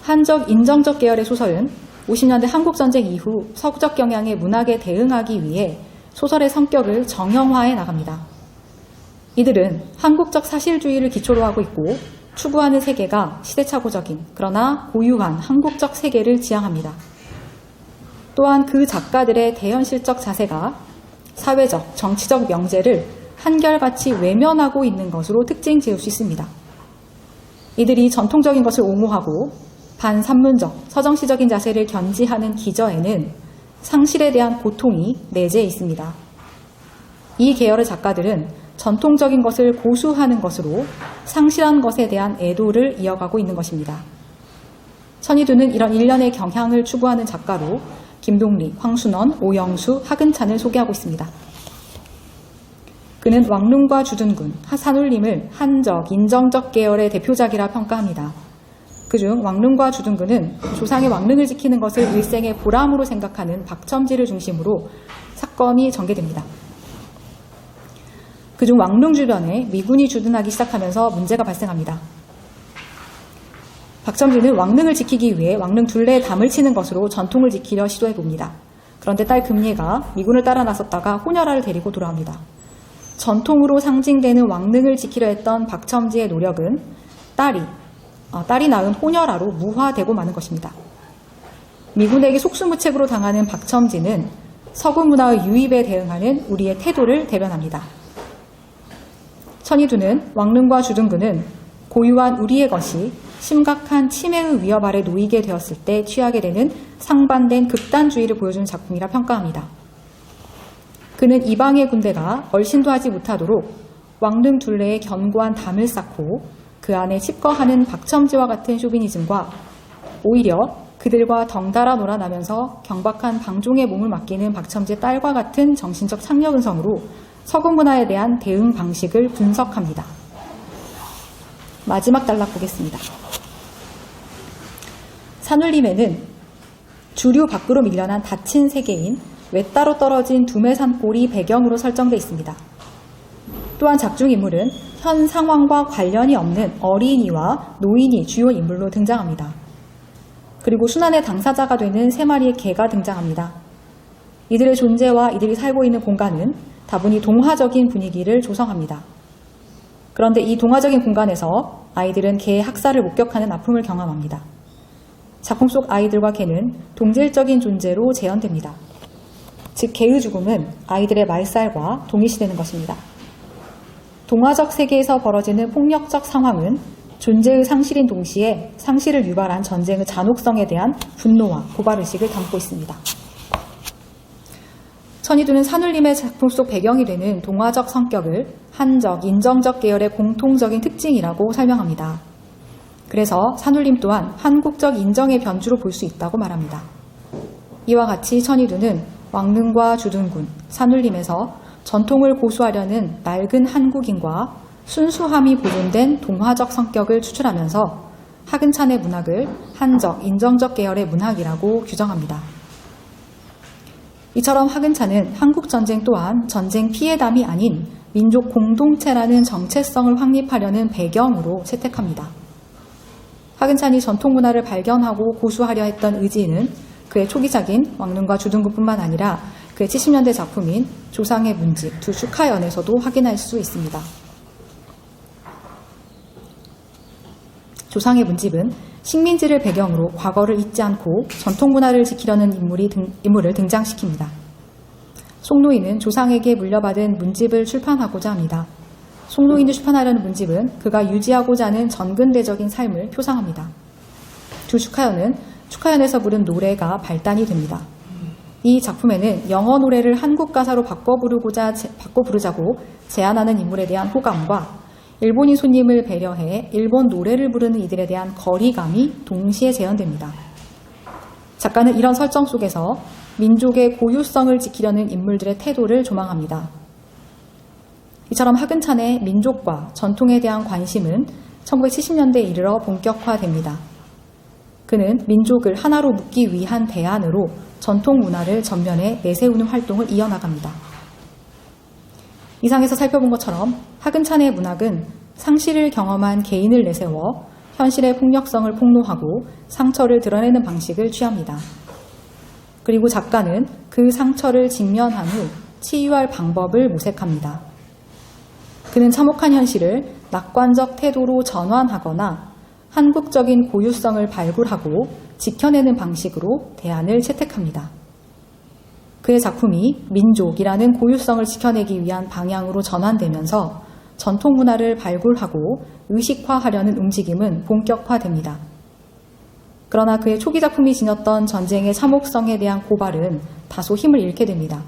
한적 인정적 계열의 소설은 50년대 한국전쟁 이후 서구적 경향의 문학에 대응하기 위해 소설의 성격을 정형화해 나갑니다. 이들은 한국적 사실주의를 기초로 하고 있고 추구하는 세계가 시대착오적인 그러나 고유한 한국적 세계를 지향합니다. 또한 그 작가들의 대현실적 자세가 사회적, 정치적 명제를 한결같이 외면하고 있는 것으로 특징 지을 수 있습니다. 이들이 전통적인 것을 옹호하고 반산문적, 서정시적인 자세를 견지하는 기저에는 상실에 대한 고통이 내재해 있습니다. 이 계열의 작가들은 전통적인 것을 고수하는 것으로 상실한 것에 대한 애도를 이어가고 있는 것입니다. 천이두는 이런 일련의 경향을 추구하는 작가로 김동리, 황순원, 오영수, 하근찬을 소개하고 있습니다. 그는 왕릉과 주둔군, 산울림을 한적, 인정적 계열의 대표작이라 평가합니다. 그중 왕릉과 주둔군은 조상의 왕릉을 지키는 것을 일생의 보람으로 생각하는 박첨지를 중심으로 사건이 전개됩니다. 그중 왕릉 주변에 미군이 주둔하기 시작하면서 문제가 발생합니다. 박첨지는 왕릉을 지키기 위해 왕릉 둘레에 담을 치는 것으로 전통을 지키려 시도해봅니다. 그런데 딸 금예가 미군을 따라 나섰다가 호녀라를 데리고 돌아옵니다. 전통으로 상징되는 왕릉을 지키려 했던 박첨지의 노력은 딸이 낳은 호녀라로 무화되고 마는 것입니다. 미군에게 속수무책으로 당하는 박첨지는 서구 문화의 유입에 대응하는 우리의 태도를 대변합니다. 천이두는 왕릉과 주둔군은 고유한 우리의 것이 심각한 침해의 위협 아래 놓이게 되었을 때 취하게 되는 상반된 극단주의를 보여주는 작품이라 평가합니다. 그는 이방의 군대가 얼씬도 하지 못하도록 왕릉 둘레에 견고한 담을 쌓고 그 안에 칩거하는 박첨지와 같은 쇼비니즘과 오히려 그들과 덩달아 놀아나면서 경박한 방종의 몸을 맡기는 박첨지의 딸과 같은 정신적 창력 은성으로 서구 문화에 대한 대응 방식을 분석합니다. 마지막 단락 보겠습니다. 산울림에는 주류 밖으로 밀려난 닫힌 세계인 외따로 떨어진 두메산골이 배경으로 설정되어 있습니다. 또한 작중 인물은 현 상황과 관련이 없는 어린이와 노인이 주요 인물로 등장합니다. 그리고 순환의 당사자가 되는 세 마리의 개가 등장합니다. 이들의 존재와 이들이 살고 있는 공간은 다분히 동화적인 분위기를 조성합니다. 그런데 이 동화적인 공간에서 아이들은 개의 학살을 목격하는 아픔을 경험합니다. 작품 속 아이들과 개는 동질적인 존재로 재현됩니다. 즉 개의 죽음은 아이들의 말살과 동일시되는 것입니다. 동화적 세계에서 벌어지는 폭력적 상황은 존재의 상실인 동시에 상실을 유발한 전쟁의 잔혹성에 대한 분노와 고발의식을 담고 있습니다. 천이두는 산울림의 작품 속 배경이 되는 동화적 성격을 한적, 인정적 계열의 공통적인 특징이라고 설명합니다. 그래서 산울림 또한 한국적 인정의 변주로 볼 수 있다고 말합니다. 이와 같이 천이두는 왕릉과 주둔군, 산울림에서 전통을 고수하려는 낡은 한국인과 순수함이 보존된 동화적 성격을 추출하면서 하근찬의 문학을 한적, 인정적 계열의 문학이라고 규정합니다. 이처럼 하근찬은 한국전쟁 또한 전쟁 피해담이 아닌 민족 공동체라는 정체성을 확립하려는 배경으로 채택합니다. 하근찬이 전통문화를 발견하고 고수하려 했던 의지는 그의 초기작인 왕릉과 주둔군뿐만 아니라 그의 70년대 작품인 조상의 문집, 두 축하연에서도 확인할 수 있습니다. 조상의 문집은 식민지를 배경으로 과거를 잊지 않고 전통문화를 지키려는 인물을 등장시킵니다. 송노인은 조상에게 물려받은 문집을 출판하고자 합니다. 송노인이 출판하려는 문집은 그가 유지하고자 하는 전근대적인 삶을 표상합니다. 두 축하연은 축하연에서 부른 노래가 발단이 됩니다. 이 작품에는 영어 노래를 한국 가사로 바꿔 부르자고 제안하는 인물에 대한 호감과 일본인 손님을 배려해 일본 노래를 부르는 이들에 대한 거리감이 동시에 재현됩니다. 작가는 이런 설정 속에서 민족의 고유성을 지키려는 인물들의 태도를 조망합니다. 이처럼 하근찬의 민족과 전통에 대한 관심은 1970년대에 이르러 본격화됩니다. 그는 민족을 하나로 묶기 위한 대안으로 전통 문화를 전면에 내세우는 활동을 이어나갑니다. 이상에서 살펴본 것처럼 하근찬의 문학은 상실을 경험한 개인을 내세워 현실의 폭력성을 폭로하고 상처를 드러내는 방식을 취합니다. 그리고 작가는 그 상처를 직면한 후 치유할 방법을 모색합니다. 그는 참혹한 현실을 낙관적 태도로 전환하거나 한국적인 고유성을 발굴하고 지켜내는 방식으로 대안을 채택합니다. 그의 작품이 민족이라는 고유성을 지켜내기 위한 방향으로 전환되면서 전통 문화를 발굴하고 의식화하려는 움직임은 본격화됩니다. 그러나 그의 초기 작품이 지녔던 전쟁의 참혹성에 대한 고발은 다소 힘을 잃게 됩니다.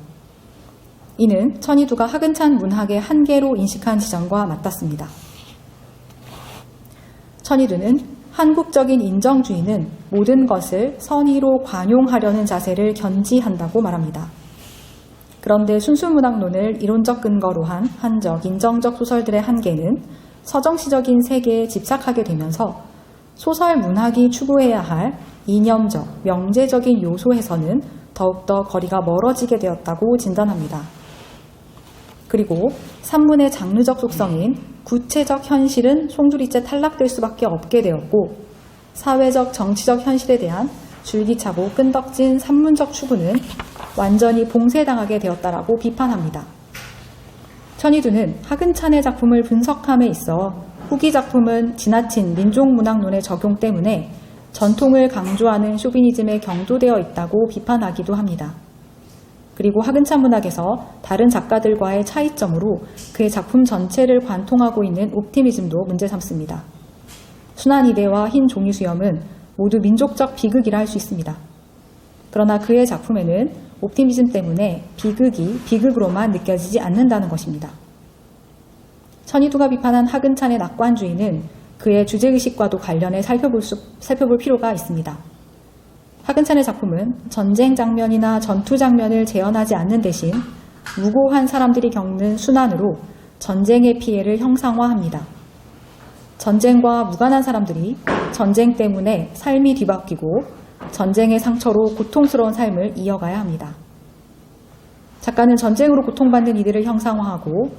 이는 천이두가 하근찬 문학의 한계로 인식한 지점과 맞닿습니다. 천이두는 한국적인 인정주의는 모든 것을 선의로 관용하려는 자세를 견지한다고 말합니다. 그런데 순수문학론을 이론적 근거로 한 한적, 인정적 소설들의 한계는 서정시적인 세계에 집착하게 되면서 소설 문학이 추구해야 할 이념적, 명제적인 요소에서는 더욱더 거리가 멀어지게 되었다고 진단합니다. 그리고 산문의 장르적 속성인 구체적 현실은 송두리째 탈락될 수밖에 없게 되었고 사회적, 정치적 현실에 대한 줄기차고 끈덕진 산문적 추구는 완전히 봉쇄당하게 되었다라고 비판합니다. 천이두는 하근찬의 작품을 분석함에 있어 후기 작품은 지나친 민족문학론의 적용 때문에 전통을 강조하는 쇼비니즘에 경도되어 있다고 비판하기도 합니다. 그리고 하근찬 문학에서 다른 작가들과의 차이점으로 그의 작품 전체를 관통하고 있는 옵티미즘도 문제 삼습니다. 순환이대와 흰 종이 수염은 모두 민족적 비극이라 할 수 있습니다. 그러나 그의 작품에는 옵티미즘 때문에 비극이 비극으로만 느껴지지 않는다는 것입니다. 천이두가 비판한 하근찬의 낙관주의는 그의 주제의식과도 관련해 살펴볼 필요가 있습니다. 하근찬의 작품은 전쟁 장면이나 전투 장면을 재현하지 않는 대신 무고한 사람들이 겪는 순환으로 전쟁의 피해를 형상화합니다. 전쟁과 무관한 사람들이 전쟁 때문에 삶이 뒤바뀌고 전쟁의 상처로 고통스러운 삶을 이어가야 합니다. 작가는 전쟁으로 고통받는 이들을 형상화하고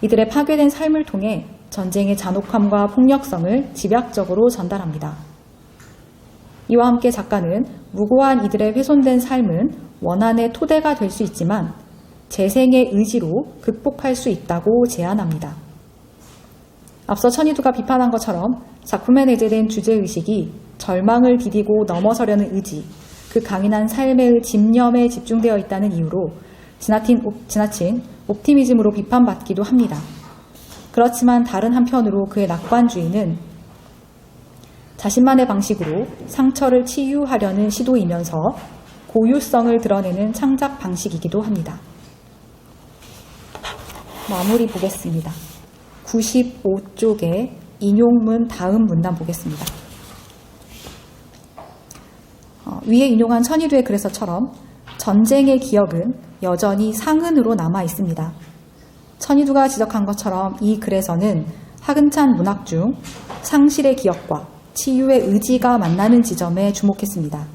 이들의 파괴된 삶을 통해 전쟁의 잔혹함과 폭력성을 집약적으로 전달합니다. 이와 함께 작가는 무고한 이들의 훼손된 삶은 원한의 토대가 될 수 있지만 재생의 의지로 극복할 수 있다고 제안합니다. 앞서 천이두가 비판한 것처럼 작품에 내재된 주제의식이 절망을 디디고 넘어서려는 의지, 그 강인한 삶의 집념에 집중되어 있다는 이유로 지나친 옵티미즘으로 비판받기도 합니다. 그렇지만 다른 한편으로 그의 낙관주의는 자신만의 방식으로 상처를 치유하려는 시도이면서 고유성을 드러내는 창작 방식이기도 합니다. 마무리 보겠습니다. 95쪽의 인용문 다음 문단 보겠습니다. 위에 인용한 천이두의 글에서처럼 전쟁의 기억은 여전히 상흔으로 남아 있습니다. 천이두가 지적한 것처럼 이 글에서는 하근찬 문학 중 상실의 기억과 치유의 의지가 만나는 지점에 주목했습니다.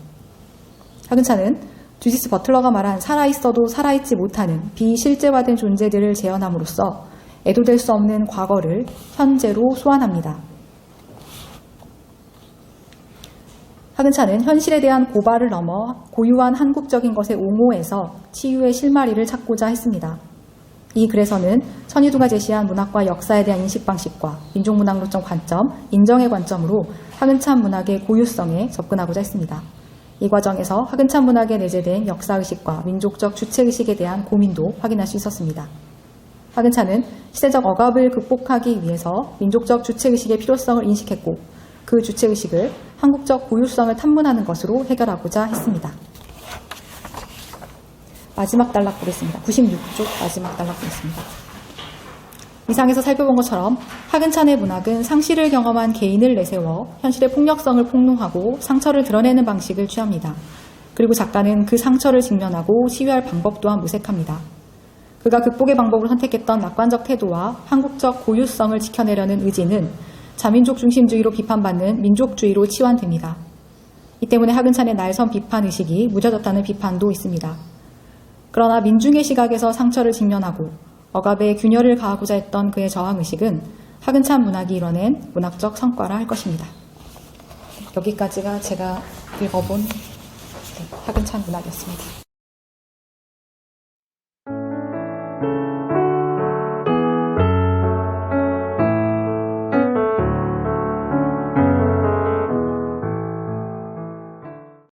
하근찬은 주디스 버틀러가 말한 살아있어도 살아있지 못하는 비실제화된 존재들을 재현함으로써 애도될 수 없는 과거를 현재로 소환합니다. 하근찬은 현실에 대한 고발을 넘어 고유한 한국적인 것의 옹호에서 치유의 실마리를 찾고자 했습니다. 이 글에서는 천이두가 제시한 문학과 역사에 대한 인식 방식과 민족문학론적 관점, 인정의 관점으로 하근찬 문학의 고유성에 접근하고자 했습니다. 이 과정에서 하근찬 문학에 내재된 역사의식과 민족적 주체의식에 대한 고민도 확인할 수 있었습니다. 하근찬은 시대적 억압을 극복하기 위해서 민족적 주체의식의 필요성을 인식했고 그 주체의식을 한국적 고유성을 탐문하는 것으로 해결하고자 했습니다. 마지막 단락 보겠습니다. 96쪽 마지막 단락 보겠습니다. 이상에서 살펴본 것처럼 하근찬의 문학은 상실을 경험한 개인을 내세워 현실의 폭력성을 폭로하고 상처를 드러내는 방식을 취합니다. 그리고 작가는 그 상처를 직면하고 치유할 방법 또한 모색합니다. 그가 극복의 방법으로 선택했던 낙관적 태도와 한국적 고유성을 지켜내려는 의지는 자민족 중심주의로 비판받는 민족주의로 치환됩니다. 이 때문에 하근찬의 날선 비판의식이 무뎌졌다는 비판도 있습니다. 그러나 민중의 시각에서 상처를 직면하고 억압에 균열을 가하고자 했던 그의 저항의식은 하근찬 문학이 이뤄낸 문학적 성과라 할 것입니다. 여기까지가 제가 읽어본 하근찬 문학이었습니다.